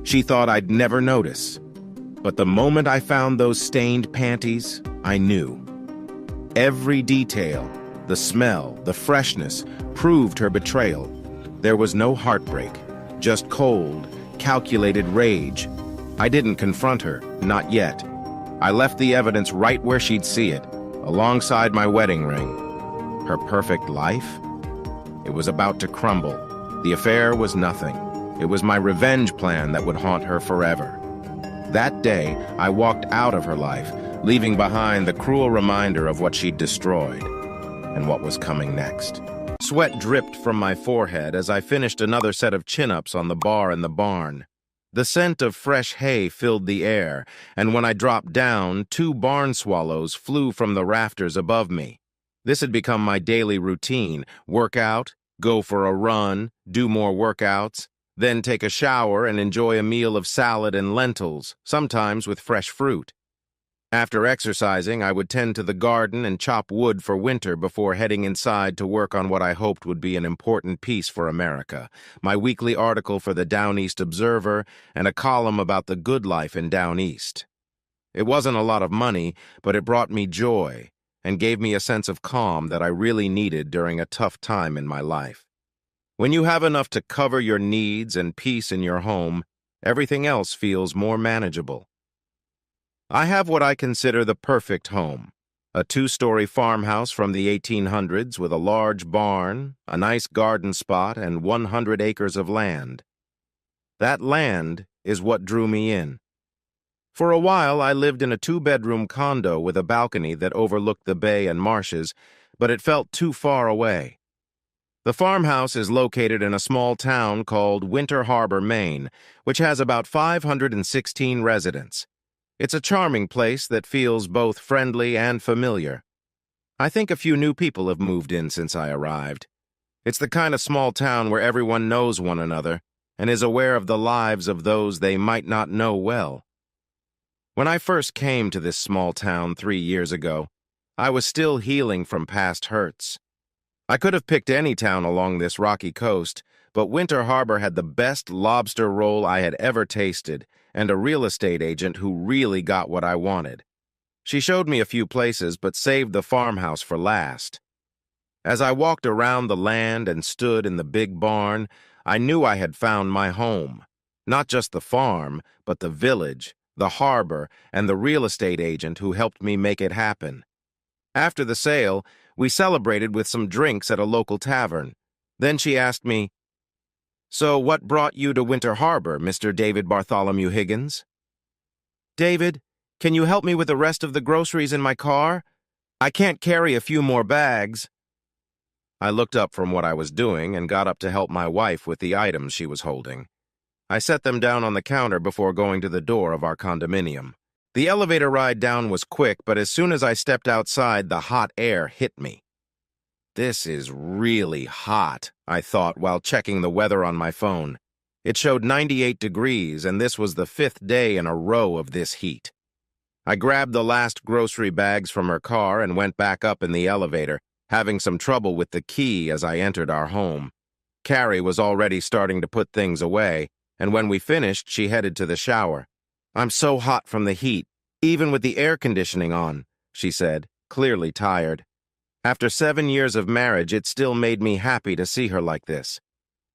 She thought I'd never notice. But the moment I found those stained panties, I knew. Every detail, the smell, the freshness, proved her betrayal. There was no heartbreak, just cold, calculated rage. I didn't confront her, not yet. I left the evidence right where she'd see it, alongside my wedding ring. Her perfect life? It was about to crumble. The affair was nothing. It was my revenge plan that would haunt her forever. That day, I walked out of her life, leaving behind the cruel reminder of what she'd destroyed and what was coming next. Sweat dripped from my forehead as I finished another set of chin-ups on the bar in the barn. The scent of fresh hay filled the air, and when I dropped down, 2 barn swallows flew from the rafters above me. This had become my daily routine: work out, go for a run, do more workouts, then take a shower and enjoy a meal of salad and lentils, sometimes with fresh fruit. After exercising, I would tend to the garden and chop wood for winter before heading inside to work on what I hoped would be an important piece for America: my weekly article for the Down East Observer and a column about the good life in Down East. It wasn't a lot of money, but it brought me joy and gave me a sense of calm that I really needed during a tough time in my life. When you have enough to cover your needs and peace in your home, everything else feels more manageable. I have what I consider the perfect home: a 2-story farmhouse from the 1800s with a large barn, a nice garden spot, and 100 acres of land. That land is what drew me in. For a while, I lived in a 2-bedroom condo with a balcony that overlooked the bay and marshes, but it felt too far away. The farmhouse is located in a small town called Winter Harbor, Maine, which has about 516 residents. It's a charming place that feels both friendly and familiar. I think a few new people have moved in since I arrived. It's the kind of small town where everyone knows one another and is aware of the lives of those they might not know well. When I first came to this small town 3 years ago, I was still healing from past hurts. I could have picked any town along this rocky coast, but Winter Harbor had the best lobster roll I had ever tasted, and a real estate agent who really got what I wanted. She showed me a few places, but saved the farmhouse for last. As I walked around the land and stood in the big barn, I knew I had found my home. Not just the farm, but the village, the harbor, and the real estate agent who helped me make it happen. After the sale, we celebrated with some drinks at a local tavern. Then she asked me, "So what brought you to Winter Harbor, Mr. David Bartholomew Higgins?" "David, can you help me with the rest of the groceries in my car? I can't carry a few more bags." I looked up from what I was doing and got up to help my wife with the items she was holding. I set them down on the counter before going to the door of our condominium. The elevator ride down was quick, but as soon as I stepped outside, the hot air hit me. This is really hot, I thought while checking the weather on my phone. It showed 98 degrees, and this was the 5th day in a row of this heat. I grabbed the last grocery bags from her car and went back up in the elevator, having some trouble with the key as I entered our home. Carrie was already starting to put things away, and when we finished, she headed to the shower. "I'm so hot from the heat, even with the air conditioning on," she said, clearly tired. After 7 years of marriage, it still made me happy to see her like this.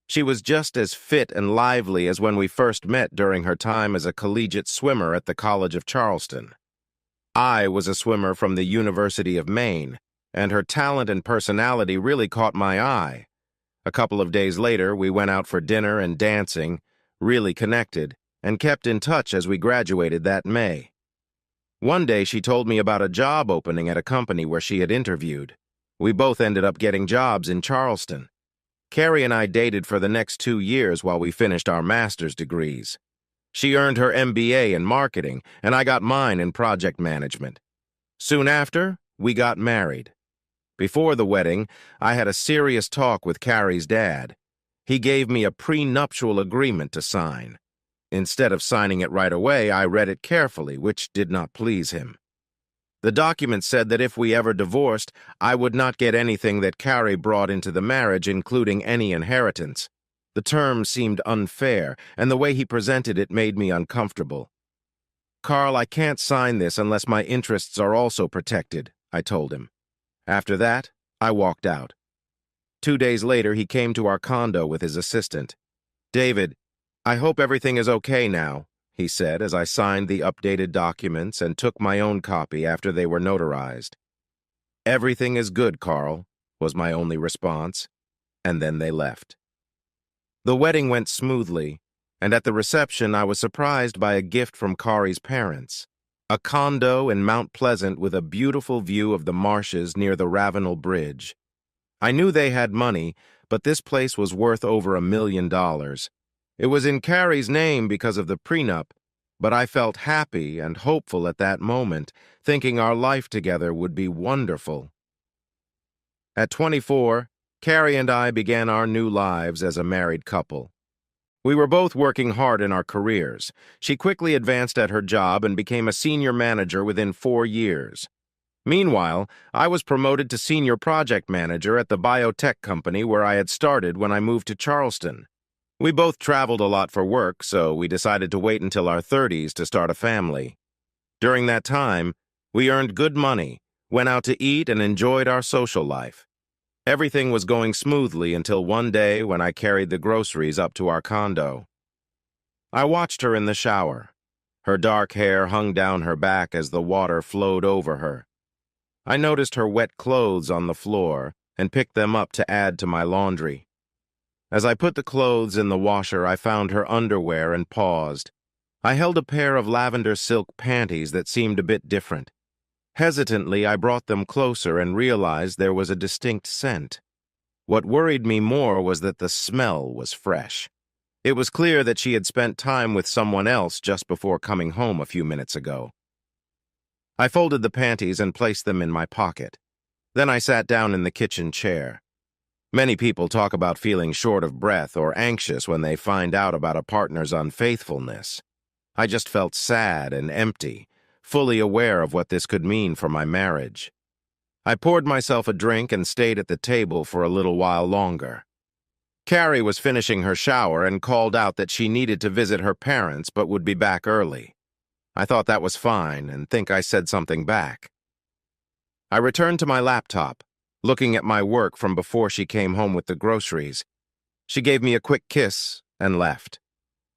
She was just as fit and lively as when we first met during her time as a collegiate swimmer at the College of Charleston. I was a swimmer from the University of Maine, and her talent and personality really caught my eye. A couple of days later, we went out for dinner and dancing, really connected, and kept in touch as we graduated that May. One day she told me about a job opening at a company where she had interviewed. We both ended up getting jobs in Charleston. Carrie and I dated for the next 2 years while we finished our master's degrees. She earned her MBA in marketing, and I got mine in project management. Soon after, we got married. Before the wedding, I had a serious talk with Carrie's dad. He gave me a prenuptial agreement to sign. Instead of signing it right away, I read it carefully, which did not please him. The document said that if we ever divorced, I would not get anything that Carrie brought into the marriage, including any inheritance. The terms seemed unfair, and the way he presented it made me uncomfortable. "Carl, I can't sign this unless my interests are also protected," I told him. After that, I walked out. 2 days later, he came to our condo with his assistant. "David, I hope everything is okay now," he said as I signed the updated documents and took my own copy after they were notarized. "Everything is good, Carl," was my only response, and then they left. The wedding went smoothly, and at the reception I was surprised by a gift from Kari's parents, a condo in Mount Pleasant with a beautiful view of the marshes near the Ravenel Bridge. I knew they had money, but this place was worth over $1 million. It was in Kari's name because of the prenup, but I felt happy and hopeful at that moment, thinking our life together would be wonderful. At 24, Kari and I began our new lives as a married couple. We were both working hard in our careers. She quickly advanced at her job and became a senior manager within 4 years. Meanwhile, I was promoted to senior project manager at the biotech company where I had started when I moved to Charleston. We both traveled a lot for work, so we decided to wait until our 30s to start a family. During that time, we earned good money, went out to eat, and enjoyed our social life. Everything was going smoothly until one day when I carried the groceries up to our condo. I watched her in the shower. Her dark hair hung down her back as the water flowed over her. I noticed her wet clothes on the floor and picked them up to add to my laundry. As I put the clothes in the washer, I found her underwear and paused. I held a pair of lavender silk panties that seemed a bit different. Hesitantly, I brought them closer and realized there was a distinct scent. What worried me more was that the smell was fresh. It was clear that she had spent time with someone else just before coming home a few minutes ago. I folded the panties and placed them in my pocket. Then I sat down in the kitchen chair. Many people talk about feeling short of breath or anxious when they find out about a partner's unfaithfulness. I just felt sad and empty, fully aware of what this could mean for my marriage. I poured myself a drink and stayed at the table for a little while longer. Kari was finishing her shower and called out that she needed to visit her parents but would be back early. I thought that was fine and think I said something back. I returned to my laptop, looking at my work from before she came home with the groceries. She gave me a quick kiss and left.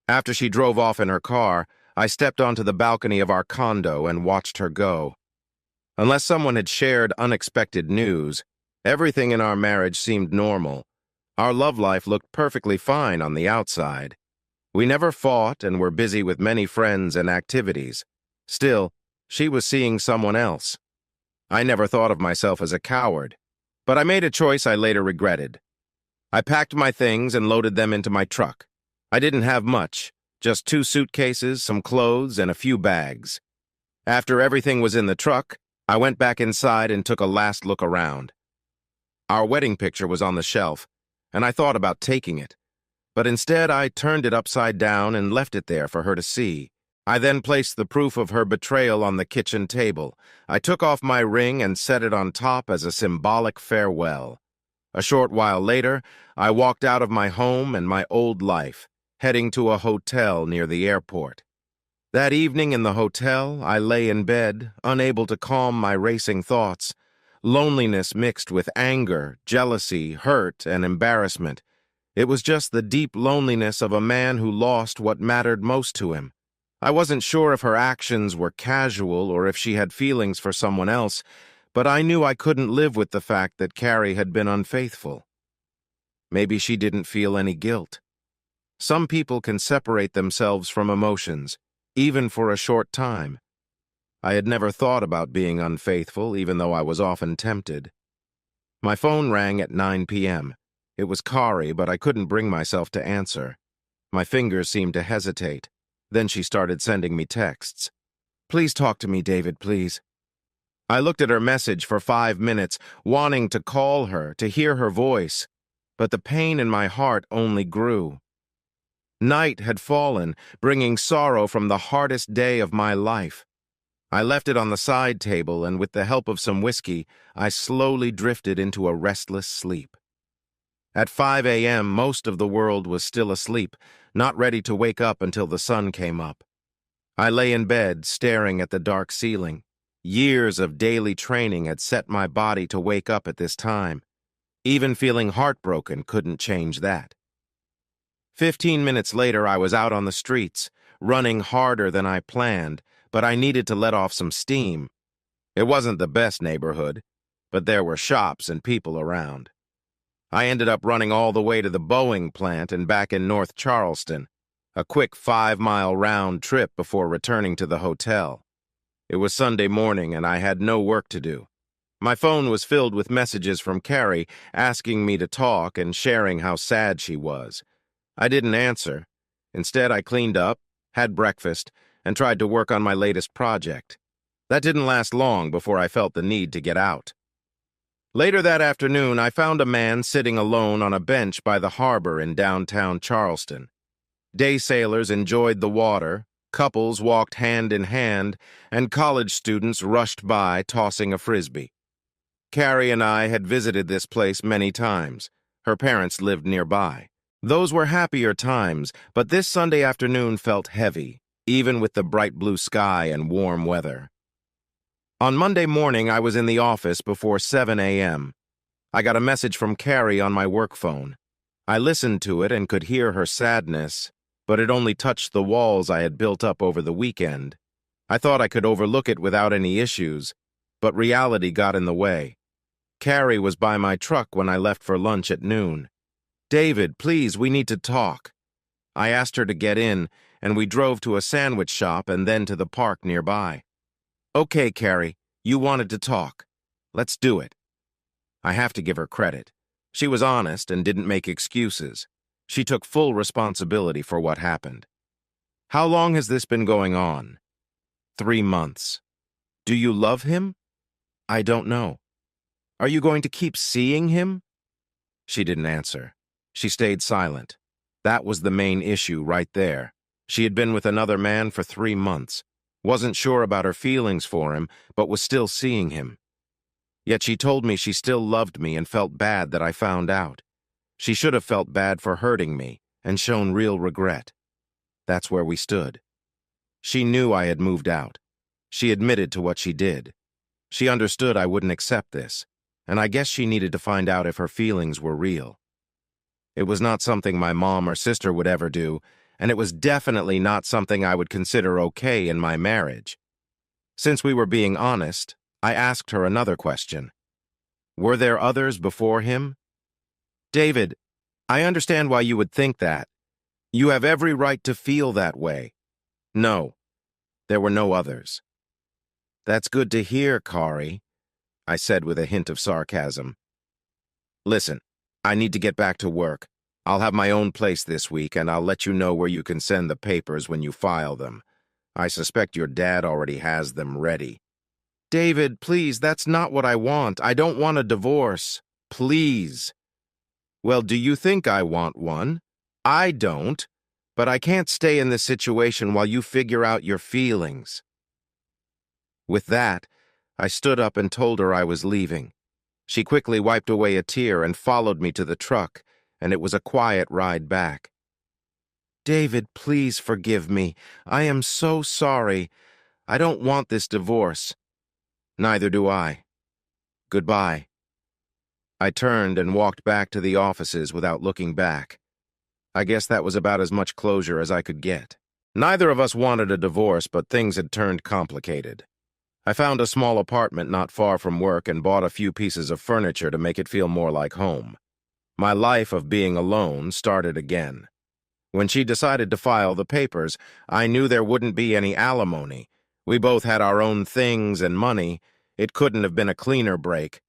After she drove off in her car, I stepped onto the balcony of our condo and watched her go. Unless someone had shared unexpected news, everything in our marriage seemed normal. Our love life looked perfectly fine on the outside. We never fought and were busy with many friends and activities. Still, she was seeing someone else. I never thought of myself as a coward, but I made a choice I later regretted. I packed my things and loaded them into my truck. I didn't have much, just 2 suitcases, some clothes, and a few bags. After everything was in the truck, I went back inside and took a last look around. Our wedding picture was on the shelf, and I thought about taking it. But instead, I turned it upside down and left it there for her to see. I then placed the proof of her betrayal on the kitchen table. I took off my ring and set it on top as a symbolic farewell. A short while later, I walked out of my home and my old life, heading to a hotel near the airport. That evening in the hotel, I lay in bed, unable to calm my racing thoughts. Loneliness mixed with anger, jealousy, hurt, and embarrassment. It was just the deep loneliness of a man who lost what mattered most to him. I wasn't sure if her actions were casual or if she had feelings for someone else, but I knew I couldn't live with the fact that Kari had been unfaithful. Maybe she didn't feel any guilt. Some people can separate themselves from emotions, even for a short time. I had never thought about being unfaithful, even though I was often tempted. My phone rang at 9 p.m. It was Kari, but I couldn't bring myself to answer. My fingers seemed to hesitate. Then she started sending me texts. "Please talk to me, David, please." I looked at her message for 5 minutes, wanting to call her, to hear her voice, but the pain in my heart only grew. Night had fallen, bringing sorrow from the hardest day of my life. I left it on the side table, and with the help of some whiskey, I slowly drifted into a restless sleep. At 5 a.m., most of the world was still asleep, not ready to wake up until the sun came up. I lay in bed, staring at the dark ceiling. Years of daily training had set my body to wake up at this time. Even feeling heartbroken couldn't change that. 15 minutes later, I was out on the streets, running harder than I planned, but I needed to let off some steam. It wasn't the best neighborhood, but there were shops and people around. I ended up running all the way to the Boeing plant and back in North Charleston, a quick 5-mile round trip before returning to the hotel. It was Sunday morning and I had no work to do. My phone was filled with messages from Carrie asking me to talk and sharing how sad she was. I didn't answer. Instead, I cleaned up, had breakfast, and tried to work on my latest project. That didn't last long before I felt the need to get out. Later that afternoon, I found a man sitting alone on a bench by the harbor in downtown Charleston. Day sailors enjoyed the water, couples walked hand in hand, and college students rushed by tossing a frisbee. Carrie and I had visited this place many times. Her parents lived nearby. Those were happier times, but this Sunday afternoon felt heavy, even with the bright blue sky and warm weather. On Monday morning, I was in the office before 7 a.m. I got a message from Carrie on my work phone. I listened to it and could hear her sadness, but it only touched the walls I had built up over the weekend. I thought I could overlook it without any issues, but reality got in the way. Carrie was by my truck when I left for lunch at noon. "David, please, we need to talk." I asked her to get in, and we drove to a sandwich shop and then to the park nearby. "Okay, Carrie, you wanted to talk. Let's do it." I have to give her credit. She was honest and didn't make excuses. She took full responsibility for what happened. "How long has this been going on?" 3 months. "Do you love him?" "I don't know." "Are you going to keep seeing him?" She didn't answer. She stayed silent. That was the main issue right there. She had been with another man for 3 months. Wasn't sure about her feelings for him, but was still seeing him. Yet she told me she still loved me and felt bad that I found out. She should have felt bad for hurting me and shown real regret. That's where we stood. She knew I had moved out. She admitted to what she did. She understood I wouldn't accept this, and I guess she needed to find out if her feelings were real. It was not something my mom or sister would ever do, and it was definitely not something I would consider okay in my marriage. Since we were being honest, I asked her another question. Were there others before him? "David, I understand why you would think that. You have every right to feel that way." "No, there were no others." "That's good to hear, Kari," I said with a hint of sarcasm. "Listen, I need to get back to work. I'll have my own place this week, and I'll let you know where you can send the papers when you file them. I suspect your dad already has them ready." "David, please, that's not what I want. I don't want a divorce. Please." "Well, do you think I want one? I don't, but I can't stay in this situation while you figure out your feelings." With that, I stood up and told her I was leaving. She quickly wiped away a tear and followed me to the truck, and it was a quiet ride back. "David, please forgive me. I am so sorry. I don't want this divorce." "Neither do I. Goodbye." I turned and walked back to the offices without looking back. I guess that was about as much closure as I could get. Neither of us wanted a divorce, but things had turned complicated. I found a small apartment not far from work and bought a few pieces of furniture to make it feel more like home. My life of being alone started again. When she decided to file the papers, I knew there wouldn't be any alimony. We both had our own things and money. It couldn't have been a cleaner break.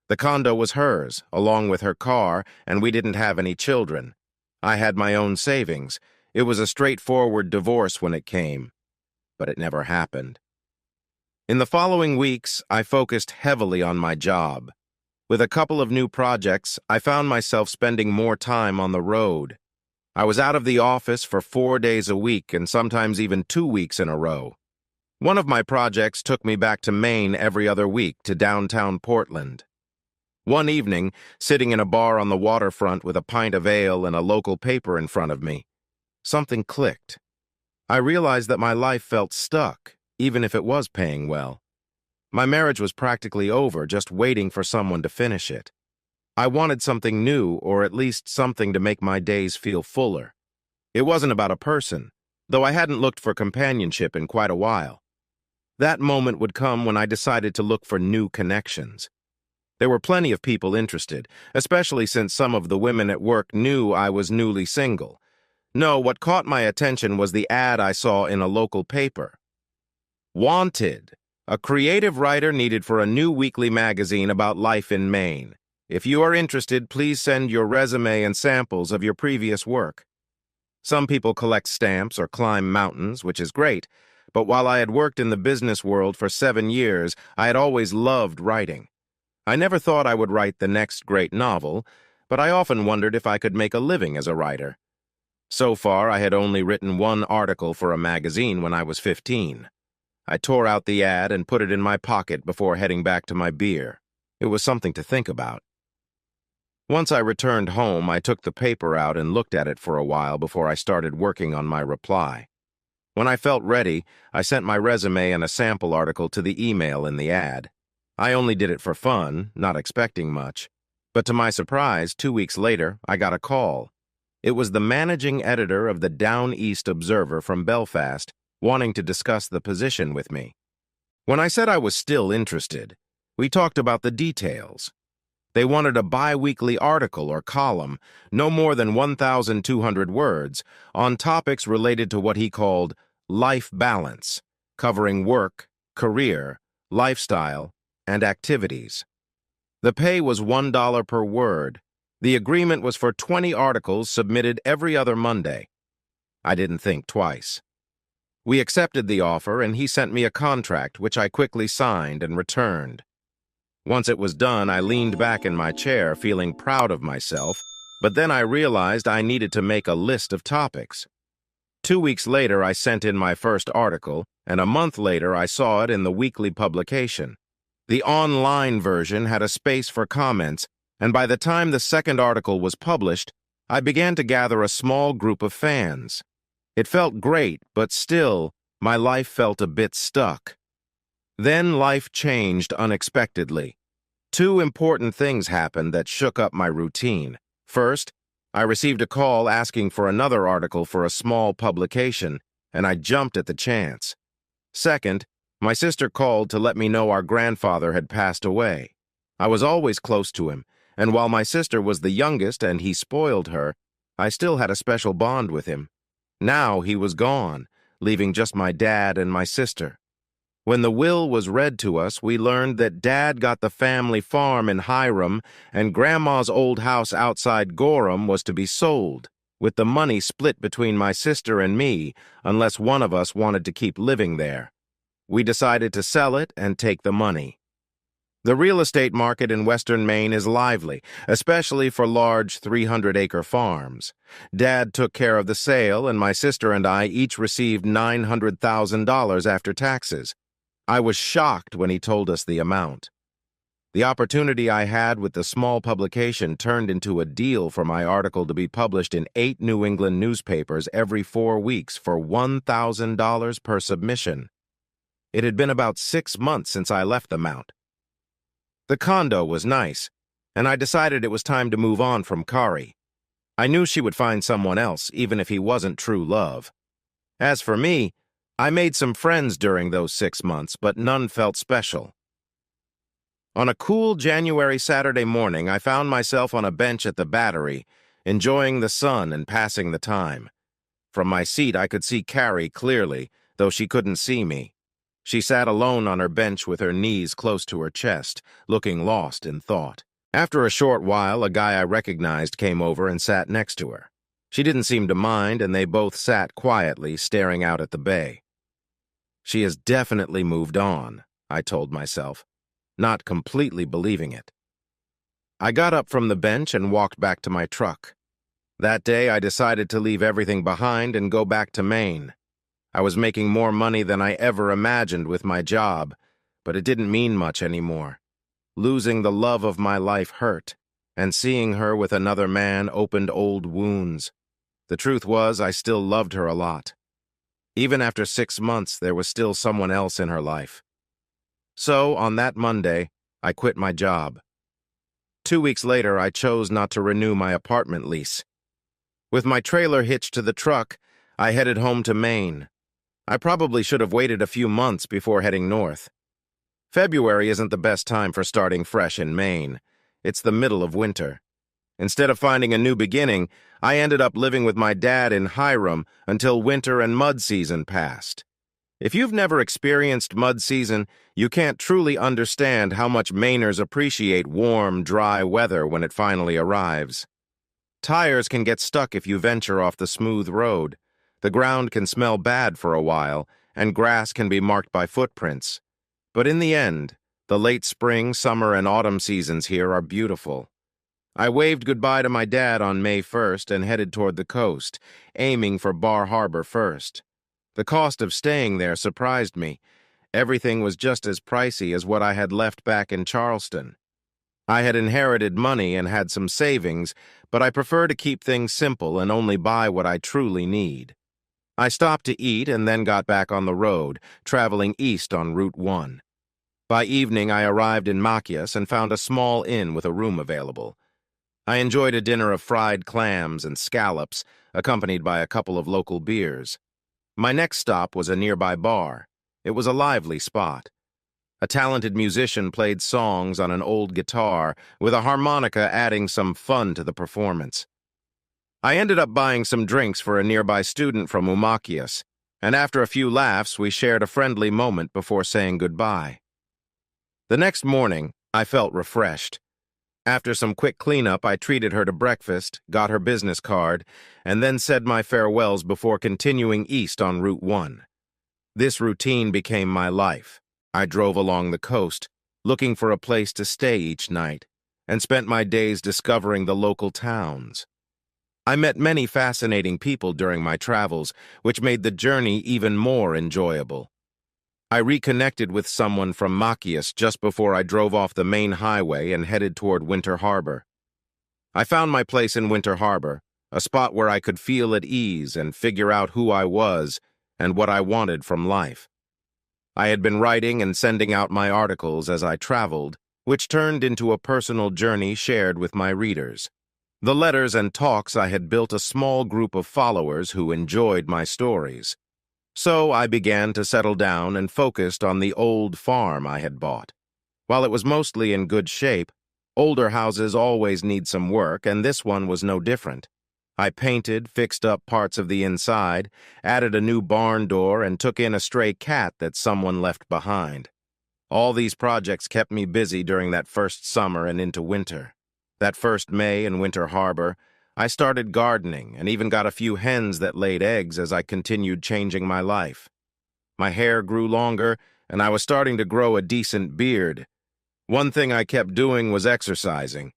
The condo was hers, along with her car, and we didn't have any children. I had my own savings. It was a straightforward divorce when it came, but it never happened. In the following weeks, I focused heavily on my job. With a couple of new projects, I found myself spending more time on the road. I was out of the office for 4 days a week and sometimes even 2 weeks in a row. One of my projects took me back to Maine every other week to downtown Portland. One evening, sitting in a bar on the waterfront with a pint of ale and a local paper in front of me, something clicked. I realized that my life felt stuck, even if it was paying well. My marriage was practically over, just waiting for someone to finish it. I wanted something new, or at least something to make my days feel fuller. It wasn't about a person, though I hadn't looked for companionship in quite a while. That moment would come when I decided to look for new connections. There were plenty of people interested, especially since some of the women at work knew I was newly single. No, what caught my attention was the ad I saw in a local paper. Wanted, a creative writer needed for a new weekly magazine about life in Maine. If you are interested, please send your resume and samples of your previous work. Some people collect stamps or climb mountains, which is great, but while I had worked in the business world for 7 years, I had always loved writing. I never thought I would write the next great novel, but I often wondered if I could make a living as a writer. So far, I had only written one article for a magazine when I was 15. I tore out the ad and put it in my pocket before heading back to my beer. It was something to think about. Once I returned home, I took the paper out and looked at it for a while before I started working on my reply. When I felt ready, I sent my resume and a sample article to the email in the ad. I only did it for fun, not expecting much. But to my surprise, 2 weeks later, I got a call. It was the managing editor of the Down East Observer from Belfast, wanting to discuss the position with me. When I said I was still interested, we talked about the details. They wanted a bi-weekly article or column, no more than 1,200 words, on topics related to what he called life balance, covering work, career, lifestyle, and activities. The pay was $1 per word. The agreement was for 20 articles submitted every other Monday. I didn't think twice. We accepted the offer, and he sent me a contract, which I quickly signed and returned. Once it was done, I leaned back in my chair, feeling proud of myself, but then I realized I needed to make a list of topics. 2 weeks later, I sent in my first article, and a month later, I saw it in the weekly publication. The online version had a space for comments, and by the time the second article was published, I began to gather a small group of fans. It felt great, but still, my life felt a bit stuck. Then life changed unexpectedly. 2 important things happened that shook up my routine. First, I received a call asking for another article for a small publication, and I jumped at the chance. Second, my sister called to let me know our grandfather had passed away. I was always close to him, and while my sister was the youngest and he spoiled her, I still had a special bond with him. Now he was gone, leaving just my dad and my sister. When the will was read to us, we learned that Dad got the family farm in Hiram and Grandma's old house outside Gorham was to be sold, with the money split between my sister and me unless one of us wanted to keep living there. We decided to sell it and take the money. The real estate market in western Maine is lively, especially for large 300-acre farms. Dad took care of the sale, and my sister and I each received $900,000 after taxes. I was shocked when he told us the amount. The opportunity I had with the small publication turned into a deal for my article to be published in 8 New England newspapers every 4 weeks for $1,000 per submission. It had been about 6 months since I left the Mount. The condo was nice, and I decided it was time to move on from Kari. I knew she would find someone else, even if he wasn't true love. As for me, I made some friends during those 6 months, but none felt special. On a cool January Saturday morning, I found myself on a bench at the Battery, enjoying the sun and passing the time. From my seat, I could see Carrie clearly, though she couldn't see me. She sat alone on her bench with her knees close to her chest, looking lost in thought. After a short while, a guy I recognized came over and sat next to her. She didn't seem to mind, and they both sat quietly, staring out at the bay. She has definitely moved on, I told myself, not completely believing it. I got up from the bench and walked back to my truck. That day, I decided to leave everything behind and go back to Maine. I was making more money than I ever imagined with my job, but it didn't mean much anymore. Losing the love of my life hurt, and seeing her with another man opened old wounds. The truth was, I still loved her a lot. Even after 6 months, there was still someone else in her life. So, on that Monday, I quit my job. 2 weeks later, I chose not to renew my apartment lease. With my trailer hitched to the truck, I headed home to Maine. I probably should have waited a few months before heading north. February isn't the best time for starting fresh in Maine. It's the middle of winter. Instead of finding a new beginning, I ended up living with my dad in Hiram until winter and mud season passed. If you've never experienced mud season, you can't truly understand how much Mainers appreciate warm, dry weather when it finally arrives. Tires can get stuck if you venture off the smooth road. The ground can smell bad for a while, and grass can be marked by footprints. But in the end, the late spring, summer, and autumn seasons here are beautiful. I waved goodbye to my dad on May 1st and headed toward the coast, aiming for Bar Harbor first. The cost of staying there surprised me. Everything was just as pricey as what I had left back in Charleston. I had inherited money and had some savings, but I prefer to keep things simple and only buy what I truly need. I stopped to eat and then got back on the road, traveling east on Route 1. By evening, I arrived in Machias and found a small inn with a room available. I enjoyed a dinner of fried clams and scallops, accompanied by a couple of local beers. My next stop was a nearby bar. It was a lively spot. A talented musician played songs on an old guitar, with a harmonica adding some fun to the performance. I ended up buying some drinks for a nearby student from Machias, and after a few laughs, we shared a friendly moment before saying goodbye. The next morning, I felt refreshed. After some quick cleanup, I treated her to breakfast, got her business card, and then said my farewells before continuing east on Route 1. This routine became my life. I drove along the coast, looking for a place to stay each night, and spent my days discovering the local towns. I met many fascinating people during my travels, which made the journey even more enjoyable. I reconnected with someone from Machias just before I drove off the main highway and headed toward Winter Harbor. I found my place in Winter Harbor, a spot where I could feel at ease and figure out who I was and what I wanted from life. I had been writing and sending out my articles as I traveled, which turned into a personal journey shared with my readers. The letters and talks I had built a small group of followers who enjoyed my stories. So I began to settle down and focused on the old farm I had bought. While it was mostly in good shape, older houses always need some work, and this one was no different. I painted, fixed up parts of the inside, added a new barn door, and took in a stray cat that someone left behind. All these projects kept me busy during that first summer and into winter. That first May in Winter Harbor, I started gardening and even got a few hens that laid eggs as I continued changing my life. My hair grew longer, and I was starting to grow a decent beard. One thing I kept doing was exercising.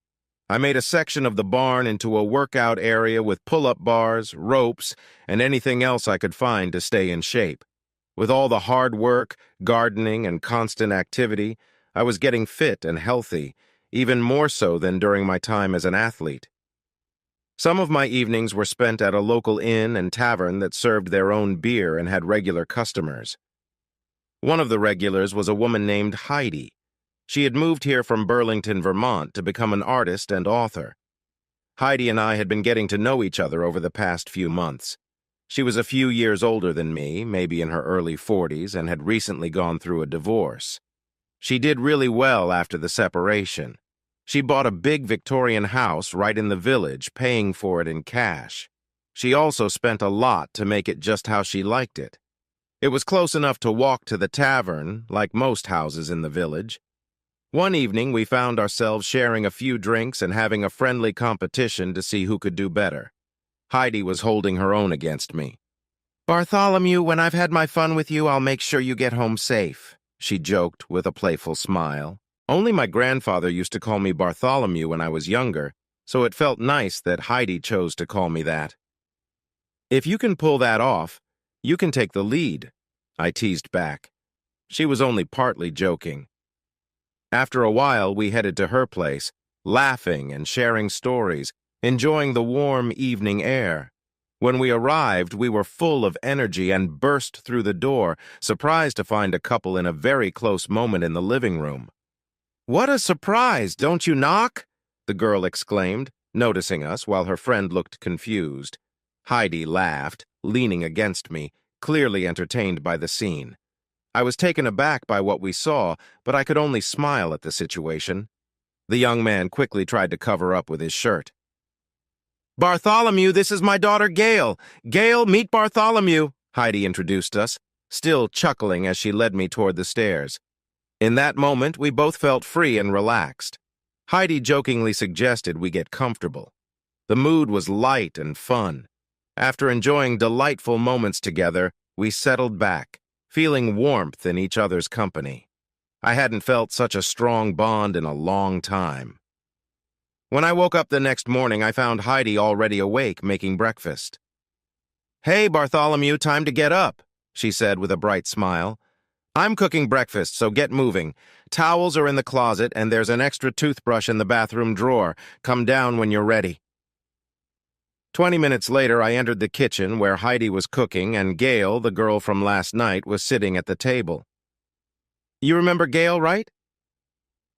I made a section of the barn into a workout area with pull-up bars, ropes, and anything else I could find to stay in shape. With all the hard work, gardening, and constant activity, I was getting fit and healthy, even more so than during my time as an athlete. Some of my evenings were spent at a local inn and tavern that served their own beer and had regular customers. One of the regulars was a woman named Heidi. She had moved here from Burlington, Vermont to become an artist and author. Heidi and I had been getting to know each other over the past few months. She was a few years older than me, maybe in her early 40s, and had recently gone through a divorce. She did really well after the separation. She bought a big Victorian house right in the village, paying for it in cash. She also spent a lot to make it just how she liked it. It was close enough to walk to the tavern, like most houses in the village. One evening, we found ourselves sharing a few drinks and having a friendly competition to see who could do better. Heidi was holding her own against me. "Bartholomew, when I've had my fun with you, I'll make sure you get home safe," she joked with a playful smile. Only my grandfather used to call me Bartholomew when I was younger, so it felt nice that Heidi chose to call me that. "If you can pull that off, you can take the lead," I teased back. She was only partly joking. After a while, we headed to her place, laughing and sharing stories, enjoying the warm evening air. When we arrived, we were full of energy and burst through the door, surprised to find a couple in a very close moment in the living room. "What a surprise! Don't you knock?" the girl exclaimed, noticing us while her friend looked confused. Heidi laughed, leaning against me, clearly entertained by the scene. I was taken aback by what we saw, but I could only smile at the situation. The young man quickly tried to cover up with his shirt. "Bartholomew, this is my daughter Gail. Gail, meet Bartholomew," Heidi introduced us, still chuckling as she led me toward the stairs. In that moment, we both felt free and relaxed. Heidi jokingly suggested we get comfortable. The mood was light and fun. After enjoying delightful moments together, we settled back, feeling warmth in each other's company. I hadn't felt such a strong bond in a long time. When I woke up the next morning, I found Heidi already awake, making breakfast. "Hey, Bartholomew, time to get up," she said with a bright smile. "I'm cooking breakfast, so get moving. Towels are in the closet, and there's an extra toothbrush in the bathroom drawer. Come down when you're ready." 20 minutes later, I entered the kitchen where Heidi was cooking, and Gail, the girl from last night, was sitting at the table. "You remember Gail, right?"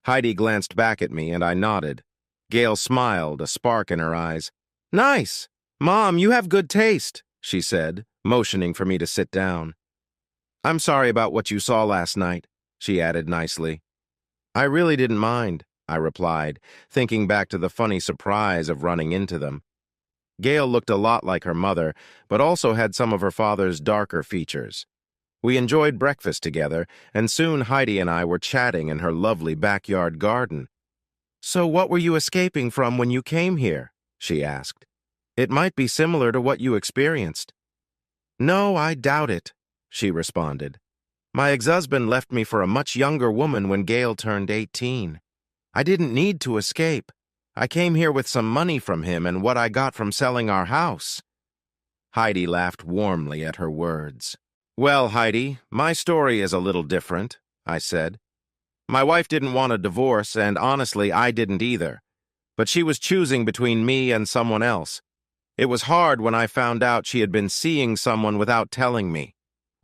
Heidi glanced back at me, and I nodded. Gail smiled, a spark in her eyes. "Nice. Mom, you have good taste," she said, motioning for me to sit down. "I'm sorry about what you saw last night," she added nicely. "I really didn't mind," I replied, thinking back to the funny surprise of running into them. Gail looked a lot like her mother, but also had some of her father's darker features. We enjoyed breakfast together, and soon Heidi and I were chatting in her lovely backyard garden. "So what were you escaping from when you came here?" she asked. "It might be similar to what you experienced." "No, I doubt it," she responded. "My ex-husband left me for a much younger woman when Gail turned 18. I didn't need to escape. I came here with some money from him and what I got from selling our house." Heidi laughed warmly at her words. "Well, Heidi, my story is a little different," I said. "My wife didn't want a divorce, and honestly, I didn't either. But she was choosing between me and someone else. It was hard when I found out she had been seeing someone without telling me.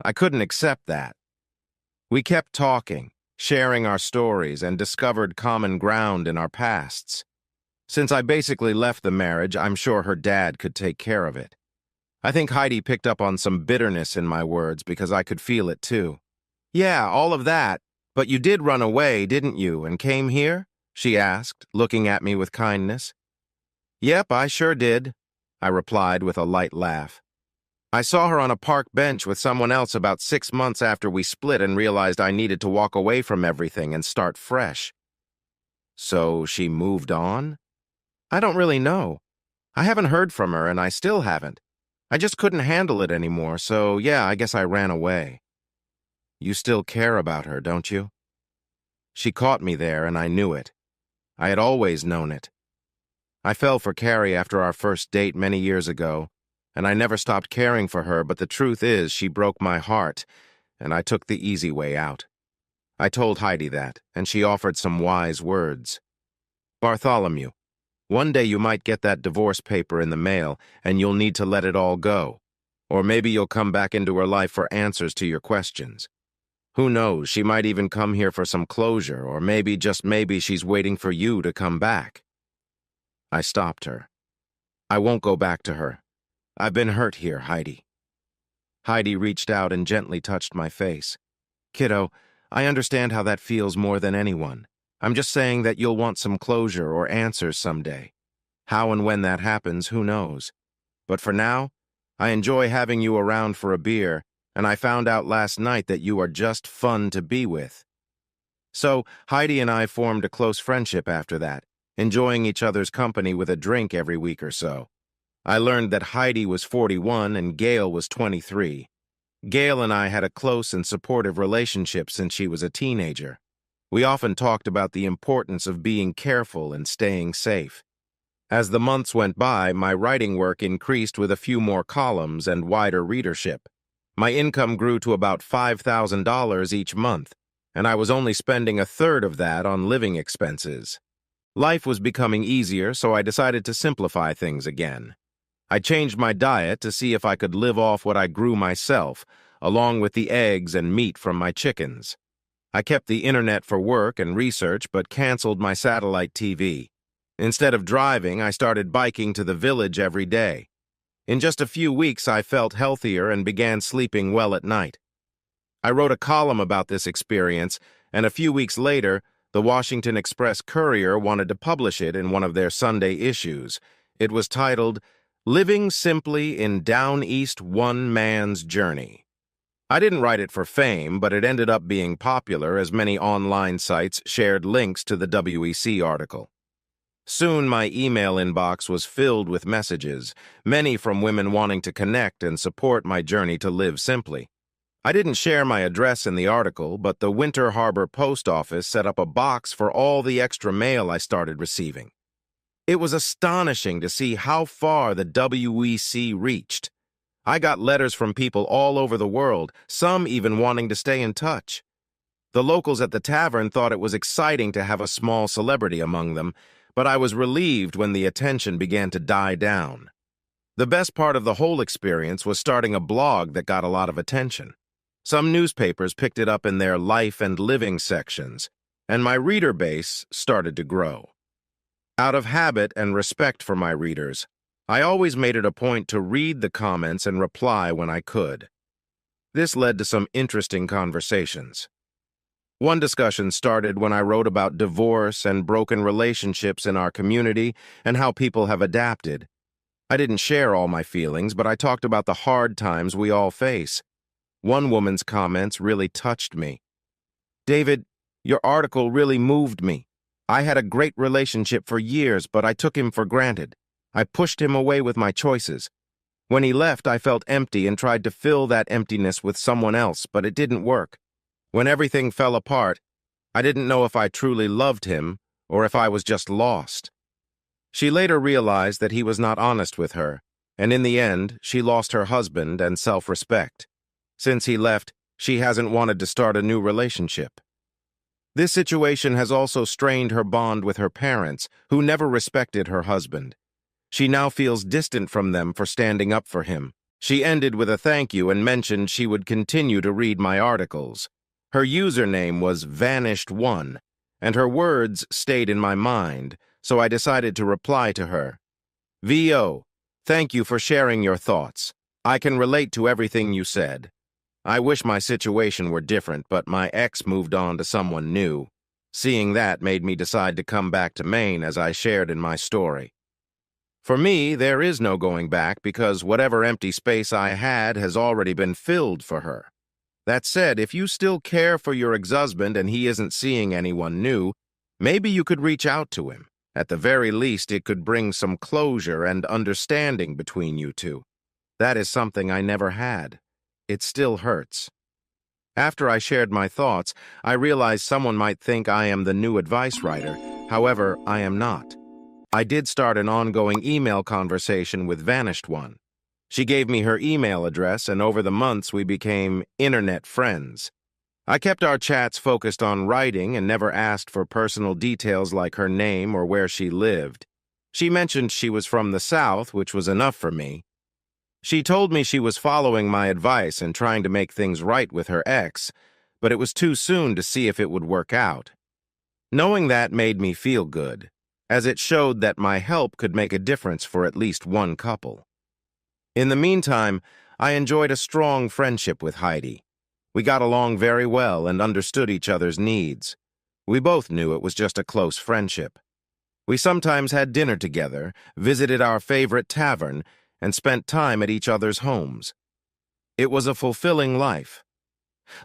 I couldn't accept that. We kept talking, sharing our stories, and discovered common ground in our pasts. Since I basically left the marriage, I'm sure her dad could take care of it. I think Heidi picked up on some bitterness in my words because I could feel it too. "Yeah, all of that. But you did run away, didn't you, and came here?" she asked, looking at me with kindness. "Yep, I sure did," I replied with a light laugh. "I saw her on a park bench with someone else about 6 months after we split and realized I needed to walk away from everything and start fresh." "So she moved on?" "I don't really know. I haven't heard from her, and I still haven't. I just couldn't handle it anymore, so yeah, I guess I ran away." "You still care about her, don't you?" She caught me there, and I knew it. I had always known it. I fell for Carrie after our first date many years ago, and I never stopped caring for her, but the truth is she broke my heart, and I took the easy way out. I told Heidi that, and she offered some wise words. "Bartholomew, one day you might get that divorce paper in the mail, and you'll need to let it all go. Or maybe you'll come back into her life for answers to your questions. Who knows, she might even come here for some closure, or maybe, just maybe, she's waiting for you to come back." I stopped her. "I won't go back to her. I've been hurt here, Heidi." Heidi reached out and gently touched my face. "Kiddo, I understand how that feels more than anyone. I'm just saying that you'll want some closure or answers someday. How and when that happens, who knows? But for now, I enjoy having you around for a beer, and I found out last night that you are just fun to be with." So Heidi and I formed a close friendship after that, enjoying each other's company with a drink every week or so. I learned that Heidi was 41 and Gail was 23. Gail and I had a close and supportive relationship since she was a teenager. We often talked about the importance of being careful and staying safe. As the months went by, my writing work increased with a few more columns and wider readership. My income grew to about $5,000 each month, and I was only spending a third of that on living expenses. Life was becoming easier, so I decided to simplify things again. I changed my diet to see if I could live off what I grew myself, along with the eggs and meat from my chickens. I kept the internet for work and research, but canceled my satellite TV. Instead of driving, I started biking to the village every day. In just a few weeks, I felt healthier and began sleeping well at night. I wrote a column about this experience, and a few weeks later, the Washington Express-Courier wanted to publish it in one of their Sunday issues. It was titled, "Living Simply in Down East One Man's Journey." I didn't write it for fame, but it ended up being popular as many online sites shared links to the WEC article. Soon my email inbox was filled with messages, many from women wanting to connect and support my journey to live simply. I didn't share my address in the article, but the Winter Harbor Post Office set up a box for all the extra mail I started receiving. It was astonishing to see how far the WEC reached. I got letters from people all over the world, some even wanting to stay in touch. The locals at the tavern thought it was exciting to have a small celebrity among them, but I was relieved when the attention began to die down. The best part of the whole experience was starting a blog that got a lot of attention. Some newspapers picked it up in their life and living sections, and my reader base started to grow. Out of habit and respect for my readers, I always made it a point to read the comments and reply when I could. This led to some interesting conversations. One discussion started when I wrote about divorce and broken relationships in our community and how people have adapted. I didn't share all my feelings, but I talked about the hard times we all face. One woman's comments really touched me. "David, your article really moved me. I had a great relationship for years, but I took him for granted. I pushed him away with my choices. When he left, I felt empty and tried to fill that emptiness with someone else, but it didn't work. When everything fell apart, I didn't know if I truly loved him or if I was just lost." She later realized that he was not honest with her, and in the end, she lost her husband and self-respect. Since he left, she hasn't wanted to start a new relationship. This situation has also strained her bond with her parents, who never respected her husband. She now feels distant from them for standing up for him. She ended with a thank you and mentioned she would continue to read my articles. Her username was Vanished1, and her words stayed in my mind, so I decided to reply to her. "VO, thank you for sharing your thoughts. I can relate to everything you said. I wish my situation were different, but my ex moved on to someone new. Seeing that made me decide to come back to Maine, as I shared in my story. For me, there is no going back because whatever empty space I had has already been filled for her. That said, if you still care for your ex-husband and he isn't seeing anyone new, maybe you could reach out to him. At the very least, it could bring some closure and understanding between you two. That is something I never had. It still hurts." After I shared my thoughts, I realized someone might think I am the new advice writer. However, I am not. I did start an ongoing email conversation with Vanished1. She gave me her email address, and over the months we became internet friends. I kept our chats focused on writing and never asked for personal details like her name or where she lived. She mentioned she was from the South, which was enough for me. She told me she was following my advice and trying to make things right with her ex, but it was too soon to see if it would work out. Knowing that made me feel good, as it showed that my help could make a difference for at least one couple. In the meantime, I enjoyed a strong friendship with Heidi. We got along very well and understood each other's needs. We both knew it was just a close friendship. We sometimes had dinner together, visited our favorite tavern, and spent time at each other's homes. It was a fulfilling life.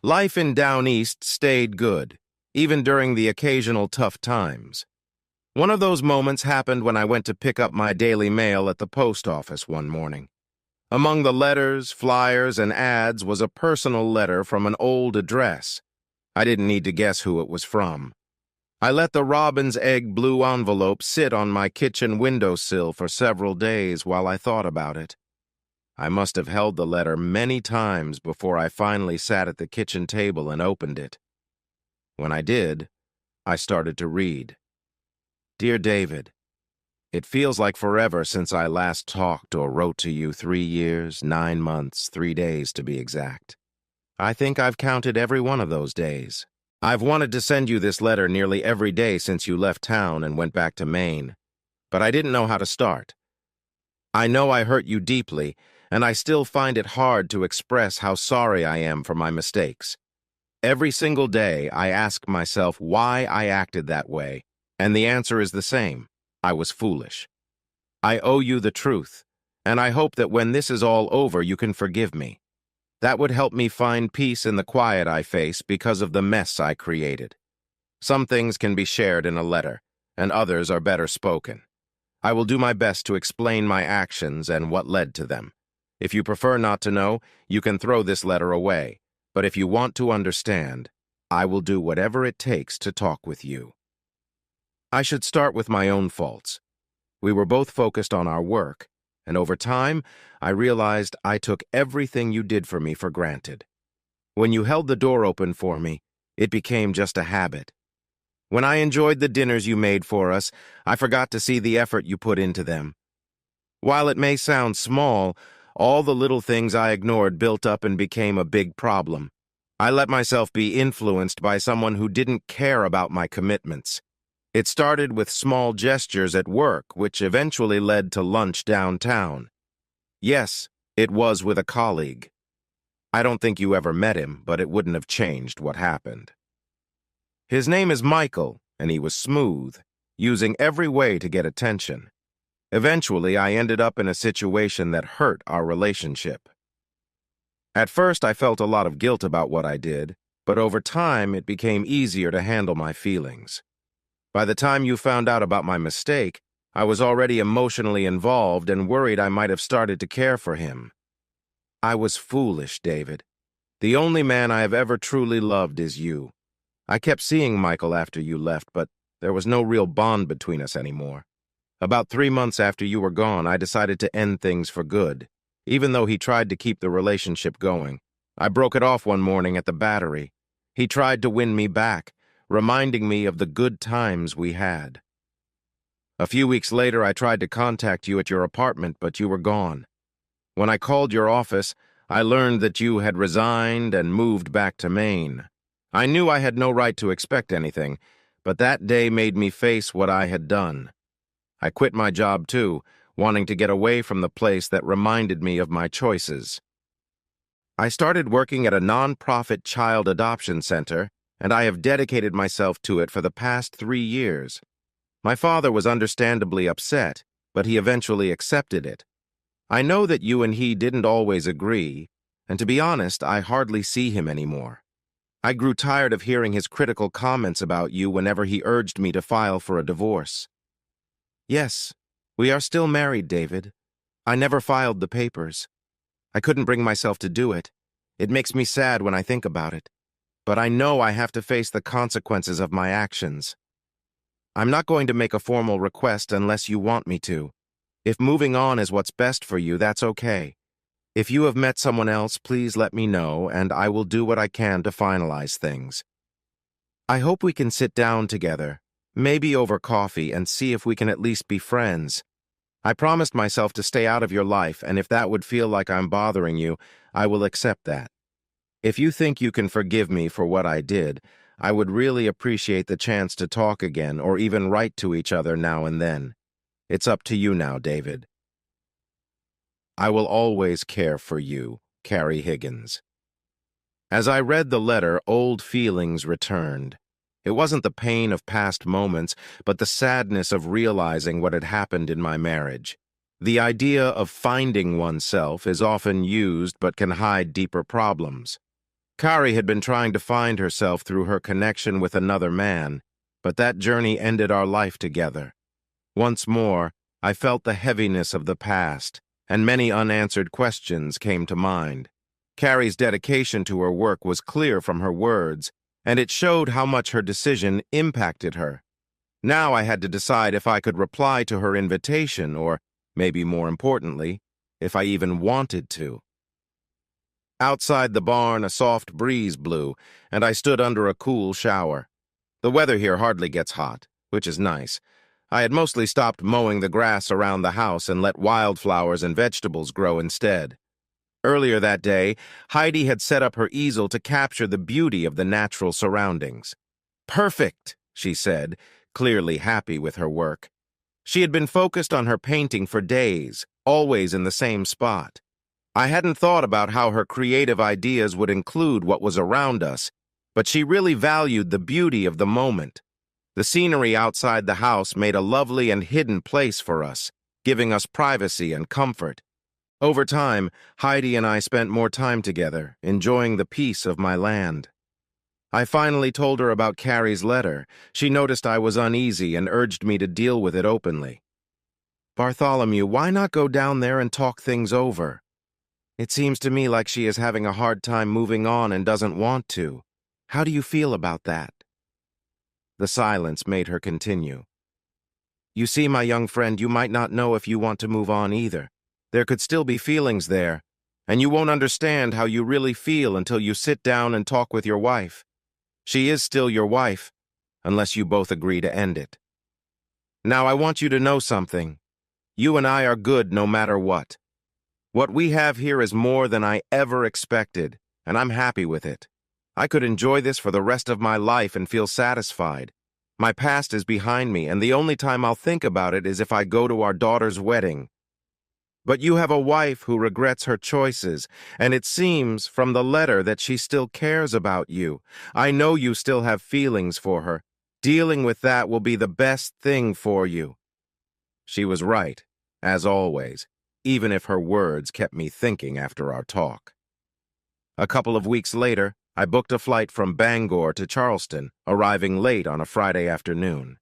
Life in Down East stayed good, even during the occasional tough times. One of those moments happened when I went to pick up my daily mail at the post office one morning. Among the letters, flyers, and ads was a personal letter from an old address. I didn't need to guess who it was from. I let the robin's egg blue envelope sit on my kitchen windowsill for several days while I thought about it. I must have held the letter many times before I finally sat at the kitchen table and opened it. When I did, I started to read. Dear David, it feels like forever since I last talked or wrote to you. 3 years, 9 months, 3 days to be exact. I think I've counted every one of those days. I've wanted to send you this letter nearly every day since you left town and went back to Maine, but I didn't know how to start. I know I hurt you deeply, and I still find it hard to express how sorry I am for my mistakes. Every single day, I ask myself why I acted that way, and the answer is the same. I was foolish. I owe you the truth, and I hope that when this is all over, you can forgive me. That would help me find peace in the quiet I face because of the mess I created. Some things can be shared in a letter, and others are better spoken. I will do my best to explain my actions and what led to them. If you prefer not to know, you can throw this letter away. But if you want to understand, I will do whatever it takes to talk with you. I should start with my own faults. We were both focused on our work, and over time, I realized I took everything you did for me for granted. When you held the door open for me, it became just a habit. When I enjoyed the dinners you made for us, I forgot to see the effort you put into them. While it may sound small, all the little things I ignored built up and became a big problem. I let myself be influenced by someone who didn't care about my commitments. It started with small gestures at work, which eventually led to lunch downtown. Yes, it was with a colleague. I don't think you ever met him, but it wouldn't have changed what happened. His name is Michael, and he was smooth, using every way to get attention. Eventually, I ended up in a situation that hurt our relationship. At first, I felt a lot of guilt about what I did, but over time, it became easier to handle my feelings. By the time you found out about my mistake, I was already emotionally involved and worried I might have started to care for him. I was foolish, David. The only man I have ever truly loved is you. I kept seeing Michael after you left, but there was no real bond between us anymore. About 3 months after you were gone, I decided to end things for good. Even though he tried to keep the relationship going, I broke it off one morning at the Battery. He tried to win me back, reminding me of the good times we had. A few weeks later, I tried to contact you at your apartment, but you were gone. When I called your office, I learned that you had resigned and moved back to Maine. I knew I had no right to expect anything, but that day made me face what I had done. I quit my job too, wanting to get away from the place that reminded me of my choices. I started working at a non-profit child adoption center, and I have dedicated myself to it for the past 3 years. My father was understandably upset, but he eventually accepted it. I know that you and he didn't always agree, and to be honest, I hardly see him anymore. I grew tired of hearing his critical comments about you whenever he urged me to file for a divorce. Yes, we are still married, David. I never filed the papers. I couldn't bring myself to do it. It makes me sad when I think about it. But I know I have to face the consequences of my actions. I'm not going to make a formal request unless you want me to. If moving on is what's best for you, that's okay. If you have met someone else, please let me know, and I will do what I can to finalize things. I hope we can sit down together, maybe over coffee, and see if we can at least be friends. I promised myself to stay out of your life, and if that would feel like I'm bothering you, I will accept that. If you think you can forgive me for what I did, I would really appreciate the chance to talk again or even write to each other now and then. It's up to you now, David. I will always care for you, Carrie Higgins. As I read the letter, old feelings returned. It wasn't the pain of past moments, but the sadness of realizing what had happened in my marriage. The idea of finding oneself is often used but can hide deeper problems. Carrie had been trying to find herself through her connection with another man, but that journey ended our life together. Once more, I felt the heaviness of the past, and many unanswered questions came to mind. Carrie's dedication to her work was clear from her words, and it showed how much her decision impacted her. Now I had to decide if I could reply to her invitation or, maybe more importantly, if I even wanted to. Outside the barn, a soft breeze blew, and I stood under a cool shower. The weather here hardly gets hot, which is nice. I had mostly stopped mowing the grass around the house and let wildflowers and vegetables grow instead. Earlier that day, Heidi had set up her easel to capture the beauty of the natural surroundings. "Perfect," she said, clearly happy with her work. She had been focused on her painting for days, always in the same spot. I hadn't thought about how her creative ideas would include what was around us, but she really valued the beauty of the moment. The scenery outside the house made a lovely and hidden place for us, giving us privacy and comfort. Over time, Heidi and I spent more time together, enjoying the peace of my land. I finally told her about Carrie's letter. She noticed I was uneasy and urged me to deal with it openly. "Bartholomew, why not go down there and talk things over? It seems to me like she is having a hard time moving on and doesn't want to. How do you feel about that?" The silence made her continue. "You see, my young friend, you might not know if you want to move on either. There could still be feelings there, and you won't understand how you really feel until you sit down and talk with your wife. She is still your wife, unless you both agree to end it. Now I want you to know something. You and I are good no matter what. What we have here is more than I ever expected, and I'm happy with it. I could enjoy this for the rest of my life and feel satisfied. My past is behind me, and the only time I'll think about it is if I go to our daughter's wedding. But you have a wife who regrets her choices, and it seems from the letter that she still cares about you. I know you still have feelings for her. Dealing with that will be the best thing for you." She was right, as always, even if her words kept me thinking after our talk. A couple of weeks later, I booked a flight from Bangor to Charleston, arriving late on a Friday afternoon.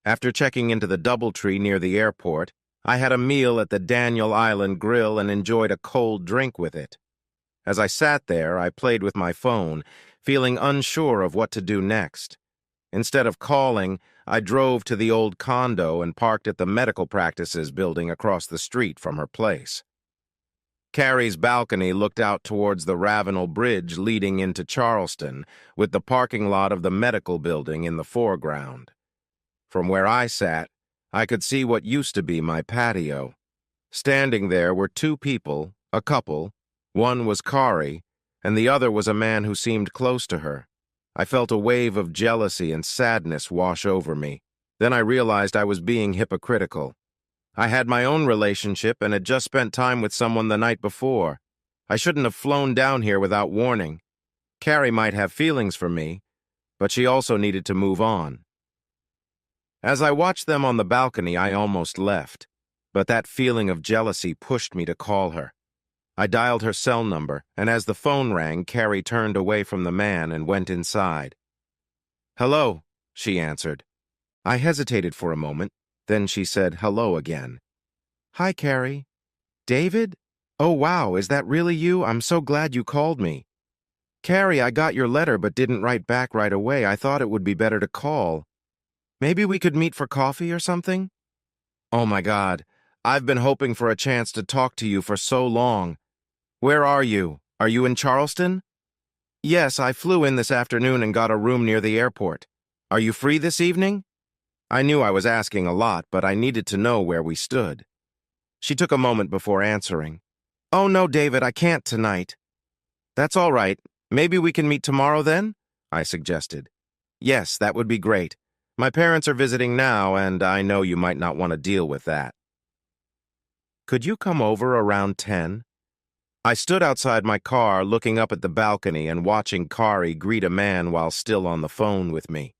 After checking into the DoubleTree near the airport, I had a meal at the Daniel Island Grill and enjoyed a cold drink with it. As I sat there, I played with my phone, feeling unsure of what to do next. Instead of calling, I drove to the old condo and parked at the medical practices building across the street from her place. Carrie's balcony looked out towards the Ravenel Bridge leading into Charleston, with the parking lot of the medical building in the foreground. From where I sat, I could see what used to be my patio. Standing there were two people, a couple. One was Kari, and the other was a man who seemed close to her. I felt a wave of jealousy and sadness wash over me. Then I realized I was being hypocritical. I had my own relationship and had just spent time with someone the night before. I shouldn't have flown down here without warning. Carrie might have feelings for me, but she also needed to move on. As I watched them on the balcony, I almost left, but that feeling of jealousy pushed me to call her. I dialed her cell number, and as the phone rang, Carrie turned away from the man and went inside. "Hello," she answered. I hesitated for a moment, then she said hello again. "Hi, Carrie. David? Oh, wow, is that really you? I'm so glad you called me. Carrie, I got your letter but didn't write back right away. I thought it would be better to call. Maybe we could meet for coffee or something?" "Oh my God, I've been hoping for a chance to talk to you for so long. Where are you? Are you in Charleston?" "Yes, I flew in this afternoon and got a room near the airport. Are you free this evening?" I knew I was asking a lot, but I needed to know where we stood. She took a moment before answering. "Oh no, David, I can't tonight." "That's all right. Maybe we can meet tomorrow then?" I suggested. "Yes, that would be great. My parents are visiting now, and I know you might not want to deal with that." "Could you come over around 10? I stood outside my car, looking up at the balcony and watching Kari greet a man while still on the phone with me.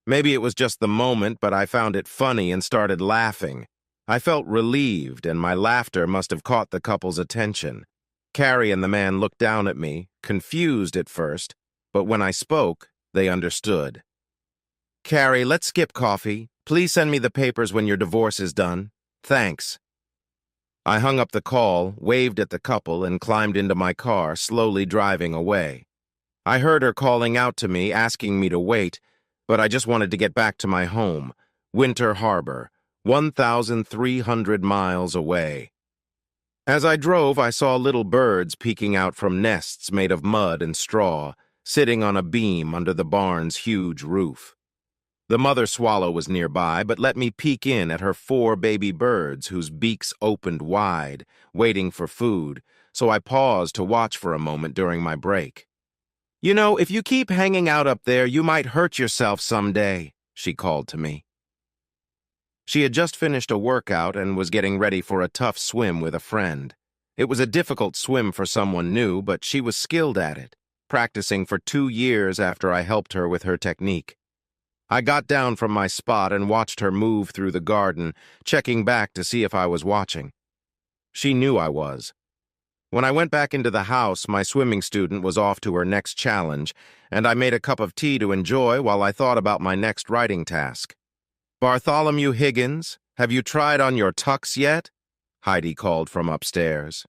Maybe it was just the moment, but I found it funny and started laughing. I felt relieved, and my laughter must have caught the couple's attention. Carrie and the man looked down at me, confused at first, but when I spoke, they understood. "Carrie, let's skip coffee. Please send me the papers when your divorce is done. Thanks." I hung up the call, waved at the couple, and climbed into my car, slowly driving away. I heard her calling out to me, asking me to wait, but I just wanted to get back to my home, Winter Harbor, 1,300 miles away. As I drove, I saw little birds peeking out from nests made of mud and straw, sitting on a beam under the barn's huge roof. The mother swallow was nearby, but let me peek in at her 4 baby birds whose beaks opened wide, waiting for food, so I paused to watch for a moment during my break. "You know, if you keep hanging out up there, you might hurt yourself someday," she called to me. She had just finished a workout and was getting ready for a tough swim with a friend. It was a difficult swim for someone new, but she was skilled at it, practicing for 2 years after I helped her with her technique. I got down from my spot and watched her move through the garden, checking back to see if I was watching. She knew I was. When I went back into the house, my swimming student was off to her next challenge, and I made a cup of tea to enjoy while I thought about my next writing task. "Bartholomew Higgins, have you tried on your tux yet?" Heidi called from upstairs.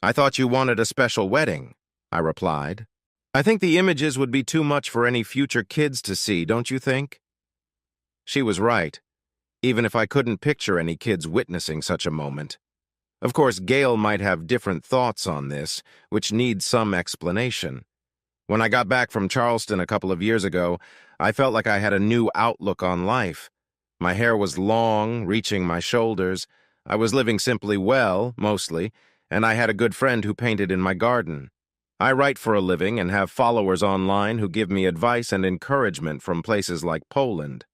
"I thought you wanted a special wedding," I replied. "I think the images would be too much for any future kids to see, don't you think?" She was right, even if I couldn't picture any kids witnessing such a moment. Of course, Gail might have different thoughts on this, which needs some explanation. When I got back from Charleston a couple of years ago, I felt like I had a new outlook on life. My hair was long, reaching my shoulders. I was living simply well, mostly, and I had a good friend who painted in my garden. I write for a living and have followers online who give me advice and encouragement from places like Poland.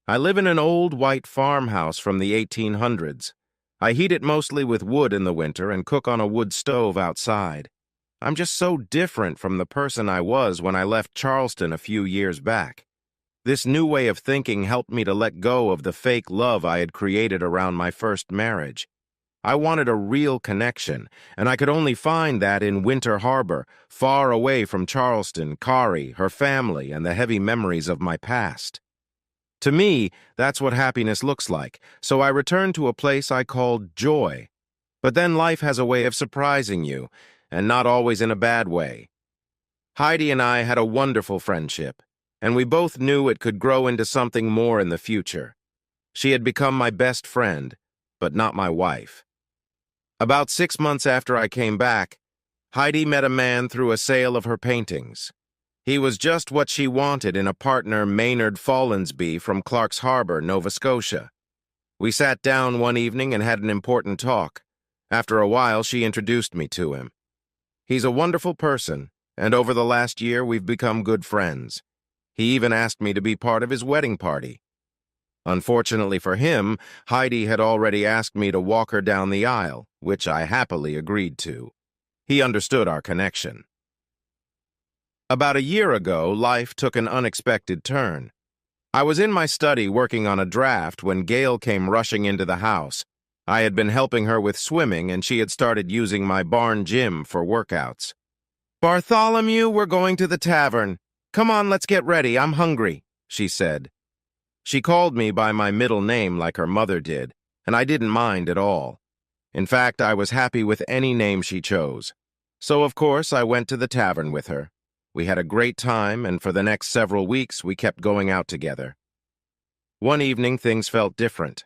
I live in an old white farmhouse from the 1800s. I heat it mostly with wood in the winter and cook on a wood stove outside. I'm just so different from the person I was when I left Charleston a few years back. This new way of thinking helped me to let go of the fake love I had created around my first marriage. I wanted a real connection, and I could only find that in Winter Harbor, far away from Charleston, Kari, her family, and the heavy memories of my past. To me, that's what happiness looks like, so I returned to a place I called joy. But then life has a way of surprising you, and not always in a bad way. Heidi and I had a wonderful friendship, and we both knew it could grow into something more in the future. She had become my best friend, but not my wife. About 6 months after I came back, Heidi met a man through a sale of her paintings. He was just what she wanted in a partner, Maynard Follansby from Clark's Harbor, Nova Scotia. We sat down one evening and had an important talk. After a while, she introduced me to him. He's a wonderful person, and over the last year we've become good friends. He even asked me to be part of his wedding party. Unfortunately for him, Heidi had already asked me to walk her down the aisle, which I happily agreed to. He understood our connection. About a year ago, life took an unexpected turn. I was in my study working on a draft when Gail came rushing into the house. I had been helping her with swimming, and she had started using my barn gym for workouts. "Bartholomew, we're going to the tavern. Come on, let's get ready. I'm hungry," she said. She called me by my middle name like her mother did, and I didn't mind at all. In fact, I was happy with any name she chose. So, of course, I went to the tavern with her. We had a great time, and for the next several weeks, we kept going out together. One evening, things felt different.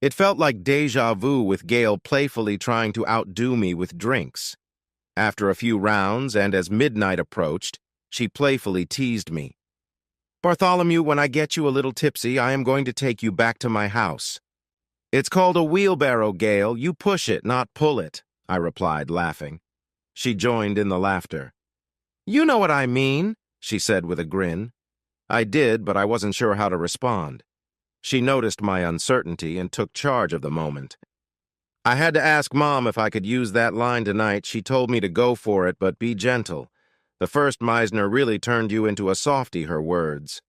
It felt like déjà vu with Gail playfully trying to outdo me with drinks. After a few rounds, and as midnight approached, she playfully teased me. "Bartholomew, when I get you a little tipsy, I am going to take you back to my house." "It's called a wheelbarrow, Gail. You push it, not pull it," I replied, laughing. She joined in the laughter. "You know what I mean," she said with a grin. I did, but I wasn't sure how to respond. She noticed my uncertainty and took charge of the moment. "I had to ask Mom if I could use that line tonight. She told me to go for it, but be gentle. The first Meisner really turned you into a softie, her words."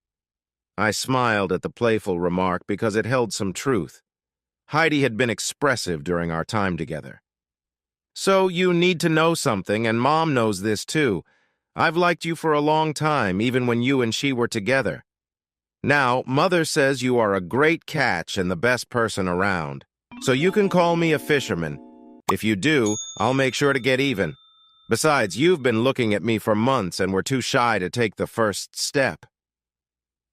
I smiled at the playful remark because it held some truth. Heidi had been expressive during our time together. "So you need to know something, and Mom knows this too. I've liked you for a long time, even when you and she were together. Now, Mother says you are a great catch and the best person around. So you can call me a fisherman. If you do, I'll make sure to get even. Besides, you've been looking at me for months and were too shy to take the first step.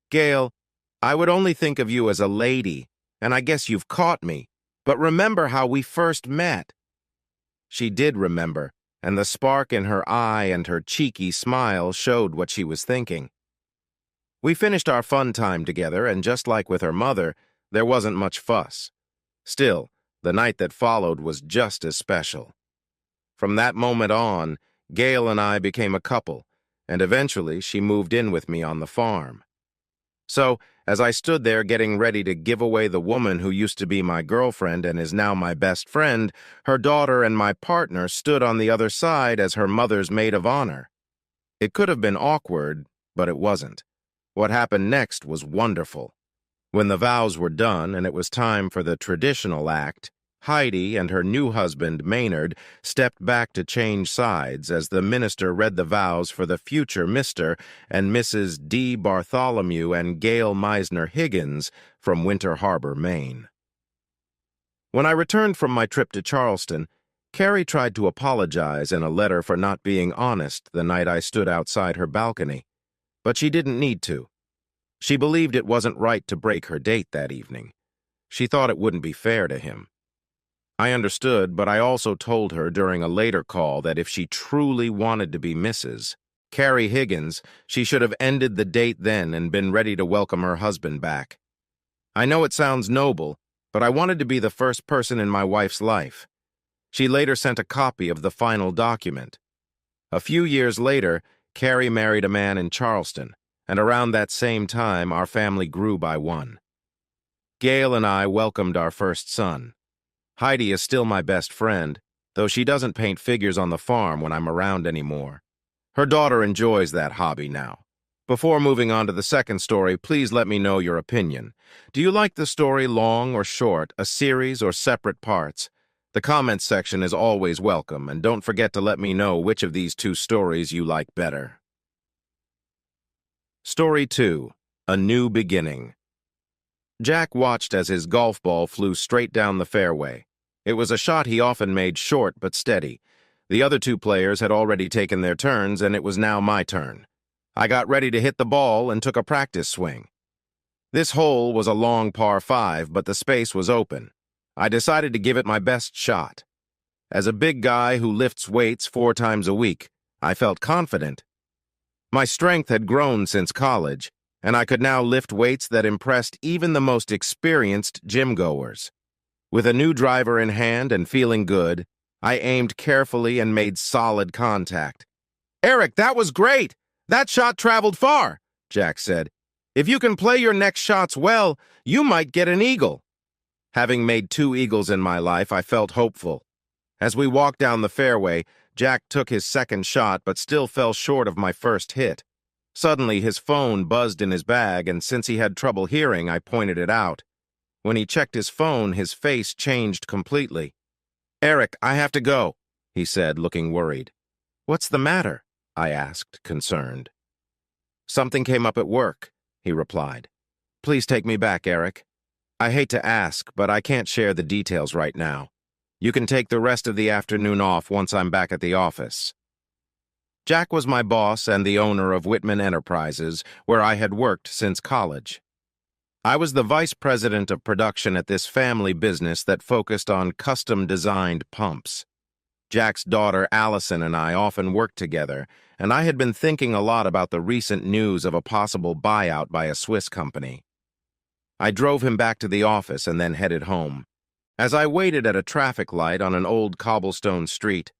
Gail, I would only think of you as a lady, and I guess you've caught me. But remember how we first met." She did remember, and the spark in her eye and her cheeky smile showed what she was thinking. We finished our fun time together, and just like with her mother, there wasn't much fuss. Still, the night that followed was just as special. From that moment on, Gail and I became a couple, and eventually she moved in with me on the farm. So, as I stood there getting ready to give away the woman who used to be my girlfriend and is now my best friend, her daughter and my partner stood on the other side as her mother's maid of honor. It could have been awkward, but it wasn't. What happened next was wonderful. When the vows were done and it was time for the traditional act, Heidi and her new husband, Maynard, stepped back to change sides as the minister read the vows for the future Mr. and Mrs. D. Bartholomew and Gail Meisner Higgins from Winter Harbor, Maine. When I returned from my trip to Charleston, Carrie tried to apologize in a letter for not being honest the night I stood outside her balcony, but she didn't need to. She believed it wasn't right to break her date that evening. She thought it wouldn't be fair to him. I understood, but I also told her during a later call that if she truly wanted to be Mrs. Carrie Higgins, she should have ended the date then and been ready to welcome her husband back. I know it sounds noble, but I wanted to be the first person in my wife's life. She later sent a copy of the final document. A few years later, Carrie married a man in Charleston, and around that same time our family grew by one. Gail and I welcomed our first son. Heidi is still my best friend, though she doesn't paint figures on the farm when I'm around anymore. Her daughter enjoys that hobby now. Before moving on to the second story, please let me know your opinion. Do you like the story long or short, a series or separate parts? The comments section is always welcome, and don't forget to let me know which of these two stories you like better. Story 2. A New Beginning. Jack watched as his golf ball flew straight down the fairway. It was a shot he often made short but steady. The other two players had already taken their turns, and it was now my turn. I got ready to hit the ball and took a practice swing. This hole was a long par 5, but the space was open. I decided to give it my best shot. As a big guy who lifts weights 4 times a week, I felt confident. My strength had grown since college, and I could now lift weights that impressed even the most experienced gym-goers. With a new driver in hand and feeling good, I aimed carefully and made solid contact. "Eric, that was great! That shot traveled far," Jack said. "If you can play your next shots well, you might get an eagle." Having made 2 eagles in my life, I felt hopeful. As we walked down the fairway, Jack took his second shot but still fell short of my first hit. Suddenly, his phone buzzed in his bag, and since he had trouble hearing, I pointed it out. When he checked his phone, his face changed completely. "Eric, I have to go," he said, looking worried. "What's the matter?" I asked, concerned. "Something came up at work," he replied. "Please take me back, Eric. I hate to ask, but I can't share the details right now. You can take the rest of the afternoon off once I'm back at the office." Jack was my boss and the owner of Whitman Enterprises, where I had worked since college. I was the vice president of production at this family business that focused on custom-designed pumps. Jack's daughter Allison and I often worked together, and I had been thinking a lot about the recent news of a possible buyout by a Swiss company. I drove him back to the office and then headed home. As I waited at a traffic light on an old cobblestone street,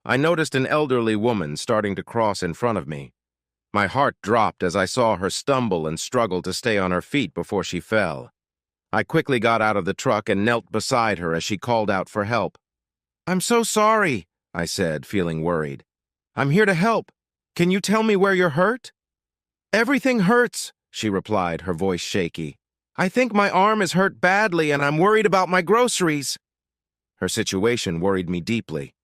I noticed an elderly woman starting to cross in front of me. My heart dropped as I saw her stumble and struggle to stay on her feet before she fell. I quickly got out of the truck and knelt beside her as she called out for help. "I'm so sorry," I said, feeling worried. "I'm here to help. Can you tell me where you're hurt?" "Everything hurts," she replied, her voice shaky. "I think my arm is hurt badly and I'm worried about my groceries." Her situation worried me deeply.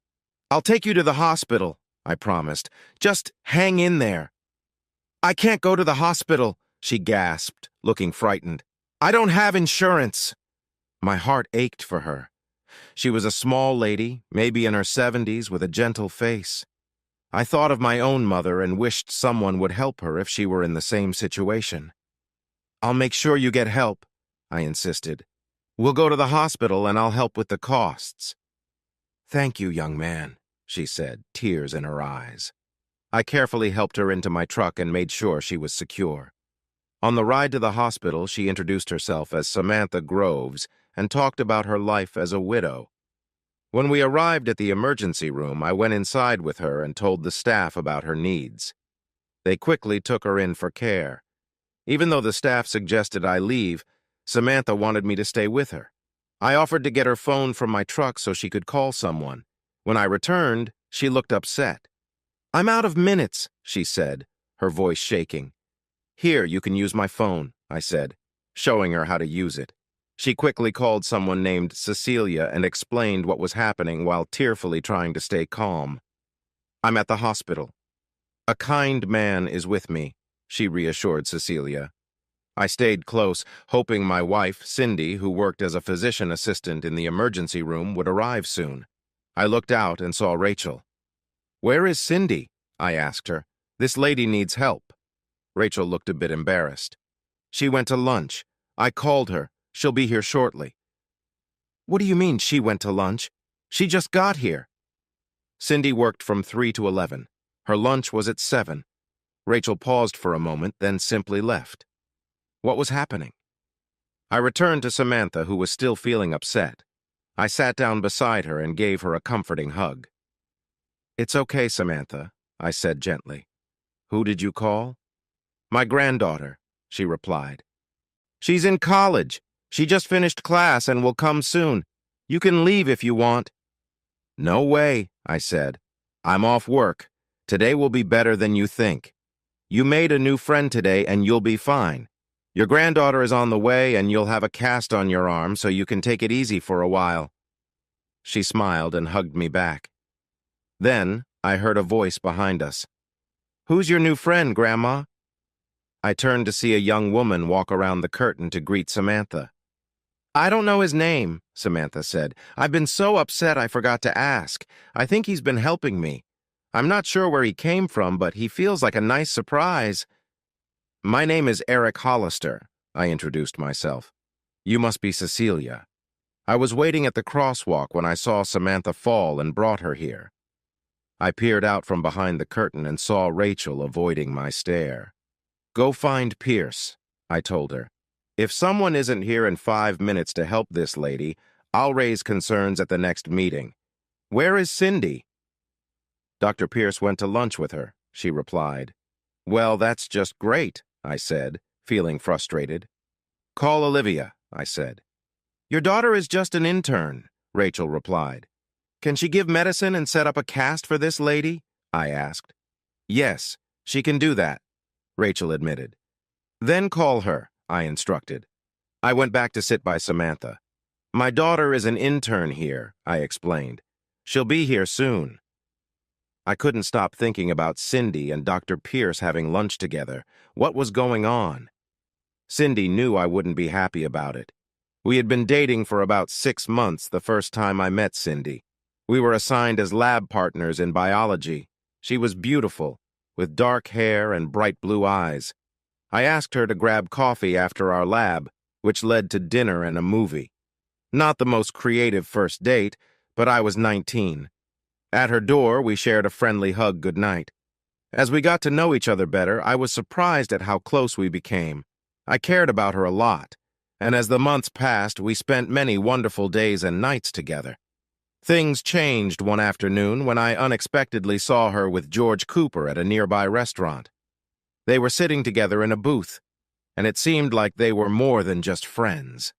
"I'll take you to the hospital," I promised. "Just hang in there." "I can't go to the hospital," she gasped, looking frightened. "I don't have insurance." My heart ached for her. She was a small lady, maybe in her 70s, with a gentle face. I thought of my own mother and wished someone would help her if she were in the same situation. "I'll make sure you get help," I insisted. "We'll go to the hospital and I'll help with the costs." "Thank you, young man," she said, tears in her eyes. I carefully helped her into my truck and made sure she was secure. On the ride to the hospital, she introduced herself as Samantha Groves and talked about her life as a widow. When we arrived at the emergency room, I went inside with her and told the staff about her needs. They quickly took her in for care. Even though the staff suggested I leave, Samantha wanted me to stay with her. I offered to get her phone from my truck so she could call someone. When I returned, she looked upset. "I'm out of minutes," she said, her voice shaking. "Here, you can use my phone," I said, showing her how to use it. She quickly called someone named Cecilia and explained what was happening while tearfully trying to stay calm. "I'm at the hospital. A kind man is with me," she reassured Cecilia. I stayed close, hoping my wife, Cindy, who worked as a physician assistant in the emergency room, would arrive soon. I looked out and saw Rachel. "Where is Cindy?" I asked her. "This lady needs help." Rachel looked a bit embarrassed. "She went to lunch. I called her. She'll be here shortly." "What do you mean she went to lunch? She just got here." Cindy worked from 3 to 11. Her lunch was at 7. Rachel paused for a moment, then simply left. What was happening? I returned to Samantha, who was still feeling upset. I sat down beside her and gave her a comforting hug. "It's okay, Samantha," I said gently. "Who did you call?" "My granddaughter," she replied. "She's in college. She just finished class and will come soon. You can leave if you want." "No way," I said. "I'm off work. Today will be better than you think. You made a new friend today and you'll be fine. Your granddaughter is on the way and you'll have a cast on your arm so you can take it easy for a while." She smiled and hugged me back. Then I heard a voice behind us. "Who's your new friend, Grandma?" I turned to see a young woman walk around the curtain to greet Samantha. "I don't know his name," Samantha said. "I've been so upset I forgot to ask. I think he's been helping me. I'm not sure where he came from, but he feels like a nice surprise." "My name is Eric Hollister," I introduced myself. "You must be Cecilia." I was waiting at the crosswalk when I saw Samantha fall and brought her here. I peered out from behind the curtain and saw Rachel avoiding my stare. "Go find Pierce," I told her. "If someone isn't here in 5 minutes to help this lady, I'll raise concerns at the next meeting. Where is Cindy?" "Dr. Pierce went to lunch with her," she replied. "Well, that's just great," I said, feeling frustrated. "Call Olivia," I said. "Your daughter is just an intern," Rachel replied. "Can she give medicine and set up a cast for this lady?" I asked. "Yes, she can do that," Rachel admitted. "Then call her," I instructed. I went back to sit by Samantha. "My daughter is an intern here," I explained. "She'll be here soon." I couldn't stop thinking about Cindy and Dr. Pierce having lunch together. What was going on? Cindy knew I wouldn't be happy about it. We had been dating for about 6 months the first time I met Cindy. We were assigned as lab partners in biology. She was beautiful, with dark hair and bright blue eyes. I asked her to grab coffee after our lab, which led to dinner and a movie. Not the most creative first date, but I was 19. At her door, we shared a friendly hug goodnight. As we got to know each other better, I was surprised at how close we became. I cared about her a lot, and as the months passed, we spent many wonderful days and nights together. Things changed one afternoon when I unexpectedly saw her with George Cooper at a nearby restaurant. They were sitting together in a booth, and it seemed like they were more than just friends.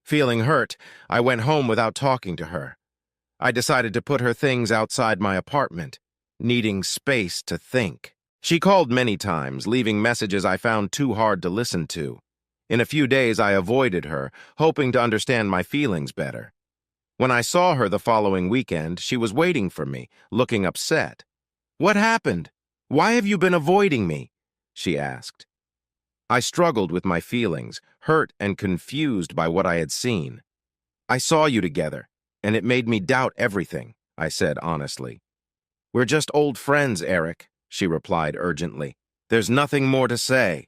Feeling hurt, I went home without talking to her. I decided to put her things outside my apartment, needing space to think. She called many times, leaving messages I found too hard to listen to. In a few days, I avoided her, hoping to understand my feelings better. When I saw her the following weekend, she was waiting for me, looking upset. "What happened? Why have you been avoiding me?" she asked. I struggled with my feelings, hurt and confused by what I had seen. "I saw you together, and it made me doubt everything," I said honestly. "We're just old friends, Eric," she replied urgently. "There's nothing more to say."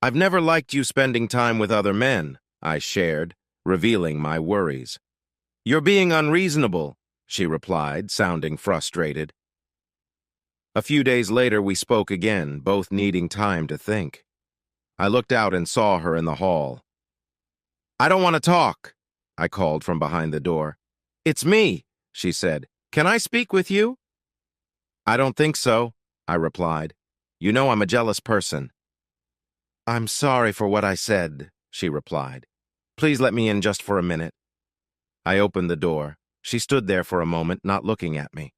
"I've never liked you spending time with other men," I shared, revealing my worries. "You're being unreasonable," she replied, sounding frustrated. A few days later, we spoke again, both needing time to think. I looked out and saw her in the hall. "I don't want to talk," I called from behind the door. "It's me," she said. "Can I speak with you?" "I don't think so," I replied. "You know I'm a jealous person." "I'm sorry for what I said," she replied. "Please let me in just for a minute." I opened the door. She stood there for a moment, not looking at me.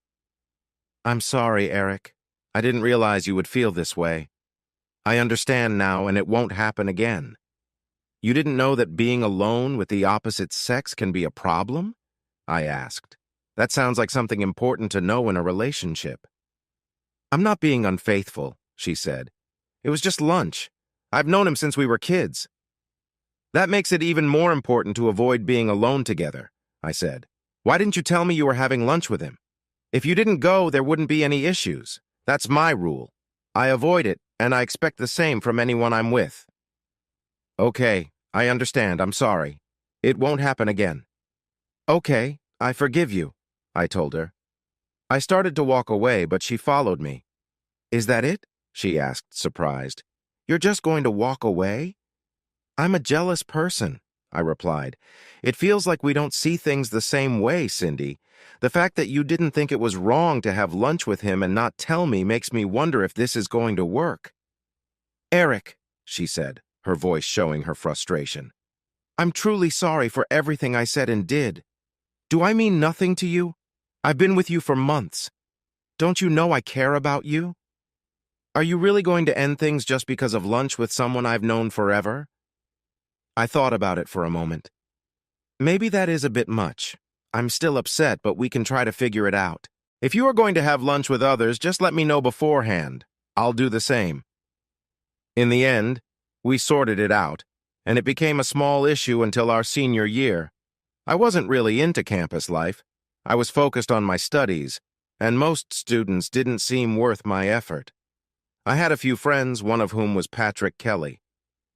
"I'm sorry, Eric. I didn't realize you would feel this way. I understand now, and it won't happen again." "You didn't know that being alone with the opposite sex can be a problem?" I asked. "That sounds like something important to know in a relationship." "I'm not being unfaithful," she said. "It was just lunch. I've known him since we were kids." "That makes it even more important to avoid being alone together," I said. "Why didn't you tell me you were having lunch with him? If you didn't go, there wouldn't be any issues. That's my rule. I avoid it, and I expect the same from anyone I'm with." "Okay, I understand. I'm sorry. It won't happen again." "Okay, I forgive you," I told her. I started to walk away, but she followed me. "Is that it?" she asked, surprised. "You're just going to walk away?" "I'm a jealous person," I replied. "It feels like we don't see things the same way, Cindy. The fact that you didn't think it was wrong to have lunch with him and not tell me makes me wonder if this is going to work." "Eric," she said, her voice showing her frustration, "I'm truly sorry for everything I said and did. Do I mean nothing to you? I've been with you for months. Don't you know I care about you? Are you really going to end things just because of lunch with someone I've known forever?" I thought about it for a moment. "Maybe that is a bit much. I'm still upset, but we can try to figure it out. If you are going to have lunch with others, just let me know beforehand. I'll do the same." In the end, we sorted it out, and it became a small issue until our senior year. I wasn't really into campus life. I was focused on my studies, and most students didn't seem worth my effort. I had a few friends, one of whom was Patrick Kelly.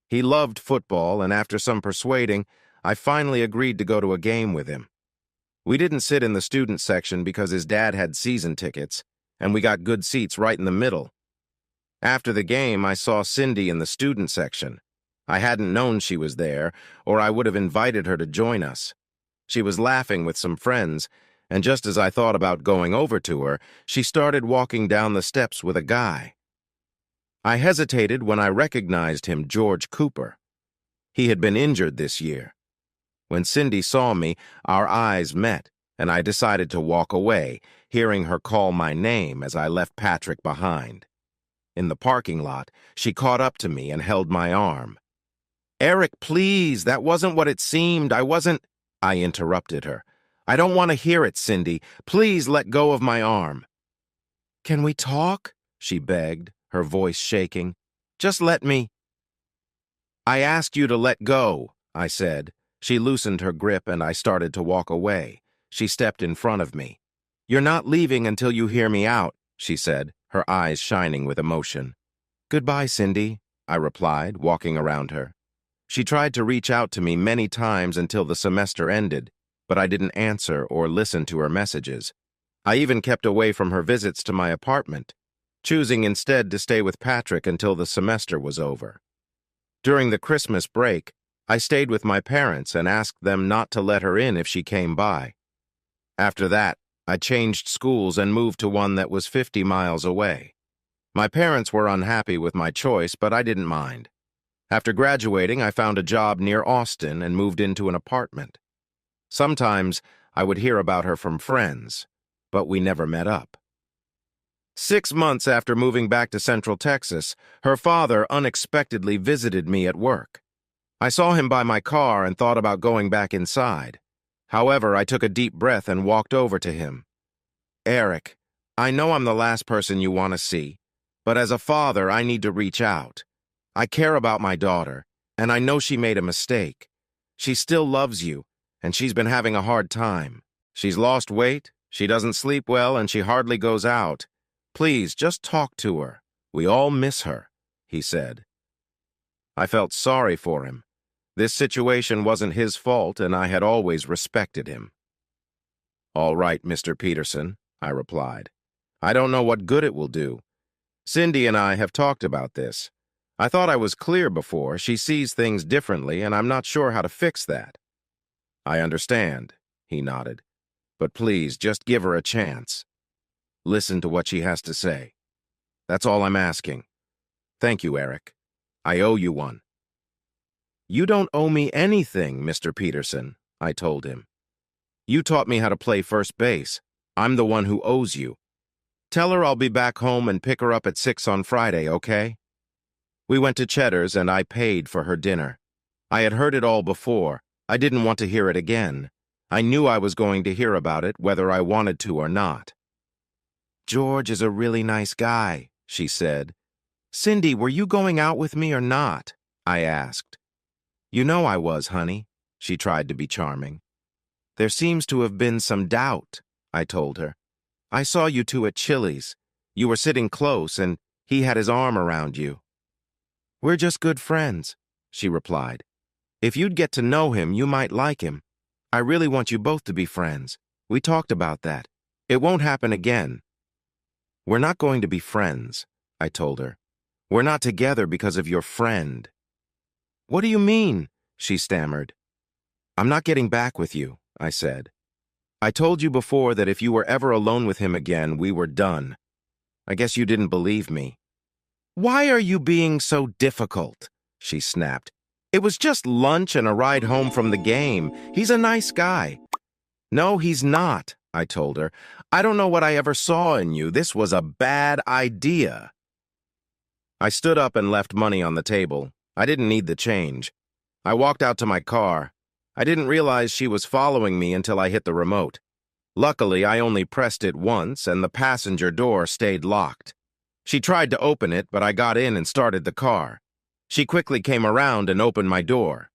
He loved football, and after some persuading, I finally agreed to go to a game with him. We didn't sit in the student section because his dad had season tickets, and we got good seats right in the middle. After the game, I saw Cindy in the student section. I hadn't known she was there, or I would have invited her to join us. She was laughing with some friends, and just as I thought about going over to her, she started walking down the steps with a guy. I hesitated when I recognized him, George Cooper. He had been injured this year. When Cindy saw me, our eyes met, and I decided to walk away, hearing her call my name as I left Patrick behind. In the parking lot, she caught up to me and held my arm. "Eric, please, that wasn't what it seemed. I interrupted her. "I don't want to hear it, Cindy. Please let go of my arm." "Can we talk?" she begged, her voice shaking. "Just let me—" "I asked you to let go," I said. She loosened her grip and I started to walk away. She stepped in front of me. "You're not leaving until you hear me out," she said, her eyes shining with emotion. "Goodbye, Cindy," I replied, walking around her. She tried to reach out to me many times until the semester ended, but I didn't answer or listen to her messages. I even kept away from her visits to my apartment, choosing instead to stay with Patrick until the semester was over. During the Christmas break, I stayed with my parents and asked them not to let her in if she came by. After that, I changed schools and moved to one that was 50 miles away. My parents were unhappy with my choice, but I didn't mind. After graduating, I found a job near Austin and moved into an apartment. Sometimes I would hear about her from friends, but we never met up. 6 months after moving back to Central Texas, her father unexpectedly visited me at work. I saw him by my car and thought about going back inside. However, I took a deep breath and walked over to him. "Eric, I know I'm the last person you want to see, but as a father, I need to reach out. I care about my daughter, and I know she made a mistake. She still loves you, and she's been having a hard time. She's lost weight, she doesn't sleep well, and she hardly goes out. Please, just talk to her. We all miss her," he said. I felt sorry for him. This situation wasn't his fault, and I had always respected him. "All right, Mr. Peterson," I replied. "I don't know what good it will do. Cindy and I have talked about this. I thought I was clear before. She sees things differently, and I'm not sure how to fix that. I understand, he nodded. But please, just give her a chance. Listen to what she has to say. That's all I'm asking. Thank you, Eric. I owe you one. You don't owe me anything, Mr. Peterson, I told him. You taught me how to play first base. I'm the one who owes you. Tell her I'll be back home and pick her up at 6 on Friday, okay? We went to Cheddar's and I paid for her dinner. I had heard it all before. I didn't want to hear it again. I knew I was going to hear about it, whether I wanted to or not. George is a really nice guy, she said. Cindy, were you going out with me or not? I asked. You know I was, honey, she tried to be charming. There seems to have been some doubt, I told her. I saw you two at Chili's. You were sitting close and he had his arm around you. We're just good friends, she replied. If you'd get to know him, you might like him. I really want you both to be friends. We talked about that. It won't happen again. We're not going to be friends, I told her. We're not together because of your friend. What do you mean? She stammered. I'm not getting back with you, I said. I told you before that if you were ever alone with him again, we were done. I guess you didn't believe me. Why are you being so difficult? She snapped. It was just lunch and a ride home from the game. He's a nice guy. No, he's not, I told her. I don't know what I ever saw in you. This was a bad idea. I stood up and left money on the table. I didn't need the change. I walked out to my car. I didn't realize she was following me until I hit the remote. Luckily, I only pressed it once, and the passenger door stayed locked. She tried to open it, but I got in and started the car. She quickly came around and opened my door.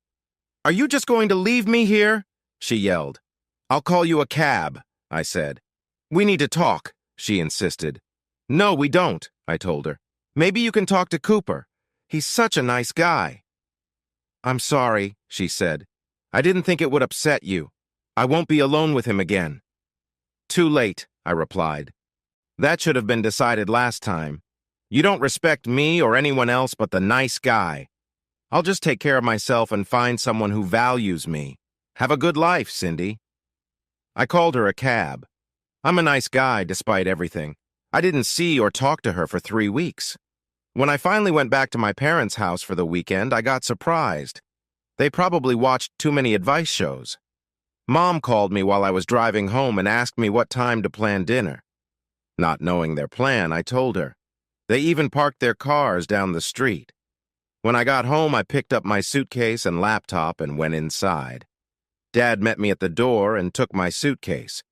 Are you just going to leave me here? She yelled. I'll call you a cab, I said. We need to talk, she insisted. No, we don't, I told her. Maybe you can talk to Cooper. He's such a nice guy. I'm sorry, she said. I didn't think it would upset you. I won't be alone with him again. Too late, I replied. That should have been decided last time. You don't respect me or anyone else but the nice guy. I'll just take care of myself and find someone who values me. Have a good life, Cindy. I called her a cab. I'm a nice guy despite everything. I didn't see or talk to her for 3 weeks. When I finally went back to my parents' house for the weekend, I got surprised. They probably watched too many advice shows. Mom called me while I was driving home and asked me what time to plan dinner. Not knowing their plan, I told her. They even parked their cars down the street. When I got home, I picked up my suitcase and laptop and went inside. Dad met me at the door and took my suitcase.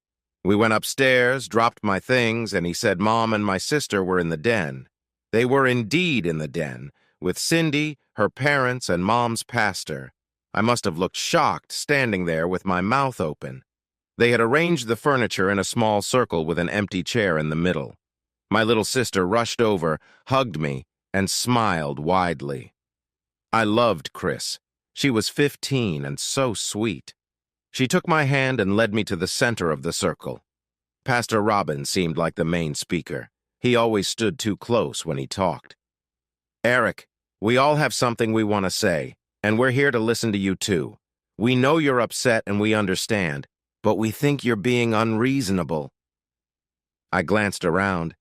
We went upstairs, dropped my things, and he said Mom and my sister were in the den. They were indeed in the den, with Cindy, her parents, and Mom's pastor. I must have looked shocked, standing there with my mouth open. They had arranged the furniture in a small circle with an empty chair in the middle. My little sister rushed over, hugged me, and smiled widely. I loved Chris. She was 15 and so sweet. She took my hand and led me to the center of the circle. Pastor Robin seemed like the main speaker. He always stood too close when he talked. Eric, we all have something we want to say, and we're here to listen to you too. We know you're upset and we understand, but we think you're being unreasonable. I glanced around,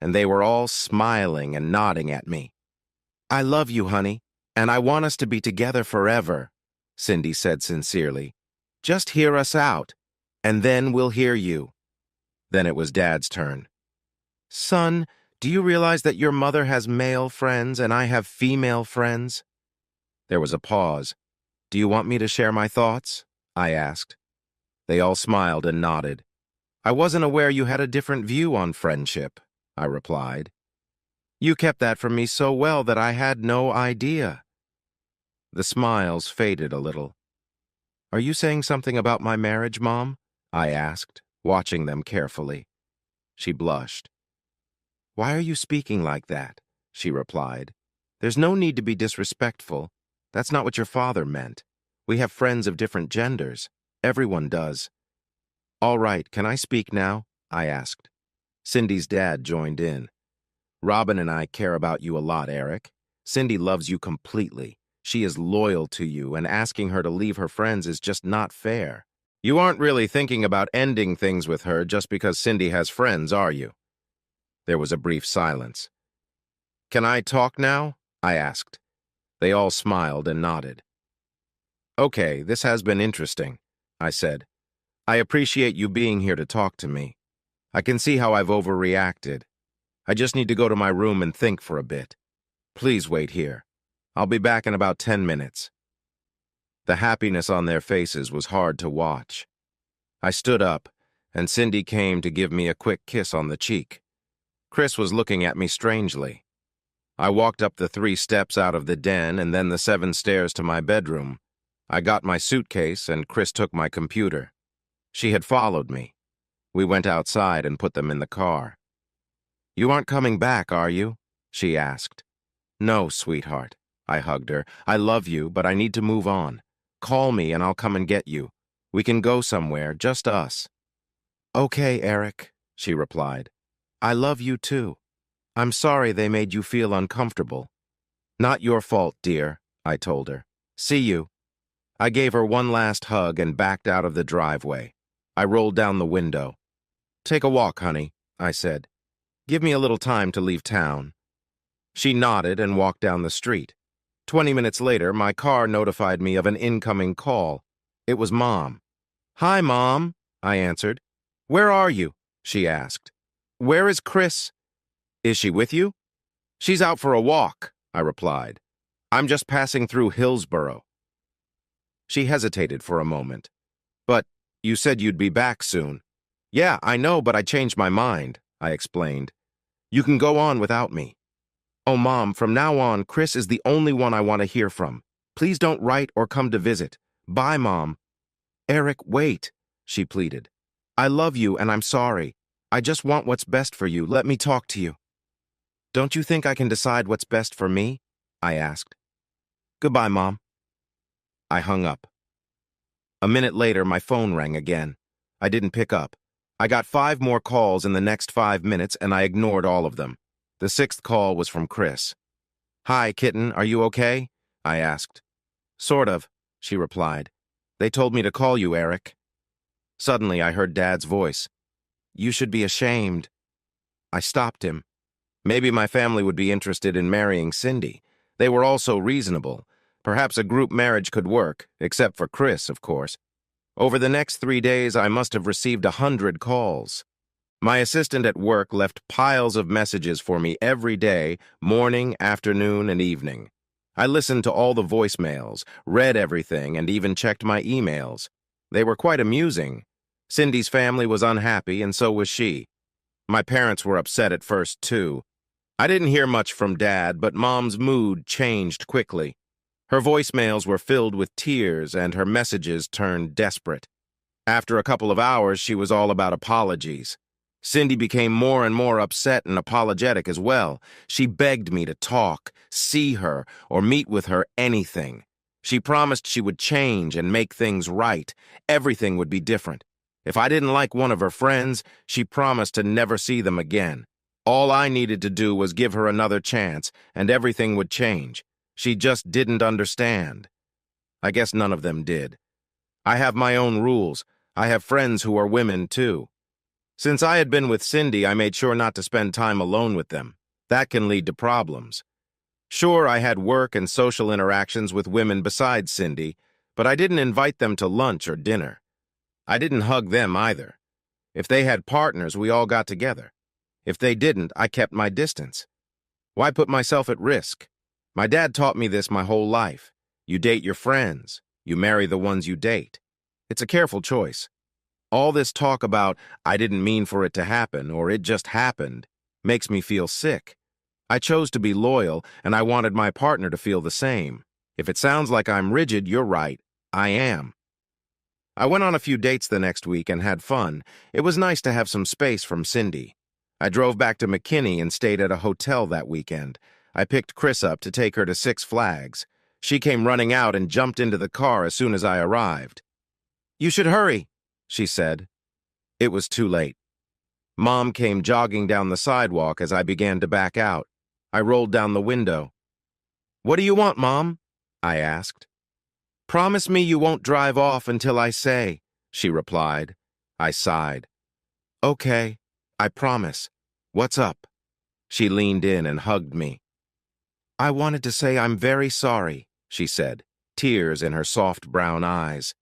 and they were all smiling and nodding at me. I love you, honey, and I want us to be together forever, Cindy said sincerely. Just hear us out, and then we'll hear you. Then it was Dad's turn. Son, do you realize that your mother has male friends and I have female friends? There was a pause. Do you want me to share my thoughts? I asked. They all smiled and nodded. I wasn't aware you had a different view on friendship, I replied. You kept that from me so well that I had no idea. The smiles faded a little. Are you saying something about my marriage, Mom? I asked, watching them carefully. She blushed. Why are you speaking like that? She replied. There's no need to be disrespectful. That's not what your father meant. We have friends of different genders. Everyone does. All right, can I speak now? I asked. Cindy's dad joined in. Robin and I care about you a lot, Eric. Cindy loves you completely. She is loyal to you, and asking her to leave her friends is just not fair. You aren't really thinking about ending things with her just because Cindy has friends, are you?" There was a brief silence. "Can I talk now?" I asked. They all smiled and nodded. "Okay, this has been interesting," I said. "I appreciate you being here to talk to me. I can see how I've overreacted. I just need to go to my room and think for a bit. Please wait here. I'll be back in about 10 minutes. The happiness on their faces was hard to watch. I stood up, and Cindy came to give me a quick kiss on the cheek. Chris was looking at me strangely. I walked up the 3 steps out of the den and then the 7 stairs to my bedroom. I got my suitcase, and Chris took my computer. She had followed me. We went outside and put them in the car. "You aren't coming back, are you?" she asked. "No, sweetheart." I hugged her. "I love you, but I need to move on. Call me and I'll come and get you. We can go somewhere, just us." "Okay, Eric," she replied. "I love you too. I'm sorry they made you feel uncomfortable." "Not your fault, dear," I told her. "See you." I gave her one last hug and backed out of the driveway. I rolled down the window. "Take a walk, honey," I said. "Give me a little time to leave town." She nodded and walked down the street. 20 minutes later, my car notified me of an incoming call. It was Mom. "Hi, Mom," I answered. "Where are you?" she asked. "Where is Chris?" "Is she with you?" "She's out for a walk," I replied. "I'm just passing through Hillsboro." She hesitated for a moment. "But you said you'd be back soon." "Yeah, I know, but I changed my mind," I explained. "You can go on without me." "Oh, Mom, from now on, Chris is the only one I want to hear from. Please don't write or come to visit. Bye, Mom." "Eric, wait," she pleaded. "I love you and I'm sorry. I just want what's best for you. Let me talk to you." "Don't you think I can decide what's best for me?" I asked. "Goodbye, Mom." I hung up. A minute later, my phone rang again. I didn't pick up. I got 5 more calls in the next 5 minutes, and I ignored all of them. The 6th call was from Chris. "Hi, kitten, are you okay?" I asked. "Sort of," she replied. "They told me to call you, Eric." Suddenly, I heard Dad's voice. "You should be ashamed." I stopped him. Maybe my family would be interested in marrying Cindy. They were all so reasonable. Perhaps a group marriage could work, except for Chris, of course. Over the next 3 days, I must have received 100 calls. My assistant at work left piles of messages for me every day, morning, afternoon, and evening. I listened to all the voicemails, read everything, and even checked my emails. They were quite amusing. Cindy's family was unhappy, and so was she. My parents were upset at first, too. I didn't hear much from Dad, but Mom's mood changed quickly. Her voicemails were filled with tears, and her messages turned desperate. After a couple of hours, she was all about apologies. Cindy became more and more upset and apologetic as well. She begged me to talk, see her, or meet with her, anything. She promised she would change and make things right. Everything would be different. If I didn't like one of her friends, she promised to never see them again. All I needed to do was give her another chance, and everything would change. She just didn't understand. I guess none of them did. I have my own rules. I have friends who are women, too. Since I had been with Cindy, I made sure not to spend time alone with them. That can lead to problems. Sure, I had work and social interactions with women besides Cindy, but I didn't invite them to lunch or dinner. I didn't hug them either. If they had partners, we all got together. If they didn't, I kept my distance. Why put myself at risk? My dad taught me this my whole life. You date your friends. You marry the ones you date. It's a careful choice. All this talk about, "I didn't mean for it to happen," or "it just happened," makes me feel sick. I chose to be loyal, and I wanted my partner to feel the same. If it sounds like I'm rigid, you're right. I am. I went on a few dates the next week and had fun. It was nice to have some space from Cindy. I drove back to McKinney and stayed at a hotel that weekend. I picked Chris up to take her to Six Flags. She came running out and jumped into the car as soon as I arrived. "You should hurry," she said. It was too late. Mom came jogging down the sidewalk as I began to back out. I rolled down the window. "What do you want, Mom?" I asked. "Promise me you won't drive off until I say," she replied. I sighed. "Okay, I promise. What's up?" She leaned in and hugged me. "I wanted to say I'm very sorry," she said, tears in her soft brown eyes.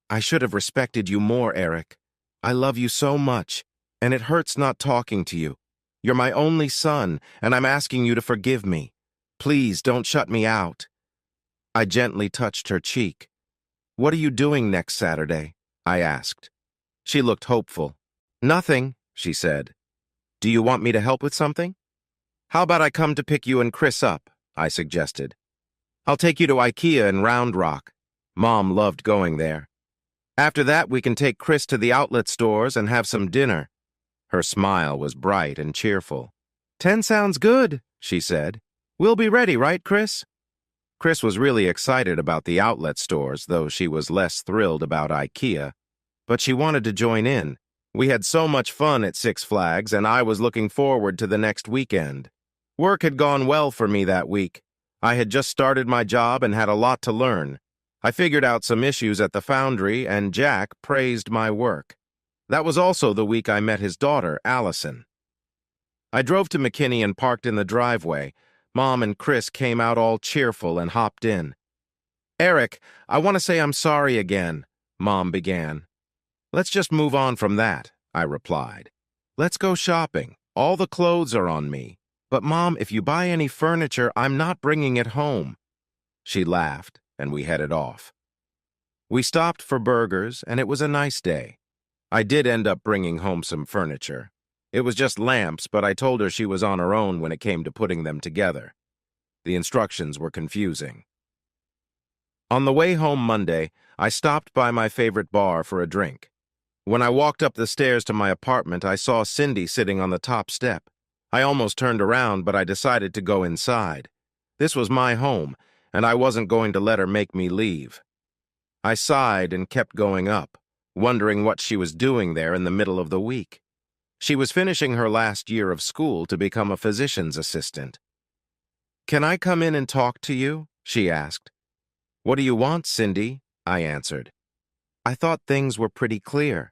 "I should have respected you more, Eric. I love you so much, and it hurts not talking to you. You're my only son, and I'm asking you to forgive me. Please don't shut me out." I gently touched her cheek. "What are you doing next Saturday?" I asked. She looked hopeful. "Nothing," she said. "Do you want me to help with something?" "How about I come to pick you and Chris up?" I suggested. "I'll take you to IKEA in Round Rock. Mom loved going there. After that, we can take Chris to the outlet stores and have some dinner." Her smile was bright and cheerful. "10 sounds good," she said. "We'll be ready, right, Chris?" Chris was really excited about the outlet stores, though she was less thrilled about IKEA. But she wanted to join in. We had so much fun at Six Flags, and I was looking forward to the next weekend. Work had gone well for me that week. I had just started my job and had a lot to learn. I figured out some issues at the foundry, and Jack praised my work. That was also the week I met his daughter, Allison. I drove to McKinney and parked in the driveway. Mom and Chris came out all cheerful and hopped in. "Eric, I want to say I'm sorry again," Mom began. "Let's just move on from that," I replied. "Let's go shopping. All the clothes are on me. But Mom, if you buy any furniture, I'm not bringing it home." She laughed, and we headed off. We stopped for burgers, and it was a nice day. I did end up bringing home some furniture. It was just lamps, but I told her she was on her own when it came to putting them together. The instructions were confusing. On the way home Monday, I stopped by my favorite bar for a drink. When I walked up the stairs to my apartment, I saw Cindy sitting on the top step. I almost turned around, but I decided to go inside. This was my home, and I wasn't going to let her make me leave. I sighed and kept going up, wondering what she was doing there in the middle of the week. She was finishing her last year of school to become a physician's assistant. "Can I come in and talk to you?" she asked. "What do you want, Cindy?" I answered. "I thought things were pretty clear."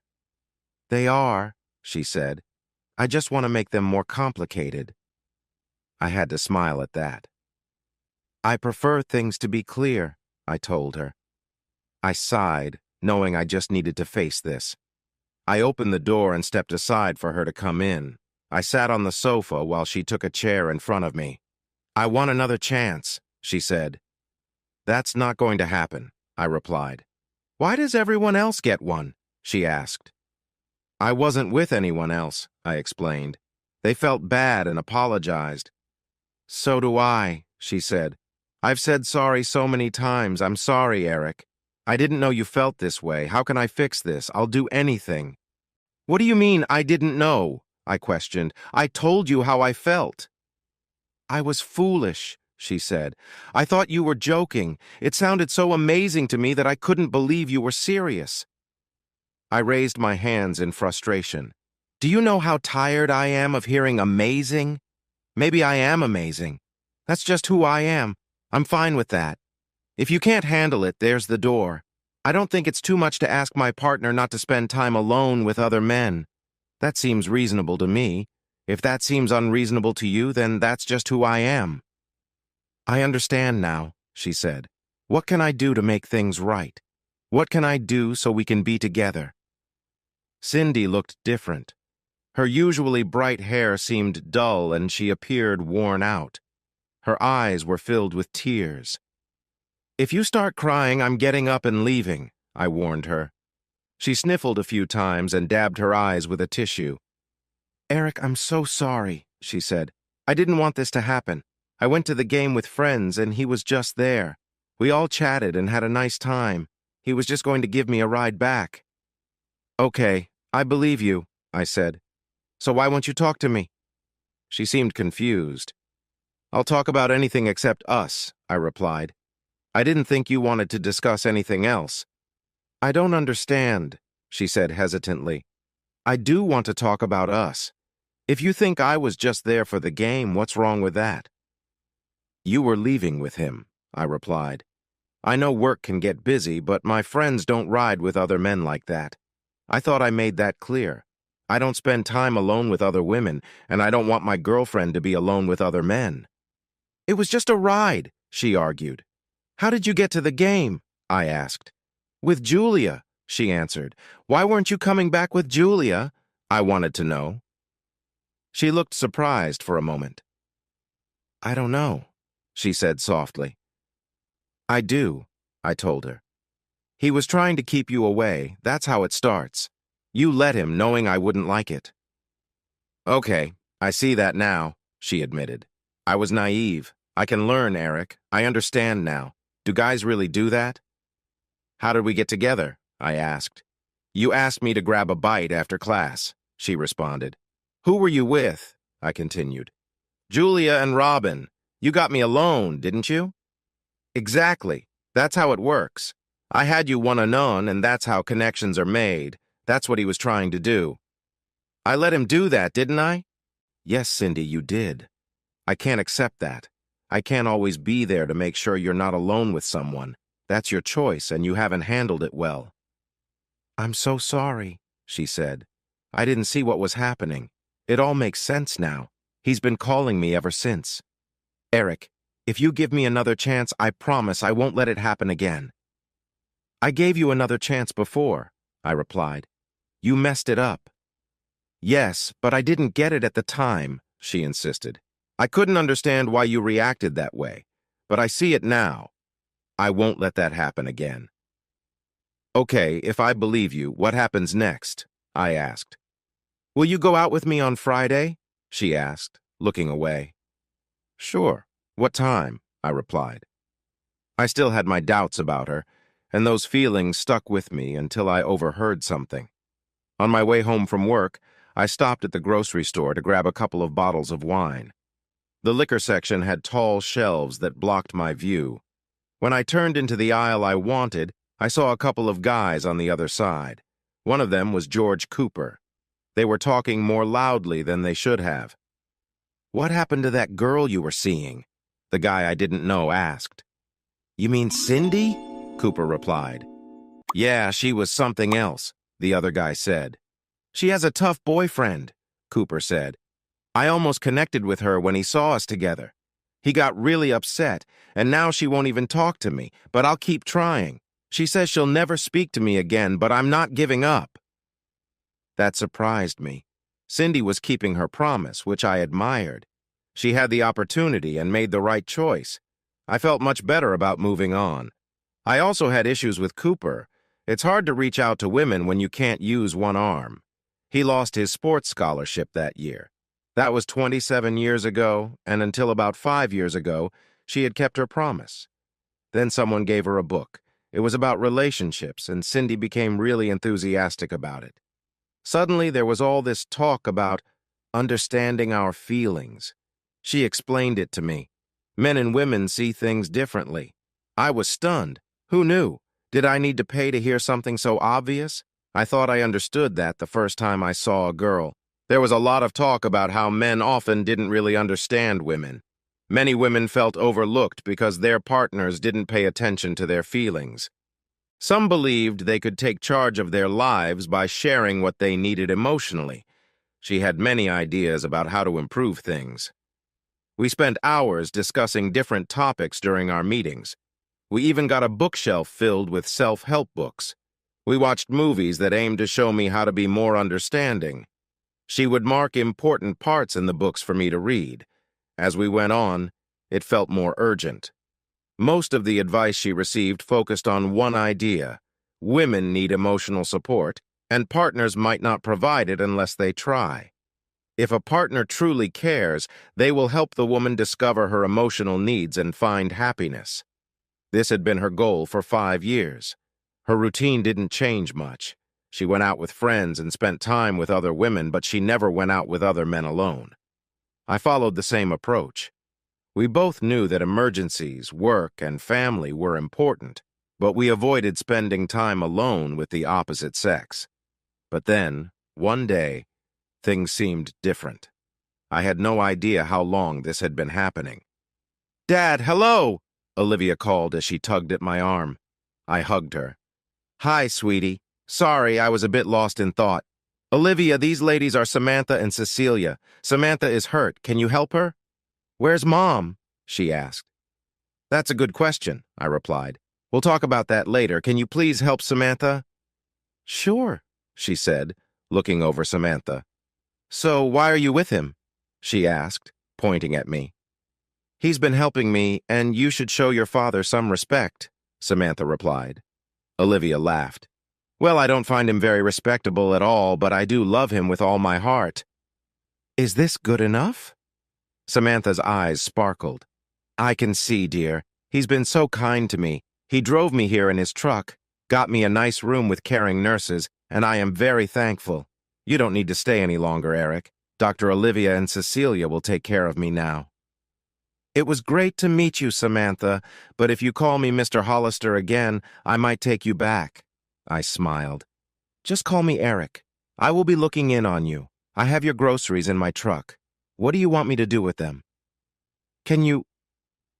"They are," she said. "I just want to make them more complicated." I had to smile at that. "I prefer things to be clear," I told her. I sighed, knowing I just needed to face this. I opened the door and stepped aside for her to come in. I sat on the sofa while she took a chair in front of me. "I want another chance," she said. "That's not going to happen," I replied. "Why does everyone else get one?" she asked. "I wasn't with anyone else," I explained. "They felt bad and apologized." "So do I," she said. "I've said sorry so many times. I'm sorry, Eric. I didn't know you felt this way. How can I fix this? I'll do anything." "What do you mean, I didn't know?" I questioned. "I told you how I felt." "I was foolish," she said. "I thought you were joking. It sounded so amazing to me that I couldn't believe you were serious." I raised my hands in frustration. "Do you know how tired I am of hearing amazing? Maybe I am amazing. That's just who I am. I'm fine with that. If you can't handle it, there's the door. I don't think it's too much to ask my partner not to spend time alone with other men. That seems reasonable to me. If that seems unreasonable to you, then that's just who I am." "I understand now," she said. "What can I do to make things right? What can I do so we can be together?" Cindy looked different. Her usually bright hair seemed dull and she appeared worn out. Her eyes were filled with tears. "If you start crying, I'm getting up and leaving," I warned her. She sniffled a few times and dabbed her eyes with a tissue. "Eric, I'm so sorry," she said. "I didn't want this to happen. I went to the game with friends and he was just there. We all chatted and had a nice time. He was just going to give me a ride back." "Okay, I believe you," I said. "So why won't you talk to me?" She seemed confused. "I'll talk about anything except us," I replied. "I didn't think you wanted to discuss anything else." "I don't understand," she said hesitantly. "I do want to talk about us. If you think I was just there for the game, what's wrong with that?" You were leaving with him, I replied. I know work can get busy, but my friends don't ride with other men like that. I thought I made that clear. I don't spend time alone with other women, and I don't want my girlfriend to be alone with other men. It was just a ride, she argued. How did you get to the game? I asked. With Julia, she answered. Why weren't you coming back with Julia? I wanted to know. She looked surprised for a moment. I don't know, she said softly. I do, I told her. He was trying to keep you away. That's how it starts. You let him, knowing I wouldn't like it. Okay, I see that now, she admitted. I was naive. I can learn, Eric. I understand now. Do guys really do that? How did we get together? I asked. You asked me to grab a bite after class, she responded. Who were you with? I continued. Julia and Robin. You got me alone, didn't you? Exactly. That's how it works. I had you one and on, and that's how connections are made. That's what he was trying to do. I let him do that, didn't I? Yes, Cindy, you did. I can't accept that. I can't always be there to make sure you're not alone with someone. That's your choice, and you haven't handled it well. I'm so sorry, she said. I didn't see what was happening. It all makes sense now. He's been calling me ever since. Eric, if you give me another chance, I promise I won't let it happen again. I gave you another chance before, I replied. You messed it up. Yes, but I didn't get it at the time, she insisted. I couldn't understand why you reacted that way, but I see it now. I won't let that happen again. Okay, if I believe you, what happens next? I asked. Will you go out with me on Friday? She asked, looking away. Sure. What time? I replied. I still had my doubts about her, and those feelings stuck with me until I overheard something. On my way home from work, I stopped at the grocery store to grab a couple of bottles of wine. The liquor section had tall shelves that blocked my view. When I turned into the aisle I wanted, I saw a couple of guys on the other side. One of them was George Cooper. They were talking more loudly than they should have. What happened to that girl you were seeing? The guy I didn't know asked. You mean Cindy? Cooper replied. Yeah, she was something else, the other guy said. She has a tough boyfriend, Cooper said. I almost connected with her when he saw us together. He got really upset, and now she won't even talk to me, but I'll keep trying. She says she'll never speak to me again, but I'm not giving up. That surprised me. Cindy was keeping her promise, which I admired. She had the opportunity and made the right choice. I felt much better about moving on. I also had issues with Cooper. It's hard to reach out to women when you can't use one arm. He lost his sports scholarship that year. That was 27 years ago, and until about 5 years ago, she had kept her promise. Then someone gave her a book. It was about relationships, and Cindy became really enthusiastic about it. Suddenly, there was all this talk about understanding our feelings. She explained it to me. Men and women see things differently. I was stunned. Who knew? Did I need to pay to hear something so obvious? I thought I understood that the first time I saw a girl. There was a lot of talk about how men often didn't really understand women. Many women felt overlooked because their partners didn't pay attention to their feelings. Some believed they could take charge of their lives by sharing what they needed emotionally. She had many ideas about how to improve things. We spent hours discussing different topics during our meetings. We even got a bookshelf filled with self-help books. We watched movies that aimed to show me how to be more understanding. She would mark important parts in the books for me to read. As we went on, it felt more urgent. Most of the advice she received focused on one idea. Women need emotional support, and partners might not provide it unless they try. If a partner truly cares, they will help the woman discover her emotional needs and find happiness. This had been her goal for 5 years. Her routine didn't change much. She went out with friends and spent time with other women, but she never went out with other men alone. I followed the same approach. We both knew that emergencies, work, and family were important, but we avoided spending time alone with the opposite sex. But then, one day, things seemed different. I had no idea how long this had been happening. Dad, hello! Olivia called as she tugged at my arm. I hugged her. Hi, sweetie. Sorry, I was a bit lost in thought. Olivia, these ladies are Samantha and Cecilia. Samantha is hurt. Can you help her? Where's Mom? She asked. That's a good question, I replied. We'll talk about that later. Can you please help Samantha? Sure, she said, looking over Samantha. So why are you with him? She asked, pointing at me. He's been helping me, and you should show your father some respect, Samantha replied. Olivia laughed. Well, I don't find him very respectable at all, but I do love him with all my heart. Is this good enough? Samantha's eyes sparkled. I can see, dear. He's been so kind to me. He drove me here in his truck, got me a nice room with caring nurses, and I am very thankful. You don't need to stay any longer, Eric. Dr. Olivia and Cecilia will take care of me now. It was great to meet you, Samantha, but if you call me Mr. Hollister again, I might take you back. I smiled. Just call me Eric. I will be looking in on you. I have your groceries in my truck. What do you want me to do with them? Can you...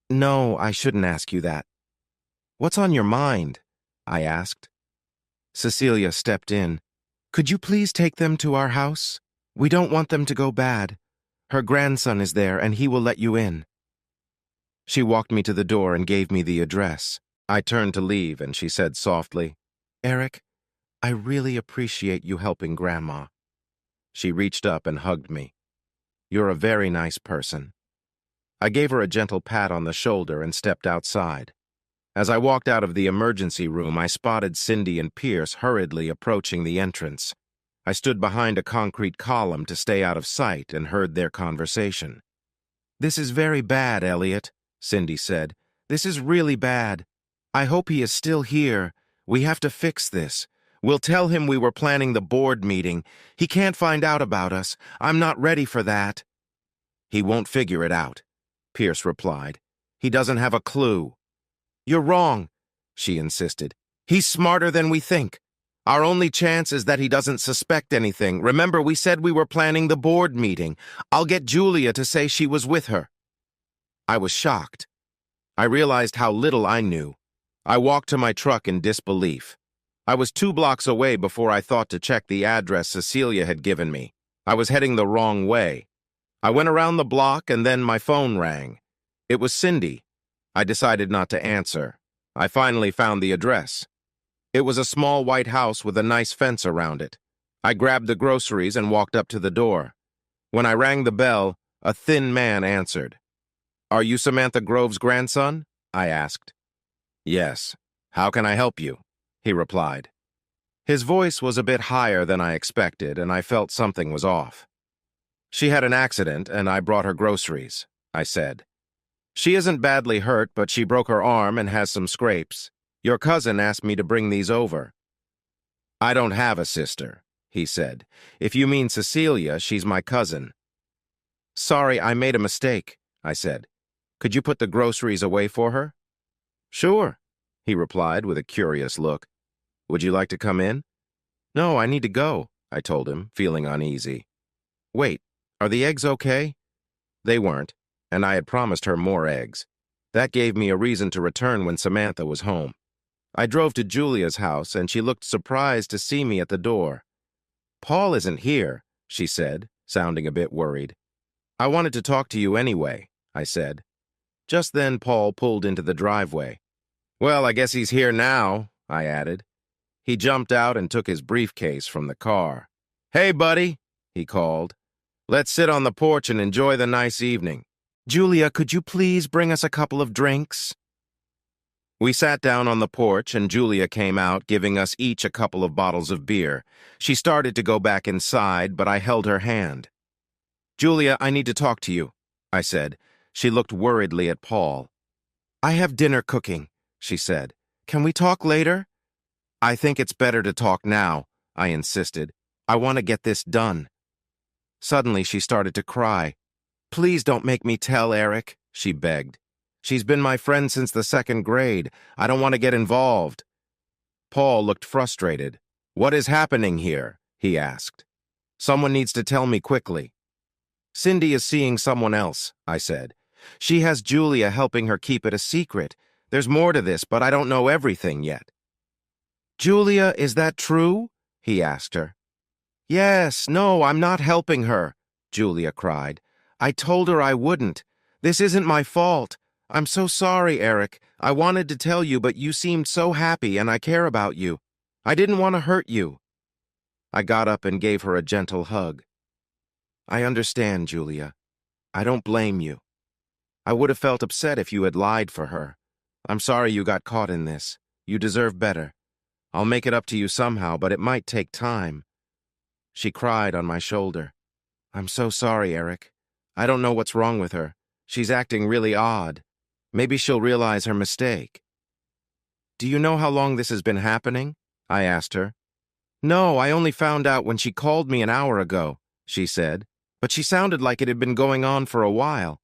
No, I shouldn't ask you that. What's on your mind? I asked. Cecilia stepped in. Could you please take them to our house? We don't want them to go bad. Her grandson is there, and he will let you in. She walked me to the door and gave me the address. I turned to leave, and she said softly, Eric, I really appreciate you helping Grandma. She reached up and hugged me. You're a very nice person. I gave her a gentle pat on the shoulder and stepped outside. As I walked out of the emergency room, I spotted Cindy and Pierce hurriedly approaching the entrance. I stood behind a concrete column to stay out of sight and heard their conversation. This is very bad, Elliot, Cindy said. This is really bad. I hope he is still here. We have to fix this. We'll tell him we were planning the board meeting. He can't find out about us. I'm not ready for that. He won't figure it out, Pierce replied. He doesn't have a clue. You're wrong, she insisted. He's smarter than we think. Our only chance is that he doesn't suspect anything. Remember, we said we were planning the board meeting. I'll get Julia to say she was with her. I was shocked. I realized how little I knew. I walked to my truck in disbelief. I was 2 blocks away before I thought to check the address Cecilia had given me. I was heading the wrong way. I went around the block and then my phone rang. It was Cindy. I decided not to answer. I finally found the address. It was a small white house with a nice fence around it. I grabbed the groceries and walked up to the door. When I rang the bell, a thin man answered. Are you Samantha Grove's grandson? I asked. Yes. How can I help you? He replied. His voice was a bit higher than I expected, and I felt something was off. She had an accident, and I brought her groceries, I said. She isn't badly hurt, but she broke her arm and has some scrapes. Your cousin asked me to bring these over. I don't have a sister, he said. If you mean Cecilia, she's my cousin. Sorry, I made a mistake, I said. Could you put the groceries away for her? Sure, he replied with a curious look. Would you like to come in? No, I need to go, I told him, feeling uneasy. Wait, are the eggs okay? They weren't, and I had promised her more eggs. That gave me a reason to return when Samantha was home. I drove to Julia's house, and she looked surprised to see me at the door. Paul isn't here, she said, sounding a bit worried. I wanted to talk to you anyway, I said. Just then Paul pulled into the driveway. Well, I guess he's here now, I added. He jumped out and took his briefcase from the car. Hey, buddy, he called. Let's sit on the porch and enjoy the nice evening. Julia, could you please bring us a couple of drinks? We sat down on the porch and Julia came out, giving us each a couple of bottles of beer. She started to go back inside, but I held her hand. Julia, I need to talk to you, I said. She looked worriedly at Paul. I have dinner cooking, she said. Can we talk later? I think it's better to talk now, I insisted. I want to get this done. Suddenly she started to cry. Please don't make me tell Eric, she begged. She's been my friend since the 2nd grade. I don't want to get involved. Paul looked frustrated. What is happening here? He asked. Someone needs to tell me quickly. Cindy is seeing someone else, I said. She has Julia helping her keep it a secret. There's more to this, but I don't know everything yet. Julia, is that true? He asked her. Yes, no, I'm not helping her, Julia cried. I told her I wouldn't. This isn't my fault. I'm so sorry, Eric. I wanted to tell you, but you seemed so happy and I care about you. I didn't want to hurt you. I got up and gave her a gentle hug. I understand, Julia. I don't blame you. I would have felt upset if you had lied for her. I'm sorry you got caught in this. You deserve better. I'll make it up to you somehow, but it might take time. She cried on my shoulder. I'm so sorry, Eric. I don't know what's wrong with her. She's acting really odd. Maybe she'll realize her mistake. Do you know how long this has been happening? I asked her. No, I only found out when she called me an hour ago, she said, but she sounded like it had been going on for a while.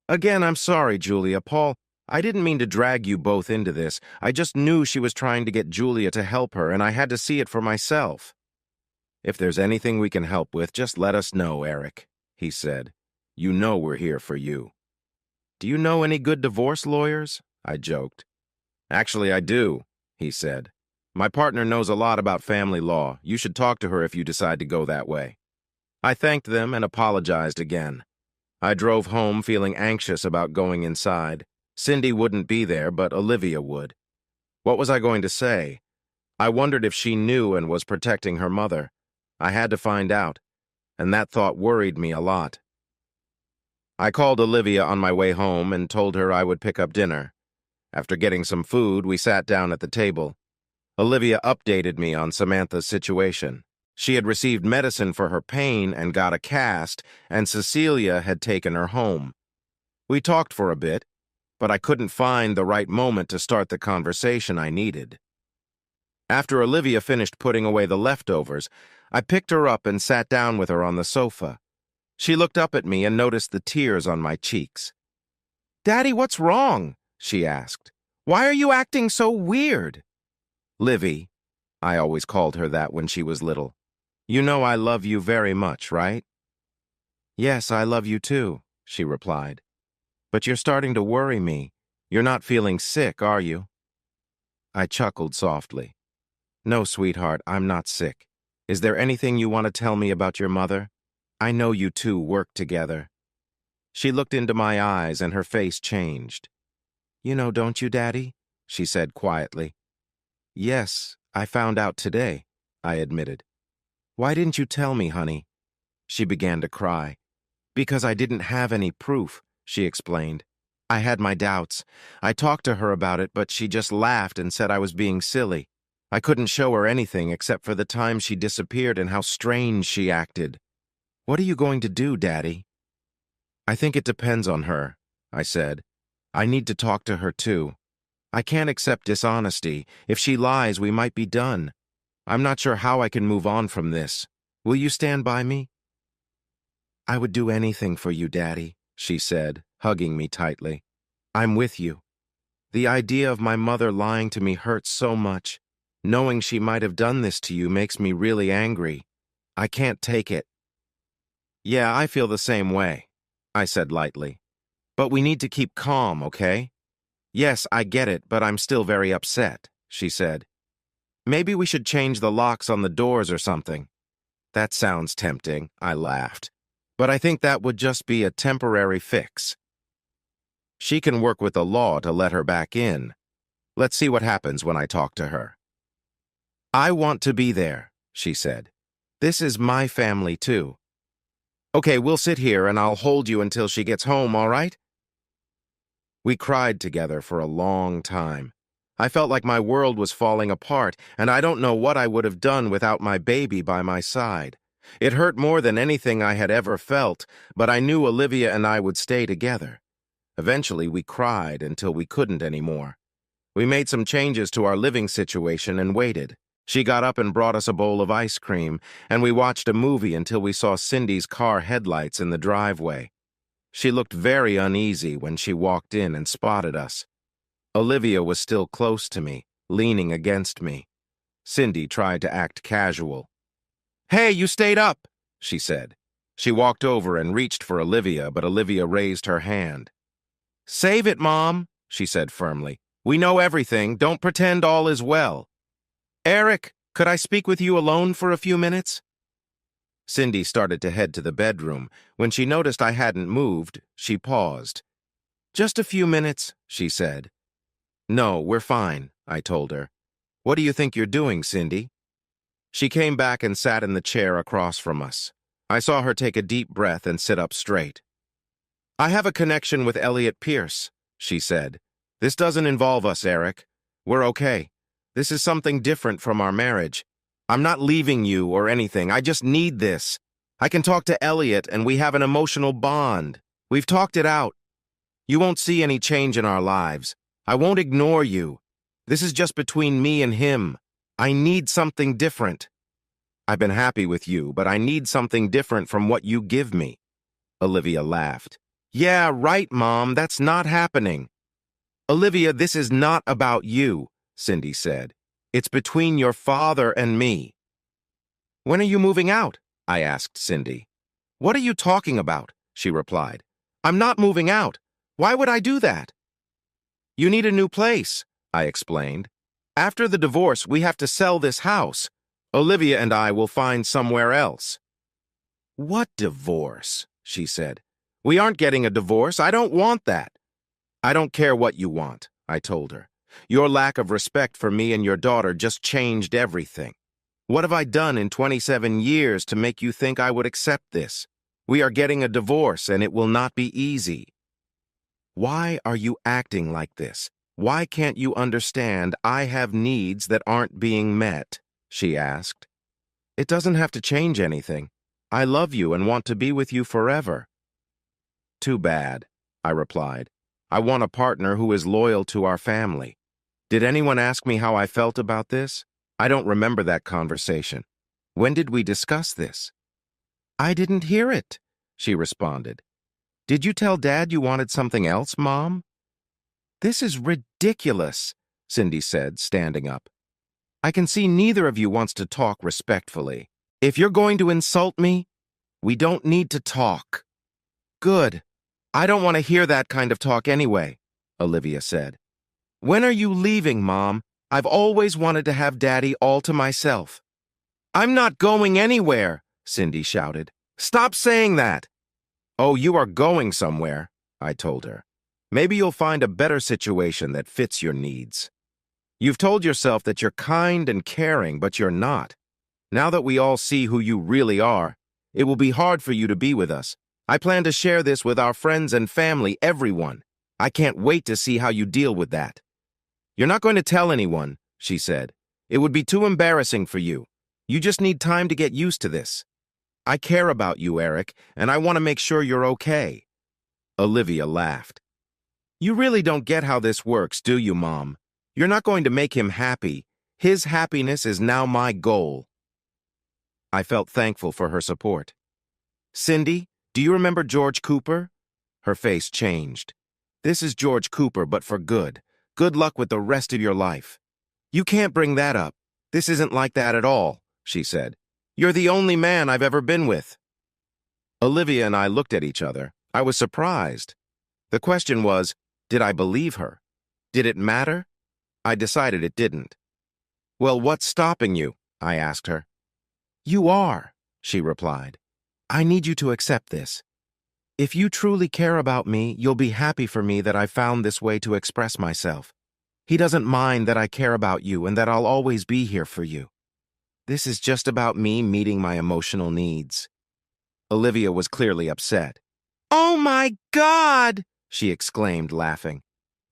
Again, I'm sorry, Julia. Paul, I didn't mean to drag you both into this. I just knew she was trying to get Julia to help her, and I had to see it for myself. If there's anything we can help with, just let us know, Eric, he said. You know we're here for you. Do you know any good divorce lawyers? I joked. Actually, I do, he said. My partner knows a lot about family law. You should talk to her if you decide to go that way. I thanked them and apologized again. I drove home feeling anxious about going inside. Cindy wouldn't be there, but Olivia would. What was I going to say? I wondered if she knew and was protecting her mother. I had to find out, and that thought worried me a lot. I called Olivia on my way home and told her I would pick up dinner. After getting some food, we sat down at the table. Olivia updated me on Samantha's situation. She had received medicine for her pain and got a cast, and Cecilia had taken her home. We talked for a bit, but I couldn't find the right moment to start the conversation I needed. After Olivia finished putting away the leftovers, I picked her up and sat down with her on the sofa. She looked up at me and noticed the tears on my cheeks. "Daddy, what's wrong?" she asked. "Why are you acting so weird?" "Livy," I always called her that when she was little. "You know I love you very much, right?" "Yes, I love you too," she replied. "But you're starting to worry me. You're not feeling sick, are you?" I chuckled softly. "No, sweetheart, I'm not sick. Is there anything you want to tell me about your mother? I know you two work together." She looked into my eyes and her face changed. "You know, don't you, Daddy?" she said quietly. "Yes, I found out today," I admitted. "Why didn't you tell me, honey?" She began to cry. "Because I didn't have any proof," she explained. "I had my doubts. I talked to her about it, but she just laughed and said I was being silly. I couldn't show her anything except for the time she disappeared and how strange she acted. What are you going to do, Daddy?" "I think it depends on her," I said. "I need to talk to her too. I can't accept dishonesty. If she lies, we might be done. I'm not sure how I can move on from this. Will you stand by me?" "I would do anything for you, Daddy," she said, hugging me tightly. "I'm with you. The idea of my mother lying to me hurts so much. Knowing she might have done this to you makes me really angry. I can't take it." "Yeah, I feel the same way," I said lightly. "But we need to keep calm, okay?" "Yes, I get it, but I'm still very upset," she said. "Maybe we should change the locks on the doors or something." "That sounds tempting," I laughed. "But I think that would just be a temporary fix. She can work with the law to let her back in. Let's see what happens when I talk to her." "I want to be there," she said. "This is my family, too." "Okay, we'll sit here and I'll hold you until she gets home, all right?" We cried together for a long time. I felt like my world was falling apart, and I don't know what I would have done without my baby by my side. It hurt more than anything I had ever felt, but I knew Olivia and I would stay together. Eventually, we cried until we couldn't anymore. We made some changes to our living situation and waited. She got up and brought us a bowl of ice cream, and we watched a movie until we saw Cindy's car headlights in the driveway. She looked very uneasy when she walked in and spotted us. Olivia was still close to me, leaning against me. Cindy tried to act casual. "Hey, you stayed up," she said. She walked over and reached for Olivia, but Olivia raised her hand. Save it, Mom, she said firmly. We know everything. Don't pretend all is well. Eric, could I speak with you alone for a few minutes? Cindy started to head to the bedroom. When she noticed I hadn't moved, she paused. Just a few minutes, she said. No, we're fine, I told her. What do you think you're doing, Cindy? She came back and sat in the chair across from us. I saw her take a deep breath and sit up straight. I have a connection with Elliot Pierce, she said. This doesn't involve us, Eric. We're okay. This is something different from our marriage. I'm not leaving you or anything. I just need this. I can talk to Elliot and we have an emotional bond. We've talked it out. You won't see any change in our lives. I won't ignore you. This is just between me and him. I need something different. I've been happy with you, but I need something different from what you give me. Olivia laughed. Yeah, right, Mom. That's not happening. Olivia, this is not about you, Cindy said. It's between your father and me. When are you moving out? I asked Cindy. What are you talking about? She replied. I'm not moving out. Why would I do that? You need a new place, I explained. After the divorce, we have to sell this house. Olivia and I will find somewhere else. What divorce? She said. We aren't getting a divorce. I don't want that. I don't care what you want, I told her. Your lack of respect for me and your daughter just changed everything. What have I done in 27 years to make you think I would accept this? We are getting a divorce and it will not be easy. Why are you acting like this? Why can't you understand I have needs that aren't being met? She asked. It doesn't have to change anything. I love you and want to be with you forever. Too bad, I replied. I want a partner who is loyal to our family. Did anyone ask me how I felt about this? I don't remember that conversation. When did we discuss this? I didn't hear it, she responded. Did you tell Dad you wanted something else, Mom? This is ridiculous, Cindy said, standing up. I can see neither of you wants to talk respectfully. If you're going to insult me, we don't need to talk. Good. I don't want to hear that kind of talk anyway, Olivia said. When are you leaving, Mom? I've always wanted to have Daddy all to myself. I'm not going anywhere, Cindy shouted. Stop saying that. Oh, you are going somewhere, I told her. Maybe you'll find a better situation that fits your needs. You've told yourself that you're kind and caring, but you're not. Now that we all see who you really are, it will be hard for you to be with us. I plan to share this with our friends and family, everyone. I can't wait to see how you deal with that. You're not going to tell anyone, she said. It would be too embarrassing for you. You just need time to get used to this. I care about you, Eric, and I want to make sure you're okay. Olivia laughed. You really don't get how this works, do you, Mom? You're not going to make him happy. His happiness is now my goal. I felt thankful for her support. Cindy, do you remember George Cooper? Her face changed. This is George Cooper, but for good. Good luck with the rest of your life. You can't bring that up. This isn't like that at all, she said. You're the only man I've ever been with. Olivia and I looked at each other. I was surprised. The question was, did I believe her? Did it matter? I decided it didn't. Well, what's stopping you? I asked her. You are, she replied. I need you to accept this. If you truly care about me, you'll be happy for me that I found this way to express myself. He doesn't mind that I care about you and that I'll always be here for you. This is just about me meeting my emotional needs. Olivia was clearly upset. Oh my God, she exclaimed, laughing.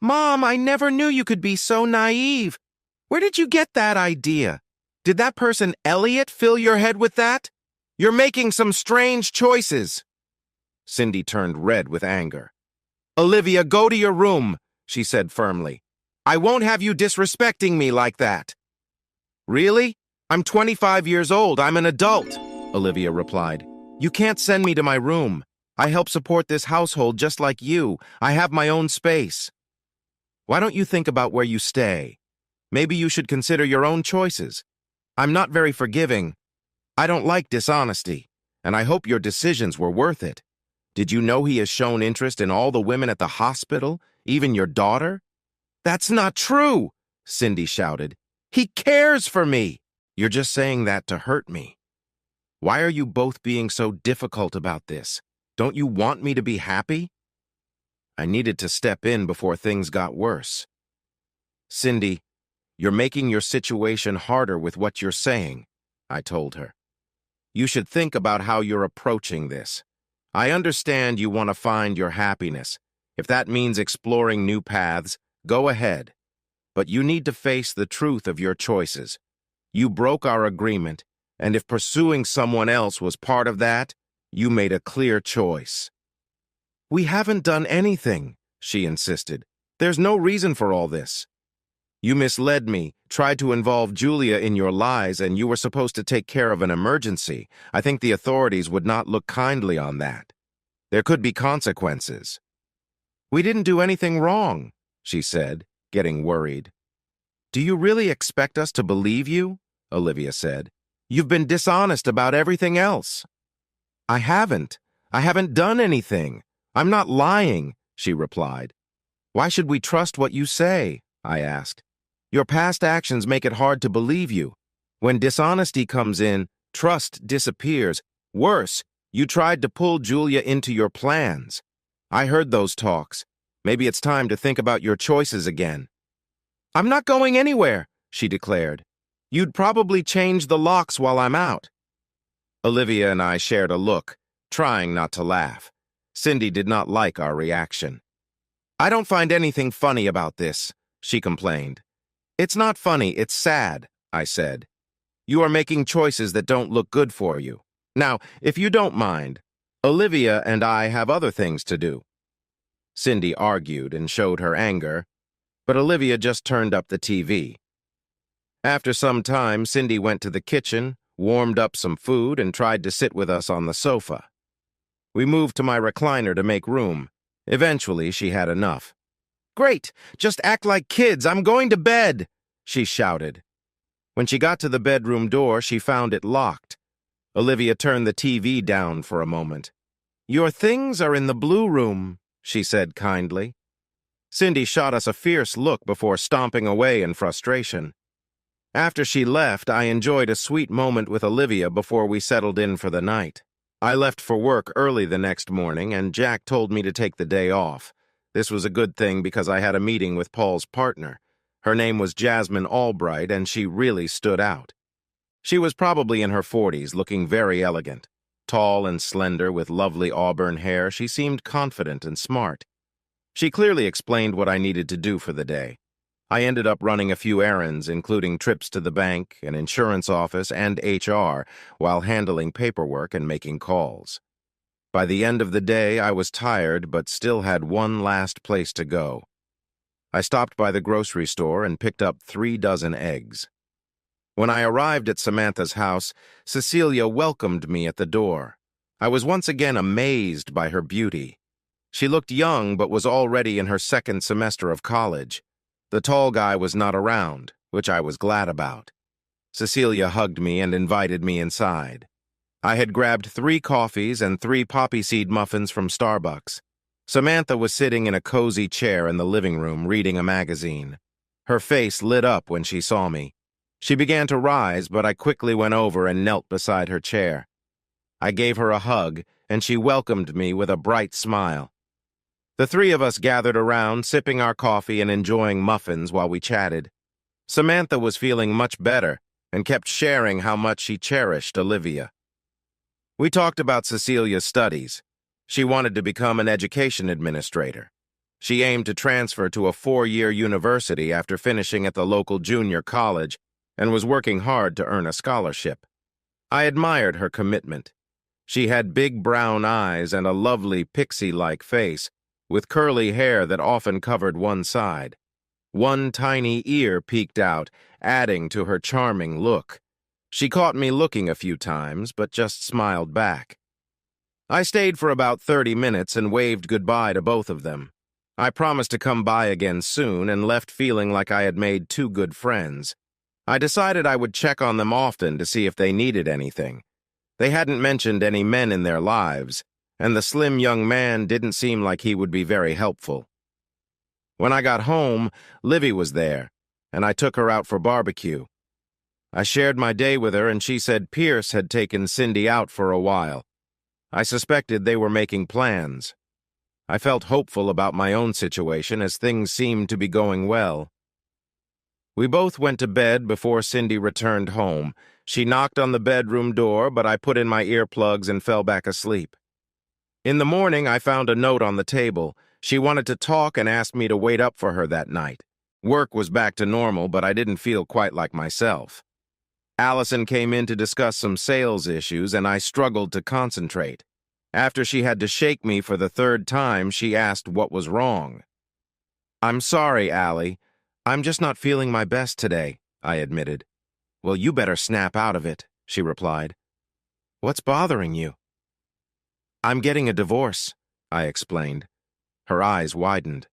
Mom, I never knew you could be so naive. Where did you get that idea? Did that person Elliot fill your head with that? You're making some strange choices. Cindy turned red with anger. Olivia, go to your room, she said firmly. I won't have you disrespecting me like that. Really? I'm 25 years old. I'm an adult, Olivia replied. You can't send me to my room. I help support this household just like you. I have my own space. Why don't you think about where you stay? Maybe you should consider your own choices. I'm not very forgiving. I don't like dishonesty, and I hope your decisions were worth it. Did you know he has shown interest in all the women at the hospital, even your daughter? That's not true, Cindy shouted. He cares for me. You're just saying that to hurt me. Why are you both being so difficult about this? Don't you want me to be happy? I needed to step in before things got worse. Cindy, you're making your situation harder with what you're saying, I told her. You should think about how you're approaching this. I understand you want to find your happiness. If that means exploring new paths, go ahead. But you need to face the truth of your choices. You broke our agreement, and if pursuing someone else was part of that, you made a clear choice. We haven't done anything, she insisted. There's no reason for all this. You misled me, tried to involve Julia in your lies, and you were supposed to take care of an emergency. I think the authorities would not look kindly on that. There could be consequences. We didn't do anything wrong, she said, getting worried. Do you really expect us to believe you? Olivia said. You've been dishonest about everything else. I haven't done anything. I'm not lying, she replied. Why should we trust what you say? I asked. Your past actions make it hard to believe you. When dishonesty comes in, trust disappears. Worse, you tried to pull Julia into your plans. I heard those talks. Maybe it's time to think about your choices again. I'm not going anywhere, she declared. You'd probably change the locks while I'm out. Olivia and I shared a look, trying not to laugh. Cindy did not like our reaction. I don't find anything funny about this, she complained. It's not funny, it's sad, I said. You are making choices that don't look good for you. Now, if you don't mind, Olivia and I have other things to do. Cindy argued and showed her anger, but Olivia just turned up the TV. After some time, Cindy went to the kitchen, warmed up some food, and tried to sit with us on the sofa. We moved to my recliner to make room. Eventually, she had enough. Great! Just act like kids! I'm going to bed! She shouted. When she got to the bedroom door, she found it locked. Olivia turned the TV down for a moment. Your things are in the blue room, she said kindly. Cindy shot us a fierce look before stomping away in frustration. After she left, I enjoyed a sweet moment with Olivia before we settled in for the night. I left for work early the next morning, and Jack told me to take the day off. This was a good thing because I had a meeting with Paul's partner. Her name was Jasmine Albright, and she really stood out. She was probably in her 40s, looking very elegant. Tall and slender, with lovely auburn hair, she seemed confident and smart. She clearly explained what I needed to do for the day. I ended up running a few errands, including trips to the bank, an insurance office, and HR, while handling paperwork and making calls. By the end of the day, I was tired, but still had one last place to go. I stopped by the grocery store and picked up 3 dozen eggs. When I arrived at Samantha's house, Cecilia welcomed me at the door. I was once again amazed by her beauty. She looked young, but was already in her 2nd semester of college. The tall guy was not around, which I was glad about. Cecilia hugged me and invited me inside. I had grabbed 3 coffees and 3 poppy seed muffins from Starbucks. Samantha was sitting in a cozy chair in the living room reading a magazine. Her face lit up when she saw me. She began to rise, but I quickly went over and knelt beside her chair. I gave her a hug, and she welcomed me with a bright smile. The 3 of us gathered around, sipping our coffee and enjoying muffins while we chatted. Samantha was feeling much better and kept sharing how much she cherished Olivia. We talked about Cecilia's studies. She wanted to become an education administrator. She aimed to transfer to a 4-year university after finishing at the local junior college and was working hard to earn a scholarship. I admired her commitment. She had big brown eyes and a lovely pixie-like face, with curly hair that often covered one side. One tiny ear peeked out, adding to her charming look. She caught me looking a few times, but just smiled back. I stayed for about 30 minutes and waved goodbye to both of them. I promised to come by again soon and left feeling like I had made 2 good friends. I decided I would check on them often to see if they needed anything. They hadn't mentioned any men in their lives. and the slim young man didn't seem like he would be very helpful. When I got home, Livy was there, and I took her out for barbecue. I shared my day with her, and she said Pierce had taken Cindy out for a while. I suspected they were making plans. I felt hopeful about my own situation as things seemed to be going well. We both went to bed before Cindy returned home. She knocked on the bedroom door, but I put in my earplugs and fell back asleep. In the morning, I found a note on the table. She wanted to talk and asked me to wait up for her that night. Work was back to normal, but I didn't feel quite like myself. Allison came in to discuss some sales issues, and I struggled to concentrate. After she had to shake me for the third time, she asked what was wrong. "I'm sorry, Allie. I'm just not feeling my best today," I admitted. "Well, you better snap out of it," she replied. "What's bothering you?" "I'm getting a divorce," I explained. Her eyes widened.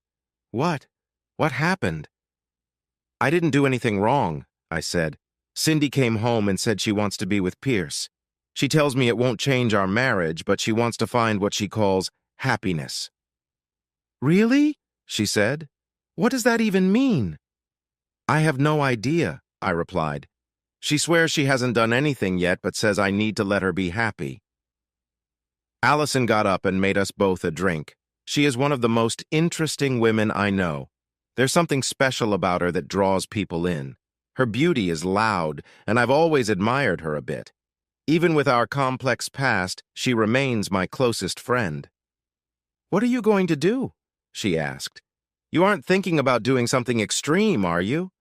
"What? What happened?" "I didn't do anything wrong," I said. "Cindy came home and said she wants to be with Pierce. She tells me it won't change our marriage, but she wants to find what she calls happiness." "Really?" she said. "What does that even mean?" "I have no idea," I replied. "She swears she hasn't done anything yet, but says I need to let her be happy." Allison got up and made us both a drink. She is one of the most interesting women I know. There's something special about her that draws people in. Her beauty is loud, and I've always admired her a bit. Even with our complex past, she remains my closest friend. "What are you going to do?" she asked. "You aren't thinking about doing something extreme, are you?"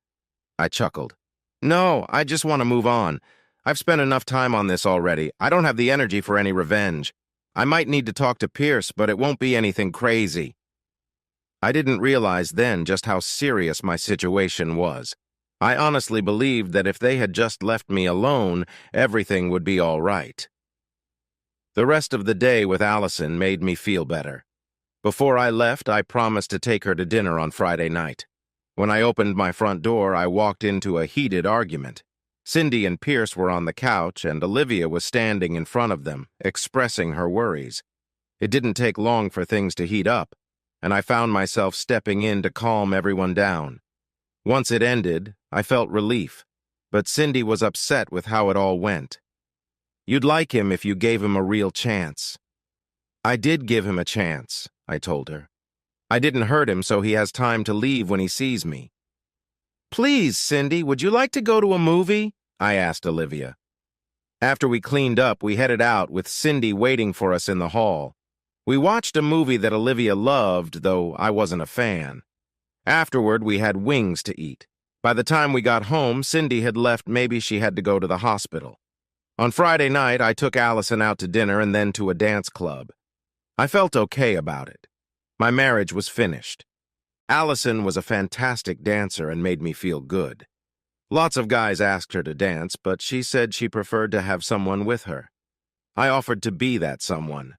I chuckled. "No, I just want to move on. I've spent enough time on this already. I don't have the energy for any revenge. I might need to talk to Pierce, but it won't be anything crazy." I didn't realize then just how serious my situation was. I honestly believed that if they had just left me alone, everything would be all right. The rest of the day with Allison made me feel better. Before I left, I promised to take her to dinner on Friday night. When I opened my front door, I walked into a heated argument. Cindy and Pierce were on the couch, and Olivia was standing in front of them, expressing her worries. It didn't take long for things to heat up, and I found myself stepping in to calm everyone down. Once it ended, I felt relief, but Cindy was upset with how it all went. "You'd like him if you gave him a real chance." "I did give him a chance," I told her. "I didn't hurt him so he has time to leave when he sees me." "Please, Cindy, would you like to go to a movie?" I asked Olivia. After we cleaned up, we headed out with Cindy waiting for us in the hall. We watched a movie that Olivia loved, though I wasn't a fan. Afterward, we had wings to eat. By the time we got home, Cindy had left. Maybe she had to go to the hospital. On Friday night, I took Allison out to dinner and then to a dance club. I felt okay about it. My marriage was finished. Allison was a fantastic dancer and made me feel good. Lots of guys asked her to dance, but she said she preferred to have someone with her. I offered to be that someone.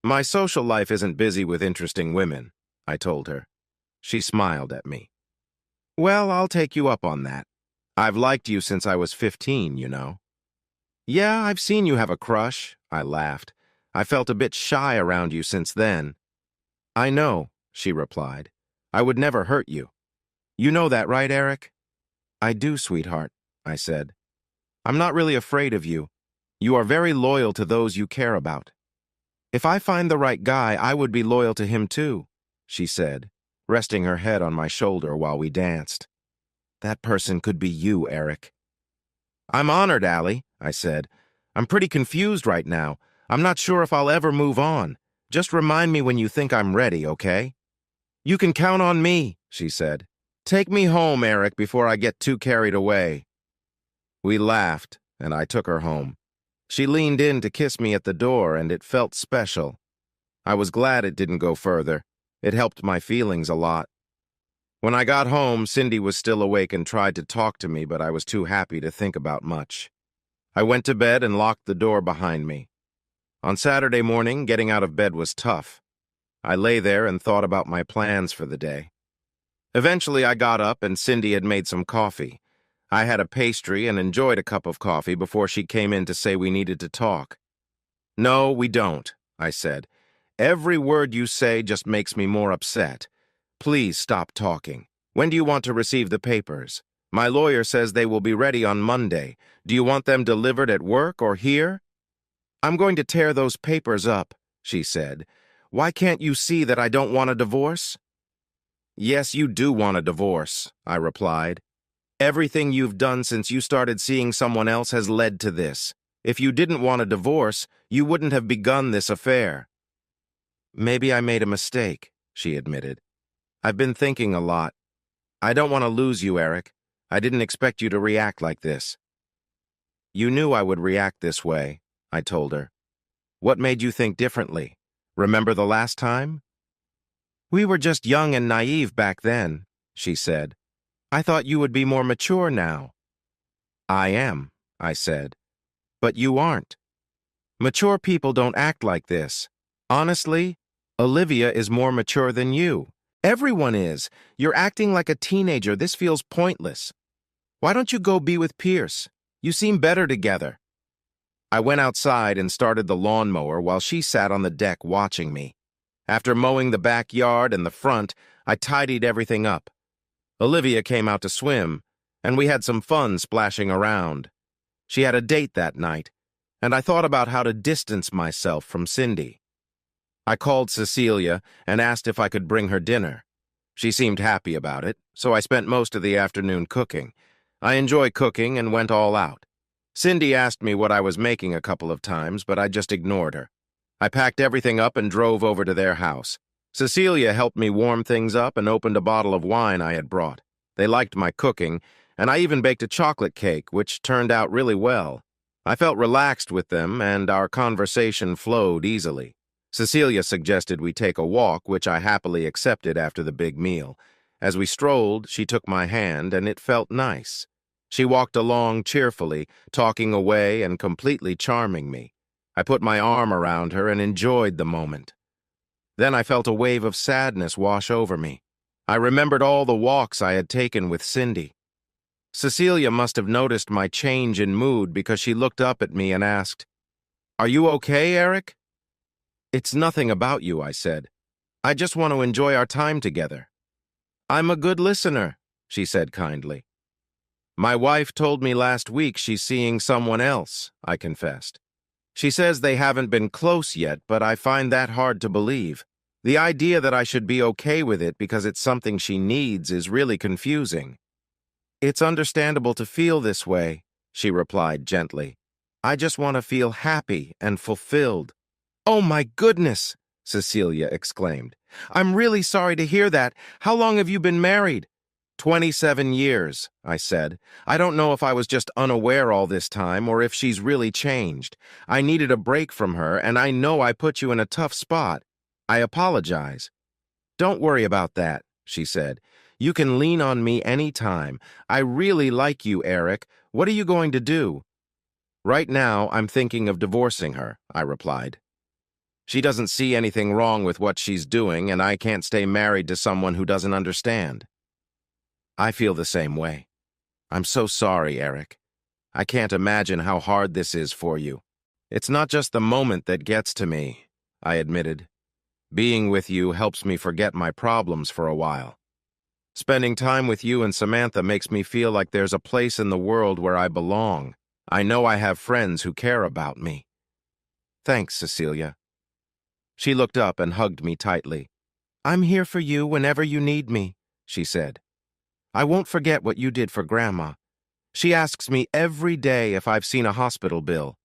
"My social life isn't busy with interesting women," I told her. She smiled at me. "Well, I'll take you up on that. I've liked you since I was 15, you know." "Yeah, I've seen you have a crush," I laughed. "I felt a bit shy around you since then." "I know," she replied. "I would never hurt you. You know that, right, Eric?" "I do, sweetheart," I said. "I'm not really afraid of you. You are very loyal to those you care about." "If I find the right guy, I would be loyal to him too," she said, resting her head on my shoulder while we danced. "That person could be you, Eric." "I'm honored, Allie," I said. "I'm pretty confused right now. I'm not sure if I'll ever move on. Just remind me when you think I'm ready, okay?" "You can count on me," she said. "Take me home, Eric, before I get too carried away." We laughed, and I took her home. She leaned in to kiss me at the door, and it felt special. I was glad it didn't go further. It helped my feelings a lot. When I got home, Cindy was still awake and tried to talk to me, but I was too happy to think about much. I went to bed and locked the door behind me. On Saturday morning, getting out of bed was tough. I lay there and thought about my plans for the day. Eventually, I got up and Cindy had made some coffee. I had a pastry and enjoyed a cup of coffee before she came in to say we needed to talk. "No, we don't," I said. Every word you say just makes me more upset. Please stop talking. When do you want to receive the papers? My lawyer says they will be ready on Monday. Do you want them delivered at work or here? I'm going to tear those papers up, she said. Why can't you see that I don't want a divorce? Yes, you do want a divorce, I replied. Everything you've done since you started seeing someone else has led to this. If you didn't want a divorce, you wouldn't have begun this affair. Maybe I made a mistake, she admitted. I've been thinking a lot. I don't want to lose you, Eric. I didn't expect you to react like this. You knew I would react this way, I told her. What made you think differently? Remember the last time? We were just young and naive back then, she said. I thought you would be more mature now. I am, I said. But you aren't. Mature people don't act like this. Honestly, Olivia is more mature than you. Everyone is. You're acting like a teenager. This feels pointless. Why don't you go be with Pierce? You seem better together. I went outside and started the lawnmower while she sat on the deck watching me. After mowing the backyard and the front, I tidied everything up. Olivia came out to swim, and we had some fun splashing around. She had a date that night, and I thought about how to distance myself from Cindy. I called Cecilia and asked if I could bring her dinner. She seemed happy about it, so I spent most of the afternoon cooking. I enjoy cooking and went all out. Cindy asked me what I was making a couple of times, but I just ignored her. I packed everything up and drove over to their house. Cecilia helped me warm things up and opened a bottle of wine I had brought. They liked my cooking, and I even baked a chocolate cake, which turned out really well. I felt relaxed with them, and our conversation flowed easily. Cecilia suggested we take a walk, which I happily accepted after the big meal. As we strolled, she took my hand, and it felt nice. She walked along cheerfully, talking away and completely charming me. I put my arm around her and enjoyed the moment. Then I felt a wave of sadness wash over me. I remembered all the walks I had taken with Cindy. Cecilia must have noticed my change in mood because she looked up at me and asked, "Are you okay, Eric?" "It's nothing about you," I said. "I just want to enjoy our time together." "I'm a good listener," she said kindly. "My wife told me last week she's seeing someone else," I confessed. "She says they haven't been close yet, but I find that hard to believe. The idea that I should be okay with it because it's something she needs is really confusing." "It's understandable to feel this way," she replied gently. "I just want to feel happy and fulfilled." "Oh my goodness!" Cecilia exclaimed. "I'm really sorry to hear that. How long have you been married?" 27 years, I said. I don't know if I was just unaware all this time or if she's really changed. I needed a break from her, and I know I put you in a tough spot. I apologize. "Don't worry about that," she said. "You can lean on me any time. I really like you, Eric. What are you going to do?" "Right now, I'm thinking of divorcing her," I replied. "She doesn't see anything wrong with what she's doing, and I can't stay married to someone who doesn't understand." "I feel the same way. I'm so sorry, Eric. I can't imagine how hard this is for you." "It's not just the moment that gets to me," I admitted. "Being with you helps me forget my problems for a while. Spending time with you and Samantha makes me feel like there's a place in the world where I belong. I know I have friends who care about me." "Thanks, Cecilia." She looked up and hugged me tightly. "I'm here for you whenever you need me," she said. "I won't forget what you did for Grandma. She asks me every day if I've seen a hospital bill.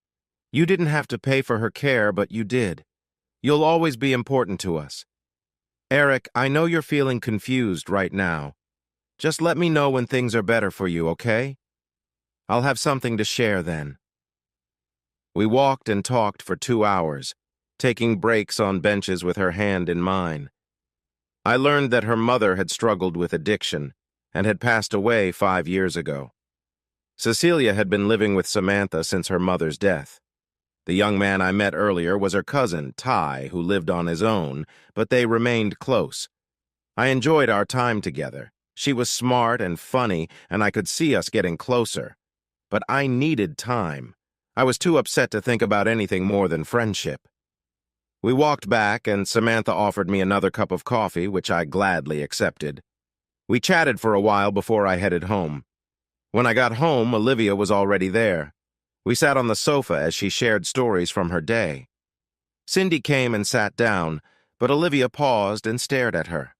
You didn't have to pay for her care, but you did. You'll always be important to us. Eric, I know you're feeling confused right now. Just let me know when things are better for you, okay? I'll have something to share then." We walked and talked for 2 hours, taking breaks on benches with her hand in mine. I learned that her mother had struggled with addiction and had passed away 5 years ago. Cecilia had been living with Samantha since her mother's death. The young man I met earlier was her cousin, Ty, who lived on his own, but they remained close. I enjoyed our time together. She was smart and funny, and I could see us getting closer. But I needed time. I was too upset to think about anything more than friendship. We walked back, and Samantha offered me another cup of coffee, which I gladly accepted. We chatted for a while before I headed home. When I got home, Olivia was already there. We sat on the sofa as she shared stories from her day. Cindy came and sat down, but Olivia paused and stared at her.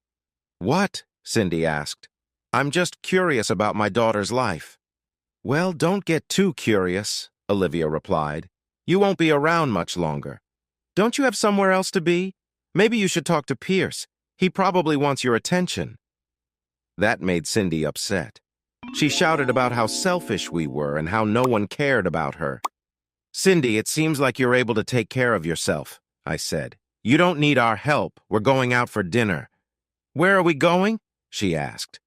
"What?" Cindy asked. "I'm just curious about my daughter's life." "Well, don't get too curious," Olivia replied. "You won't be around much longer. Don't you have somewhere else to be? Maybe you should talk to Pierce. He probably wants your attention." That made Cindy upset. She shouted about how selfish we were and how no one cared about her. "Cindy, it seems like you're able to take care of yourself," I said. "You don't need our help. We're going out for dinner." "Where are we going?" she asked.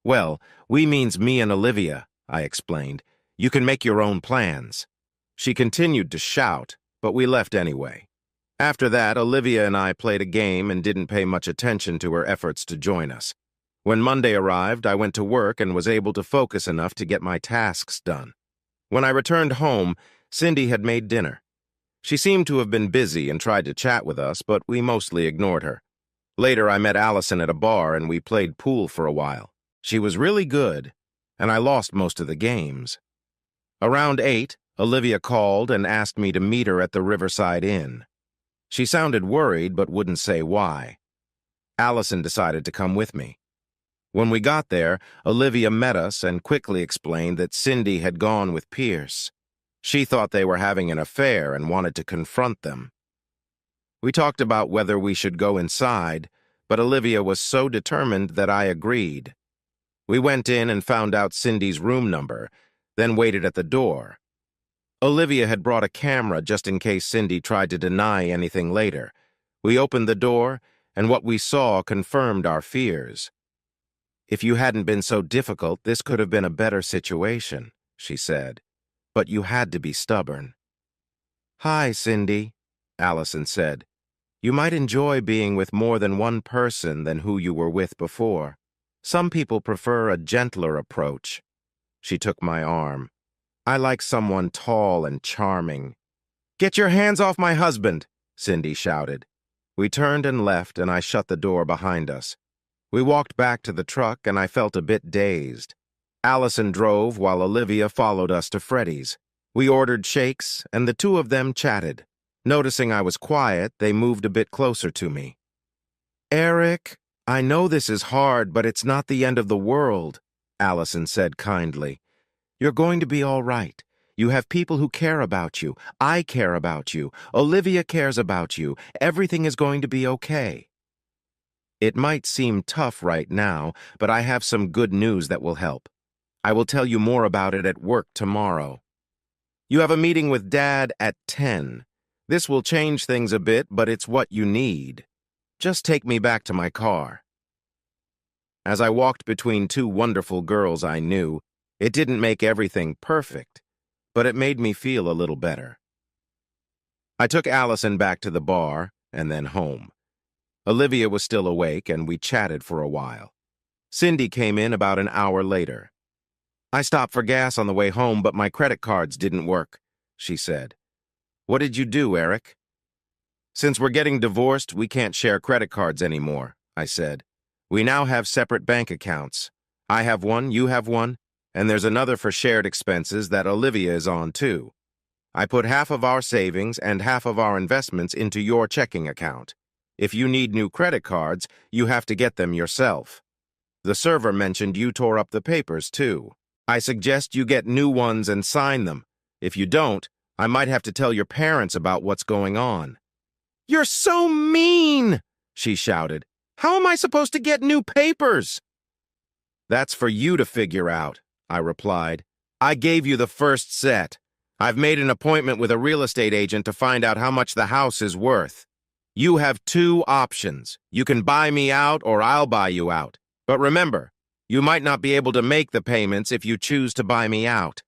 "Well, we means me and Olivia," I explained. "You can make your own plans." She continued to shout, but we left anyway. After that, Olivia and I played a game and didn't pay much attention to her efforts to join us. When Monday arrived, I went to work and was able to focus enough to get my tasks done. When I returned home, Cindy had made dinner. She seemed to have been busy and tried to chat with us, but we mostly ignored her. Later, I met Allison at a bar and we played pool for a while. She was really good, and I lost most of the games. Around 8, Olivia called and asked me to meet her at the Riverside Inn. She sounded worried but wouldn't say why. Allison decided to come with me. When we got there, Olivia met us and quickly explained that Cindy had gone with Pierce. She thought they were having an affair and wanted to confront them. We talked about whether we should go inside, but Olivia was so determined that I agreed. We went in and found out Cindy's room number, then waited at the door. Olivia had brought a camera just in case Cindy tried to deny anything later. We opened the door, and what we saw confirmed our fears. "If you hadn't been so difficult, this could have been a better situation," she said. "But you had to be stubborn." "Hi, Cindy," Allison said. "You might enjoy being with more than one person than who you were with before. Some people prefer a gentler approach." She took my arm. "I like someone tall and charming." "Get your hands off my husband," Cindy shouted. We turned and left, and I shut the door behind us. We walked back to the truck, and I felt a bit dazed. Allison drove while Olivia followed us to Freddy's. We ordered shakes, and the two of them chatted. Noticing I was quiet, they moved a bit closer to me. "Eric, I know this is hard, but it's not the end of the world," Allison said kindly. "You're going to be all right. You have people who care about you. I care about you. Olivia cares about you. Everything is going to be okay." It might seem tough right now, but I have some good news that will help. I will tell you more about it at work tomorrow. You have a meeting with Dad at 10. This will change things a bit, but it's what you need. Just take me back to my car. As I walked between two wonderful girls I knew, it didn't make everything perfect, but it made me feel a little better. I took Allison back to the bar and then home. Olivia was still awake, and we chatted for a while. Cindy came in about an hour later. "I stopped for gas on the way home, but my credit cards didn't work," she said. "What did you do, Eric?" "Since we're getting divorced, we can't share credit cards anymore," I said. "We now have separate bank accounts. I have one, you have one, and there's another for shared expenses that Olivia is on too. I put half of our savings and half of our investments into your checking account. If you need new credit cards, you have to get them yourself. The server mentioned you tore up the papers too. I suggest you get new ones and sign them. If you don't, I might have to tell your parents about what's going on." "You're so mean!" she shouted. "How am I supposed to get new papers?" "That's for you to figure out," I replied. "I gave you the first set. I've made an appointment with a real estate agent to find out how much the house is worth. You have two options. You can buy me out or I'll buy you out. But remember, you might not be able to make the payments if you choose to buy me out."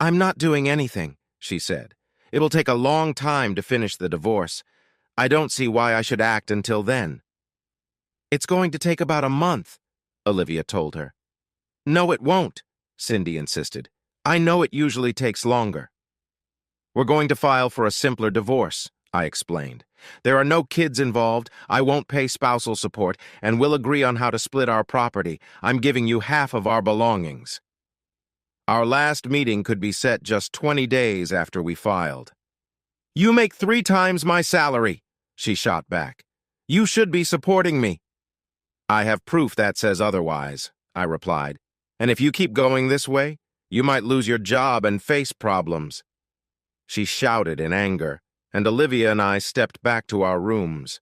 "I'm not doing anything," she said. "It'll take a long time to finish the divorce. I don't see why I should act until then." "It's going to take about a month," Olivia told her. "No, it won't," Cindy insisted. "I know it usually takes longer." "We're going to file for a simpler divorce," I explained. There are no kids involved, I won't pay spousal support, and we'll agree on how to split our property. I'm giving you half of our belongings. Our last meeting could be set just 20 days after we filed. You make 3 times my salary, she shot back. You should be supporting me. I have proof that says otherwise, I replied. And if you keep going this way, you might lose your job and face problems. She shouted in anger, and Olivia and I stepped back to our rooms.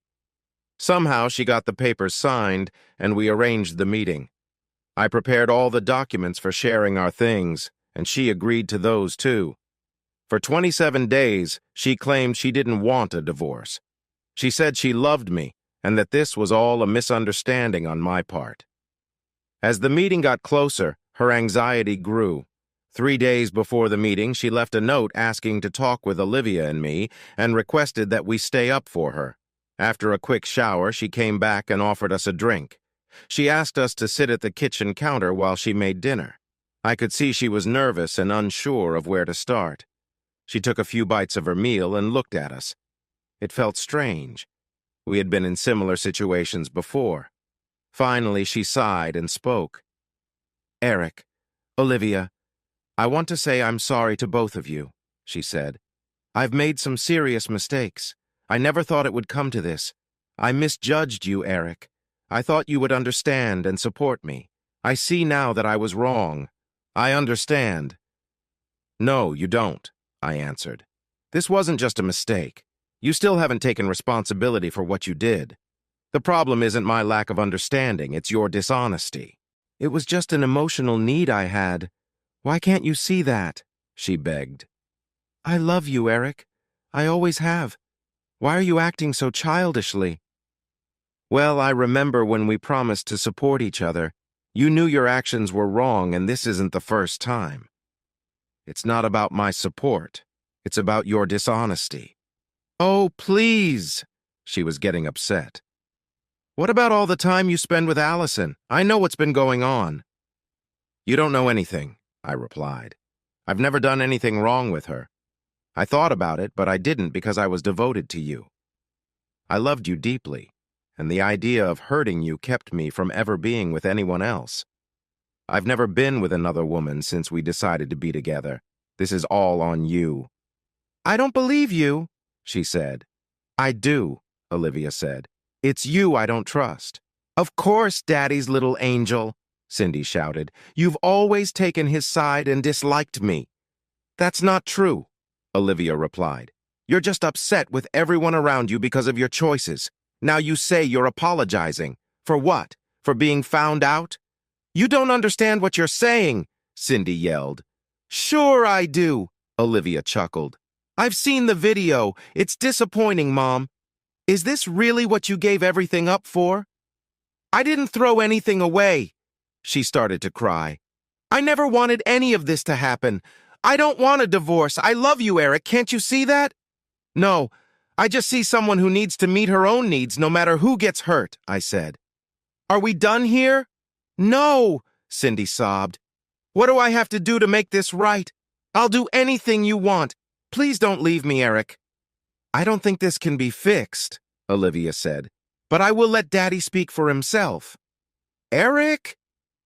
Somehow she got the papers signed, and we arranged the meeting. I prepared all the documents for sharing our things, and she agreed to those too. For 27 days, she claimed she didn't want a divorce. She said she loved me, and that this was all a misunderstanding on my part. As the meeting got closer, her anxiety grew. 3 days before the meeting, she left a note asking to talk with Olivia and me and requested that we stay up for her. After a quick shower, she came back and offered us a drink. She asked us to sit at the kitchen counter while she made dinner. I could see she was nervous and unsure of where to start. She took a few bites of her meal and looked at us. It felt strange. We had been in similar situations before. Finally, she sighed and spoke. Eric, Olivia, I want to say I'm sorry to both of you, she said. I've made some serious mistakes. I never thought it would come to this. I misjudged you, Eric. I thought you would understand and support me. I see now that I was wrong. I understand. No, you don't, I answered. This wasn't just a mistake. You still haven't taken responsibility for what you did. The problem isn't my lack of understanding, it's your dishonesty. It was just an emotional need I had. Why can't you see that? She begged. I love you, Eric. I always have. Why are you acting so childishly? Well, I remember when we promised to support each other. You knew your actions were wrong, and this isn't the first time. It's not about my support. It's about your dishonesty. Oh, please! She was getting upset. What about all the time you spend with Allison? I know what's been going on. You don't know anything, I replied. I've never done anything wrong with her. I thought about it, but I didn't because I was devoted to you. I loved you deeply, and the idea of hurting you kept me from ever being with anyone else. I've never been with another woman since we decided to be together. This is all on you. I don't believe you, she said. I do, Olivia said. It's you I don't trust. Of course, Daddy's little angel, Cindy shouted. You've always taken his side and disliked me. That's not true, Olivia replied. You're just upset with everyone around you because of your choices. Now you say you're apologizing. For what? For being found out? You don't understand what you're saying, Cindy yelled. Sure I do, Olivia chuckled. I've seen the video. It's disappointing, Mom. Is this really what you gave everything up for? I didn't throw anything away. She started to cry. I never wanted any of this to happen. I don't want a divorce. I love you, Eric. Can't you see that? No, I just see someone who needs to meet her own needs no matter who gets hurt, I said. Are we done here? No, Cindy sobbed. What do I have to do to make this right? I'll do anything you want. Please don't leave me, Eric. I don't think this can be fixed, Olivia said, but I will let Daddy speak for himself. Eric?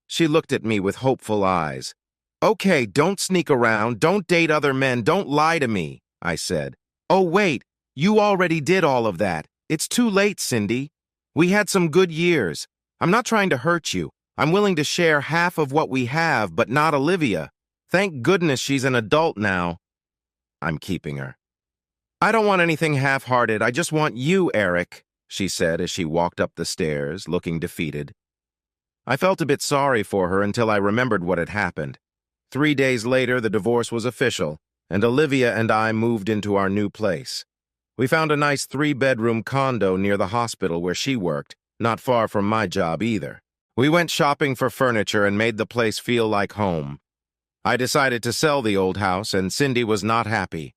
She looked at me with hopeful eyes. Okay, don't sneak around, don't date other men, don't lie to me, I said. Oh, wait, you already did all of that. It's too late, Cindy. We had some good years. I'm not trying to hurt you. I'm willing to share half of what we have, but not Olivia. Thank goodness she's an adult now. I'm keeping her. I don't want anything half-hearted. I just want you, Eric, she said as she walked up the stairs, looking defeated. I felt a bit sorry for her until I remembered what had happened. 3 days later, the divorce was official, and Olivia and I moved into our new place. We found a nice 3-bedroom condo near the hospital where she worked, not far from my job either. We went shopping for furniture and made the place feel like home. I decided to sell the old house, and Cindy was not happy.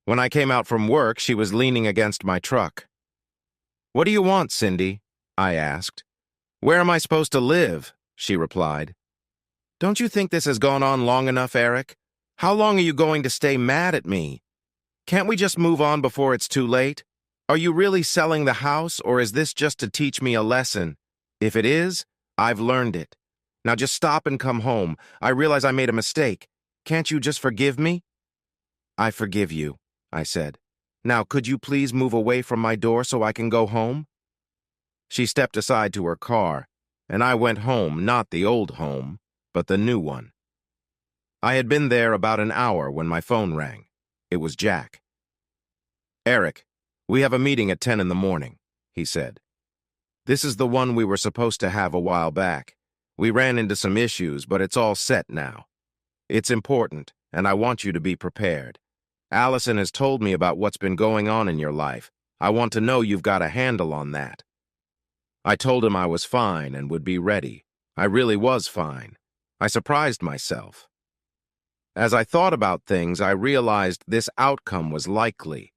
When I came out from work, she was leaning against my truck. What do you want, Cindy? I asked. Where am I supposed to live? She replied. Don't you think this has gone on long enough, Eric? How long are you going to stay mad at me? Can't we just move on before it's too late? Are you really selling the house, or is this just to teach me a lesson? If it is, I've learned it. Now just stop and come home. I realize I made a mistake. Can't you just forgive me? I forgive you, I said. Now could you please move away from my door so I can go home? She stepped aside to her car, and I went home, not the old home, but the new one. I had been there about an hour when my phone rang. It was Jack. Eric, we have a meeting at 10 in the morning, he said. This is the one we were supposed to have a while back. We ran into some issues, but it's all set now. It's important, and I want you to be prepared. Allison has told me about what's been going on in your life. I want to know you've got a handle on that. I told him I was fine and would be ready. I really was fine. I surprised myself. As I thought about things, I realized this outcome was likely.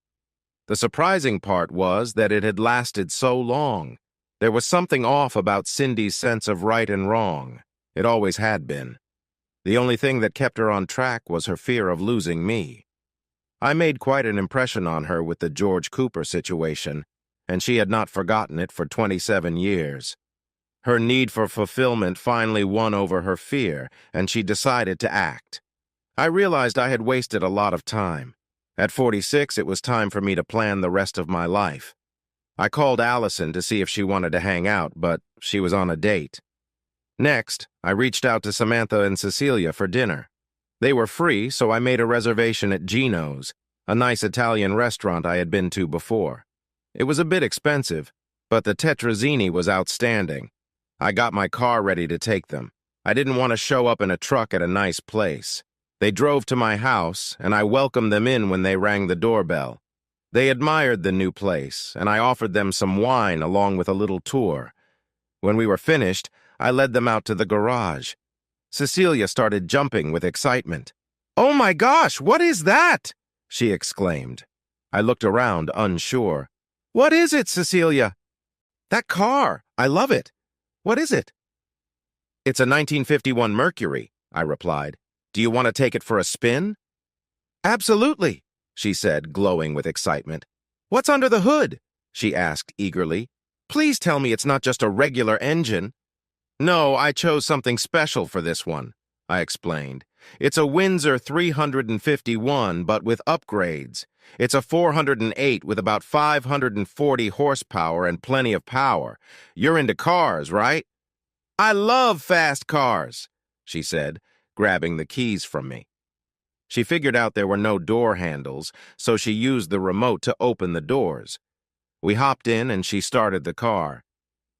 The surprising part was that it had lasted so long. There was something off about Cindy's sense of right and wrong. It always had been. The only thing that kept her on track was her fear of losing me. I made quite an impression on her with the George Cooper situation, and she had not forgotten it for 27 years. Her need for fulfillment finally won over her fear, and she decided to act. I realized I had wasted a lot of time. At 46, it was time for me to plan the rest of my life. I called Allison to see if she wanted to hang out, but she was on a date. Next, I reached out to Samantha and Cecilia for dinner. They were free, so I made a reservation at Gino's, a nice Italian restaurant I had been to before. It was a bit expensive, but the tetrazzini was outstanding. I got my car ready to take them. I didn't want to show up in a truck at a nice place. They drove to my house, and I welcomed them in when they rang the doorbell. They admired the new place, and I offered them some wine along with a little tour. When we were finished, I led them out to the garage. Cecilia started jumping with excitement. "Oh my gosh, what is that?" she exclaimed. I looked around, unsure. "What is it, Cecilia?" "That car. I love it. What is it?" "It's a 1951 Mercury," I replied. "Do you want to take it for a spin?" "Absolutely," she said, glowing with excitement. "What's under the hood?" she asked eagerly. "Please tell me it's not just a regular engine." "No, I chose something special for this one," I explained. "It's a Windsor 351, but with upgrades. It's a 408 with about 540 horsepower and plenty of power. You're into cars, right?" "I love fast cars," she said, grabbing the keys from me. She figured out there were no door handles, so she used the remote to open the doors. We hopped in and she started the car.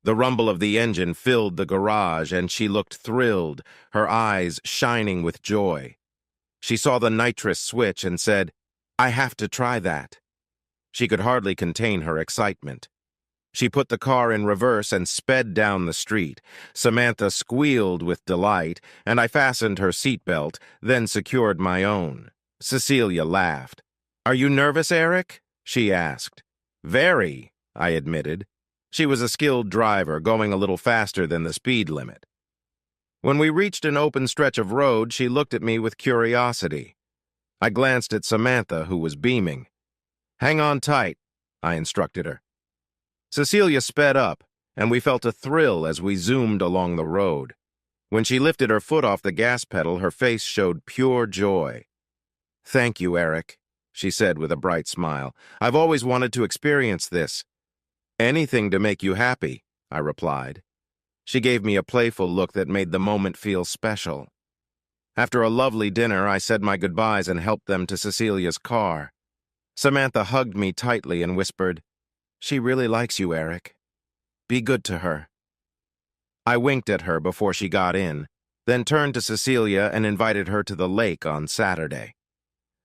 The rumble of the engine filled the garage and she looked thrilled, her eyes shining with joy. She saw the nitrous switch and said, "I have to try that." She could hardly contain her excitement. She put the car in reverse and sped down the street. Samantha squealed with delight, and I fastened her seatbelt, then secured my own. Cecilia laughed. "Are you nervous, Eric?" she asked. "Very," I admitted. She was a skilled driver, going a little faster than the speed limit. When we reached an open stretch of road, she looked at me with curiosity. I glanced at Samantha, who was beaming. "Hang on tight," I instructed her. Cecilia sped up, and we felt a thrill as we zoomed along the road. When she lifted her foot off the gas pedal, her face showed pure joy. "Thank you, Eric," she said with a bright smile. "I've always wanted to experience this." "Anything to make you happy," I replied. She gave me a playful look that made the moment feel special. After a lovely dinner, I said my goodbyes and helped them to Cecilia's car. Samantha hugged me tightly and whispered, "She really likes you, Eric. Be good to her." I winked at her before she got in, then turned to Cecilia and invited her to the lake on Saturday.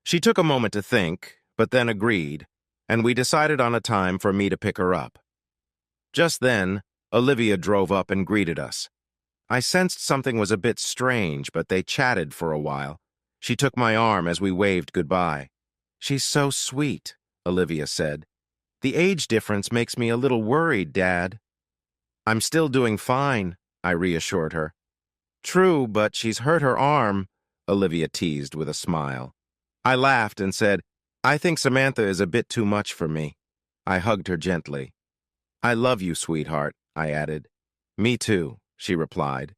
She took a moment to think, but then agreed, and we decided on a time for me to pick her up. Just then, Olivia drove up and greeted us. I sensed something was a bit strange, but they chatted for a while. She took my arm as we waved goodbye. "She's so sweet," Olivia said. "The age difference makes me a little worried, Dad." "I'm still doing fine," I reassured her. "True, but she's hurt her arm," Olivia teased with a smile. I laughed and said, "I think Samantha is a bit too much for me." I hugged her gently. I love you, sweetheart, I added. Me too, she replied.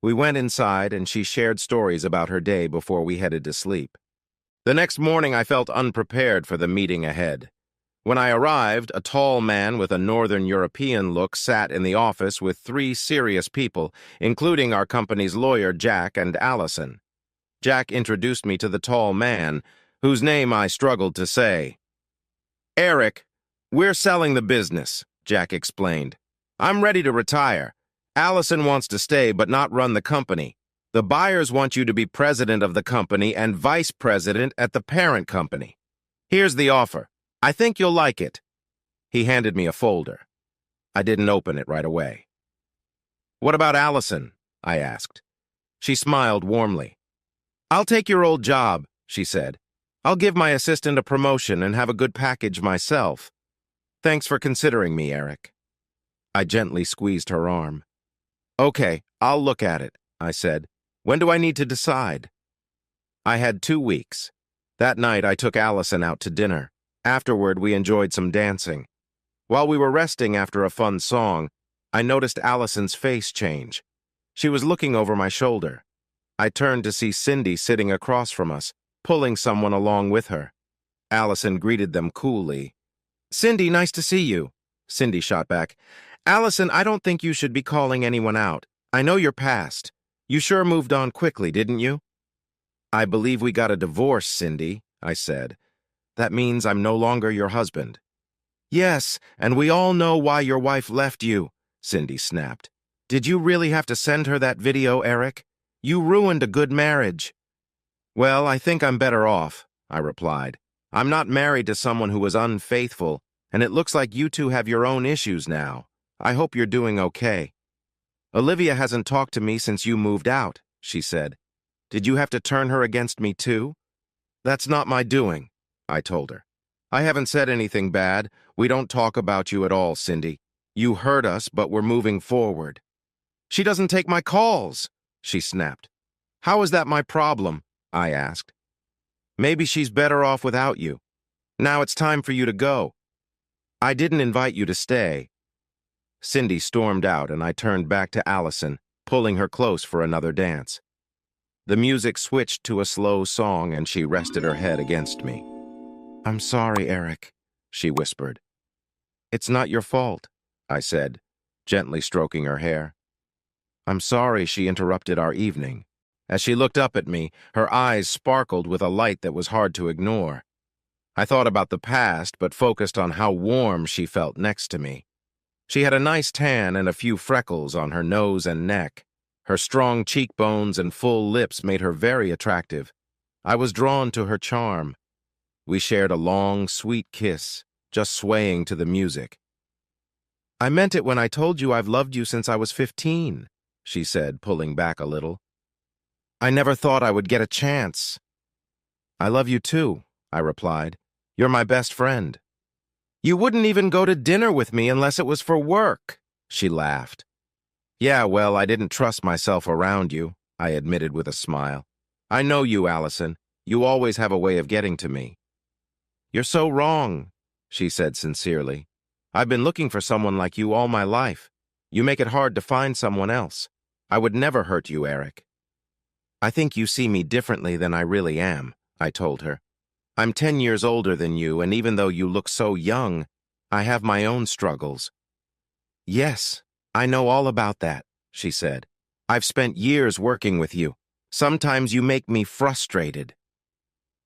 We went inside and she shared stories about her day before we headed to sleep. The next morning I felt unprepared for the meeting ahead. When I arrived, a tall man with a Northern European look sat in the office with 3 serious people, including our company's lawyer, Jack, and Allison. Jack introduced me to the tall man, whose name I struggled to say. Eric, we're selling the business, Jack explained. I'm ready to retire. Allison wants to stay but not run the company. The buyers want you to be president of the company and vice president at the parent company. Here's the offer. I think you'll like it. He handed me a folder. I didn't open it right away. What about Allison? I asked. She smiled warmly. I'll take your old job, she said. I'll give my assistant a promotion and have a good package myself. Thanks for considering me, Eric. I gently squeezed her arm. Okay, I'll look at it, I said. When do I need to decide? I had 2 weeks. That night, I took Allison out to dinner. Afterward, we enjoyed some dancing. While we were resting after a fun song, I noticed Allison's face change. She was looking over my shoulder. I turned to see Cindy sitting across from us, pulling someone along with her. Allison greeted them coolly. Cindy, nice to see you. Cindy shot back. Allison, I don't think you should be calling anyone out. I know you're past. You sure moved on quickly, didn't you? I believe we got a divorce, Cindy, I said. That means I'm no longer your husband. Yes, and we all know why your wife left you, Cindy snapped. Did you really have to send her that video, Eric? You ruined a good marriage. Well, I think I'm better off, I replied. I'm not married to someone who was unfaithful, and it looks like you two have your own issues now. I hope you're doing okay. Olivia hasn't talked to me since you moved out, she said. Did you have to turn her against me too? That's not my doing, I told her. I haven't said anything bad. We don't talk about you at all, Cindy. You hurt us, but we're moving forward. She doesn't take my calls, she snapped. How is that my problem? I asked. Maybe she's better off without you. Now it's time for you to go. I didn't invite you to stay. Cindy stormed out, and I turned back to Allison, pulling her close for another dance. The music switched to a slow song, and she rested her head against me. I'm sorry, Eric, she whispered. It's not your fault, I said, gently stroking her hair. I'm sorry she interrupted our evening. As she looked up at me, her eyes sparkled with a light that was hard to ignore. I thought about the past, but focused on how warm she felt next to me. She had a nice tan and a few freckles on her nose and neck. Her strong cheekbones and full lips made her very attractive. I was drawn to her charm. We shared a long, sweet kiss, just swaying to the music. I meant it when I told you I've loved you since I was 15, she said, pulling back a little. I never thought I would get a chance. I love you too, I replied. You're my best friend. You wouldn't even go to dinner with me unless it was for work, she laughed. Yeah, well, I didn't trust myself around you, I admitted with a smile. I know you, Allison. You always have a way of getting to me. You're so wrong, she said sincerely. I've been looking for someone like you all my life. You make it hard to find someone else. I would never hurt you, Eric. I think you see me differently than I really am, I told her. I'm 10 years older than you, and even though you look so young, I have my own struggles. Yes, I know all about that, she said. I've spent years working with you. Sometimes you make me frustrated.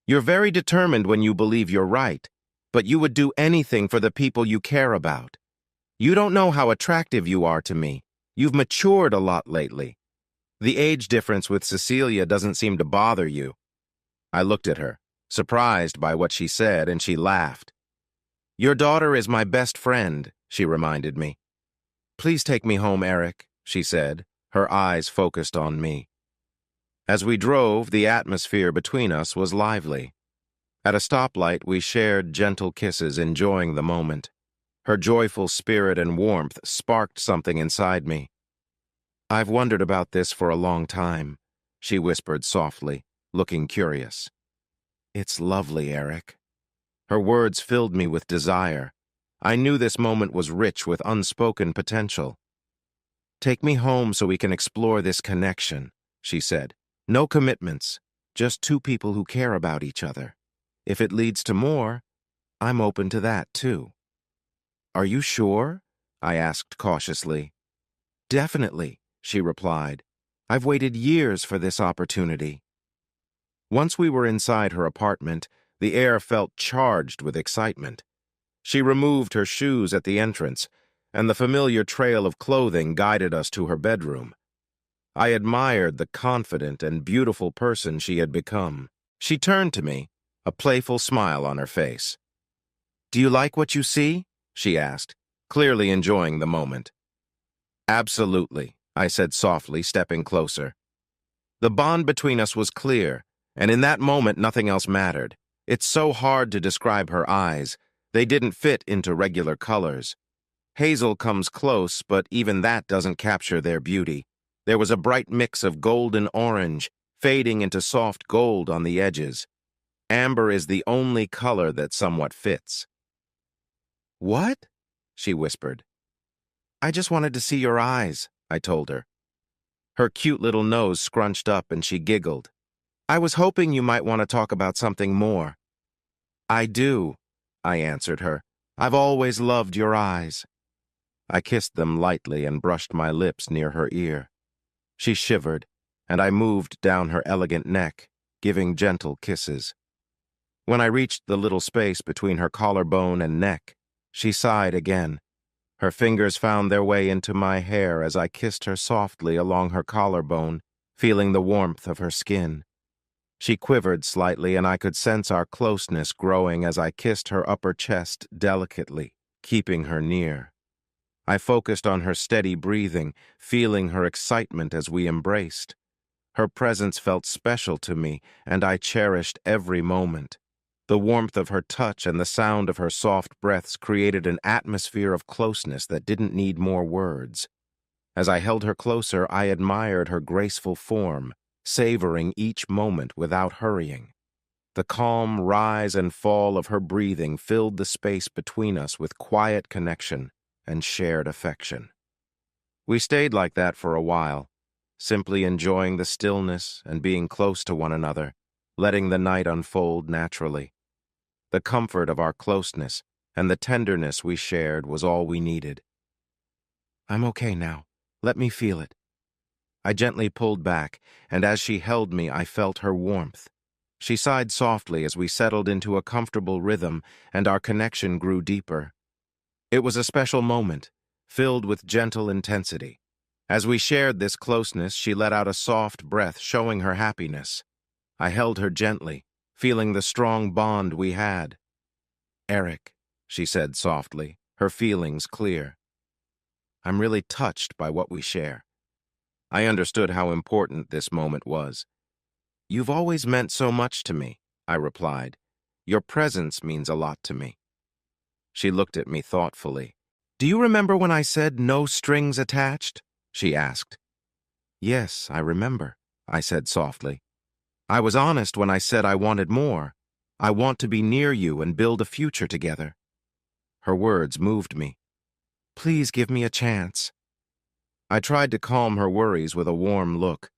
You're very determined when you believe you're right, but you would do anything for the people you care about. You don't know how attractive you are to me. You've matured a lot lately. The age difference with Cecilia doesn't seem to bother you. I looked at her, surprised by what she said, and she laughed. Your daughter is my best friend, she reminded me. Please take me home, Eric, she said, her eyes focused on me. As we drove, the atmosphere between us was lively. At a stoplight, we shared gentle kisses, enjoying the moment. Her joyful spirit and warmth sparked something inside me. I've wondered about this for a long time, she whispered softly, looking curious. It's lovely, Eric. Her words filled me with desire, I knew this moment was rich with unspoken potential. "Take me home so we can explore this connection," she said. "No commitments, just two people who care about each other. If it leads to more, I'm open to that too." "Are you sure?" I asked cautiously. "Definitely," she replied. "I've waited years for this opportunity." Once we were inside her apartment, the air felt charged with excitement. She removed her shoes at the entrance, and the familiar trail of clothing guided us to her bedroom. I admired the confident and beautiful person she had become. She turned to me, a playful smile on her face. "Do you like what you see?" she asked, clearly enjoying the moment. "Absolutely," I said softly, stepping closer. The bond between us was clear, and in that moment nothing else mattered. It's so hard to describe her eyes. They didn't fit into regular colors. Hazel comes close, but even that doesn't capture their beauty. There was a bright mix of gold and orange, fading into soft gold on the edges. Amber is the only color that somewhat fits. "What?" she whispered. "I just wanted to see your eyes," I told her. Her cute little nose scrunched up and she giggled. "I was hoping you might want to talk about something more." "I do," I answered her. "I've always loved your eyes." I kissed them lightly and brushed my lips near her ear. She shivered, and I moved down her elegant neck, giving gentle kisses. When I reached the little space between her collarbone and neck, she sighed again. Her fingers found their way into my hair as I kissed her softly along her collarbone, feeling the warmth of her skin. She quivered slightly, and I could sense our closeness growing as I kissed her upper chest delicately, keeping her near. I focused on her steady breathing, feeling her excitement as we embraced. Her presence felt special to me, and I cherished every moment. The warmth of her touch and the sound of her soft breaths created an atmosphere of closeness that didn't need more words. As I held her closer, I admired her graceful form, savoring each moment without hurrying. The calm rise and fall of her breathing filled the space between us with quiet connection and shared affection. We stayed like that for a while, simply enjoying the stillness and being close to one another, letting the night unfold naturally. The comfort of our closeness and the tenderness we shared was all we needed. "I'm okay now. Let me feel it." I gently pulled back, and as she held me, I felt her warmth. She sighed softly as we settled into a comfortable rhythm, and our connection grew deeper. It was a special moment, filled with gentle intensity. As we shared this closeness, she let out a soft breath, showing her happiness. I held her gently, feeling the strong bond we had. "Eric," she said softly, her feelings clear. "I'm really touched by what we share." I understood how important this moment was. "You've always meant so much to me," I replied. "Your presence means a lot to me." She looked at me thoughtfully. "Do you remember when I said no strings attached?" she asked. "Yes, I remember," I said softly. "I was honest when I said I wanted more. I want to be near you and build a future together." Her words moved me. "Please give me a chance." I tried to calm her worries with a warm look.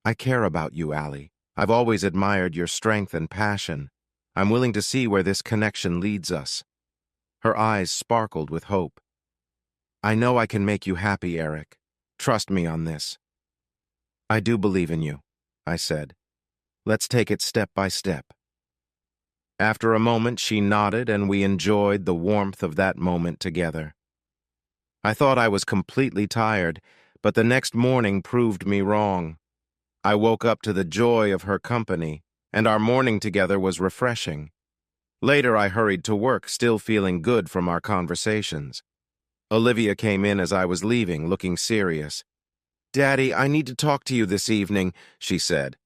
"I care about you, Allie. I've always admired your strength and passion. I'm willing to see where this connection leads us." Her eyes sparkled with hope. "I know I can make you happy, Eric. Trust me on this." "I do believe in you," I said. "Let's take it step by step." After a moment, she nodded, and we enjoyed the warmth of that moment together. I thought I was completely tired, but the next morning proved me wrong. I woke up to the joy of her company, and our morning together was refreshing. Later, I hurried to work, still feeling good from our conversations. Olivia came in as I was leaving, looking serious. "Daddy, I need to talk to you this evening," she said.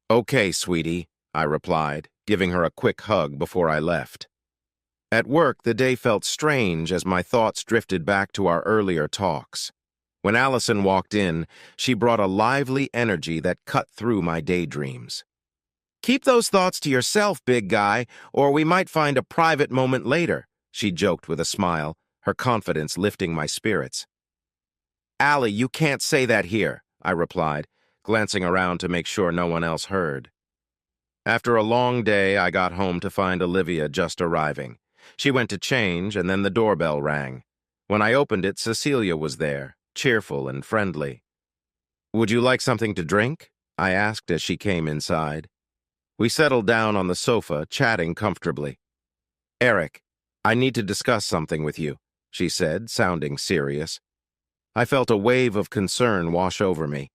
"Okay, sweetie," I replied, giving her a quick hug before I left. At work, the day felt strange as my thoughts drifted back to our earlier talks. When Allison walked in, she brought a lively energy that cut through my daydreams. "Keep those thoughts to yourself, big guy, or we might find a private moment later," she joked with a smile, her confidence lifting my spirits. "Allie, you can't say that here," I replied, glancing around to make sure no one else heard. After a long day, I got home to find Olivia just arriving. She went to change, and then the doorbell rang. When I opened it, Cecilia was there, cheerful and friendly. "Would you like something to drink?" I asked as she came inside. We settled down on the sofa, chatting comfortably. "Eric, I need to discuss something with you," she said, sounding serious. I felt a wave of concern wash over me.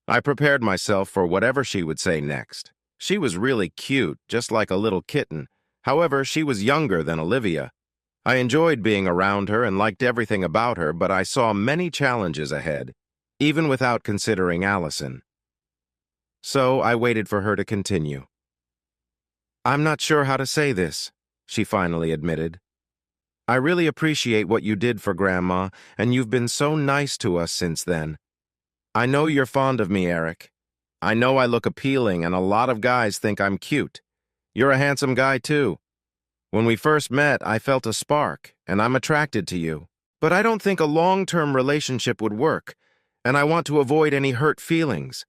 I prepared myself for whatever she would say next. She was really cute, just like a little kitten. However, she was younger than Olivia. I enjoyed being around her and liked everything about her, but I saw many challenges ahead, even without considering Allison. So I waited for her to continue. "I'm not sure how to say this," she finally admitted. "I really appreciate what you did for Grandma, and you've been so nice to us since then. I know you're fond of me, Eric. I know I look appealing, and a lot of guys think I'm cute. You're a handsome guy, too. When we first met, I felt a spark, and I'm attracted to you. But I don't think a long-term relationship would work, and I want to avoid any hurt feelings."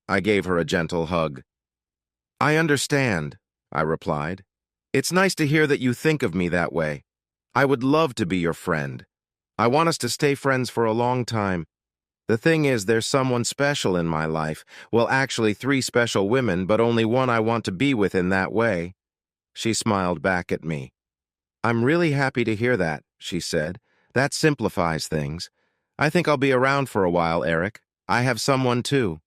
I gave her a gentle hug. "I understand," I replied. "It's nice to hear that you think of me that way. I would love to be your friend. I want us to stay friends for a long time. The thing is, there's someone special in my life. Well, actually 3 special women, but only one I want to be with in that way." She smiled back at me. "I'm really happy to hear that," she said. "That simplifies things. I think I'll be around for a while, Eric. I have someone too."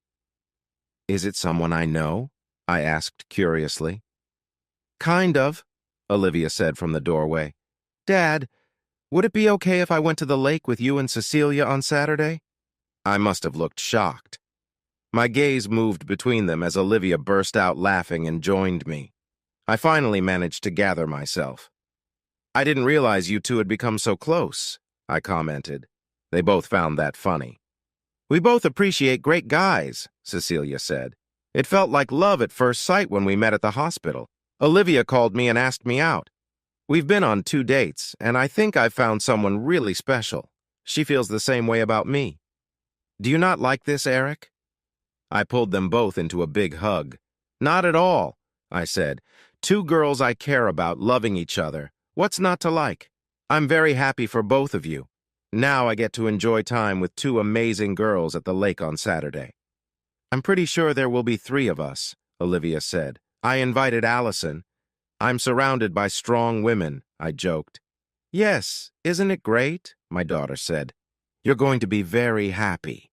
"Is it someone I know?" I asked curiously. "Kind of," Olivia said from the doorway. "Dad, would it be okay if I went to the lake with you and Cecilia on Saturday?" I must have looked shocked. My gaze moved between them as Olivia burst out laughing and joined me. I finally managed to gather myself. "I didn't realize you two had become so close," I commented. They both found that funny. "We both appreciate great guys," Cecilia said. "It felt like love at first sight when we met at the hospital. Olivia called me and asked me out. We've been on 2 dates, and I think I've found someone really special. She feels the same way about me. Do you not like this, Eric?" I pulled them both into a big hug. "Not at all," I said. "2 girls I care about loving each other. What's not to like? I'm very happy for both of you. Now I get to enjoy time with 2 amazing girls at the lake on Saturday." "I'm pretty sure there will be 3 of us," Olivia said. "I invited Allison. I'm surrounded by strong women," I joked. "Yes, isn't it great?" my daughter said. "You're going to be very happy."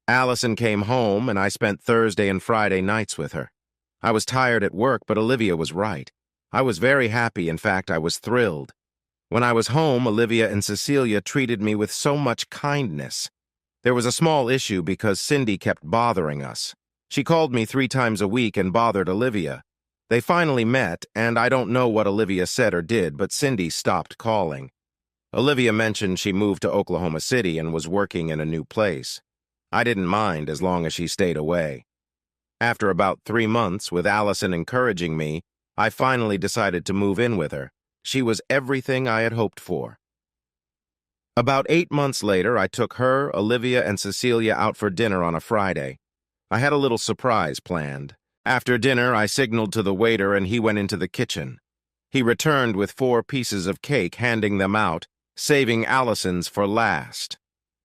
Allison came home, and I spent Thursday and Friday nights with her. I was tired at work, but Olivia was right. I was very happy. In fact, I was thrilled. When I was home, Olivia and Cecilia treated me with so much kindness. There was a small issue because Cindy kept bothering us. She called me 3 times a week and bothered Olivia. They finally met, and I don't know what Olivia said or did, but Cindy stopped calling. Olivia mentioned she moved to Oklahoma City and was working in a new place. I didn't mind as long as she stayed away. After about 3 months, with Allison encouraging me, I finally decided to move in with her. She was everything I had hoped for. About 8 months later, I took her, Olivia, and Cecilia out for dinner on a Friday. I had a little surprise planned. After dinner, I signaled to the waiter and he went into the kitchen. He returned with 4 pieces of cake, handing them out, saving Allison's for last.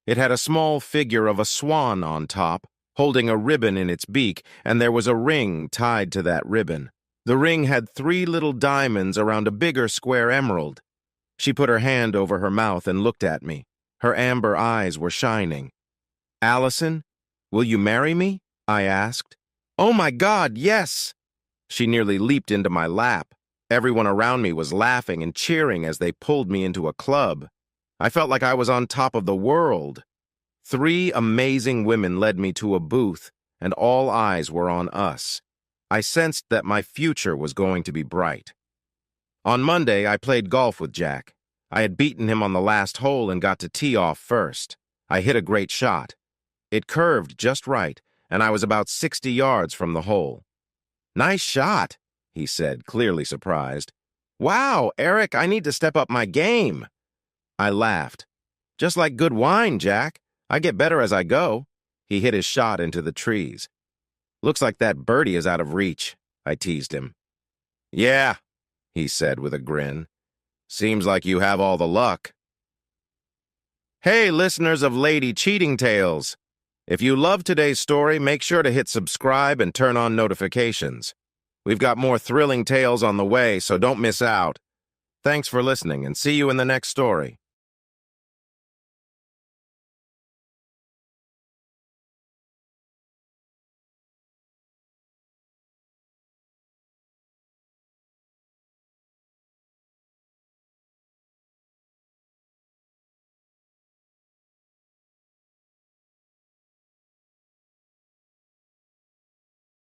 It had a small figure of a swan on top, holding a ribbon in its beak, and there was a ring tied to that ribbon. The ring had 3 little diamonds around a bigger square emerald. She put her hand over her mouth and looked at me. Her amber eyes were shining. "Allison, will you marry me?" I asked. "Oh my God, yes!" She nearly leaped into my lap. Everyone around me was laughing and cheering as they pulled me into a club. I felt like I was on top of the world. 3 amazing women led me to a booth, and all eyes were on us. I sensed that my future was going to be bright. On Monday, I played golf with Jack. I had beaten him on the last hole and got to tee off first. I hit a great shot. It curved just right, and I was about 60 yards from the hole. "Nice shot," he said, clearly surprised. Wow, Eric, I need to step up my game. I laughed. Just like good wine, Jack. I get better as I go. He hit his shot into the trees. Looks like that birdie is out of reach, I teased him. Yeah, he said with a grin. Seems like you have all the luck. Hey, listeners of Lady Cheating Tales. If you love today's story, make sure to hit subscribe and turn on notifications. We've got more thrilling tales on the way, so don't miss out. Thanks for listening, and see you in the next story.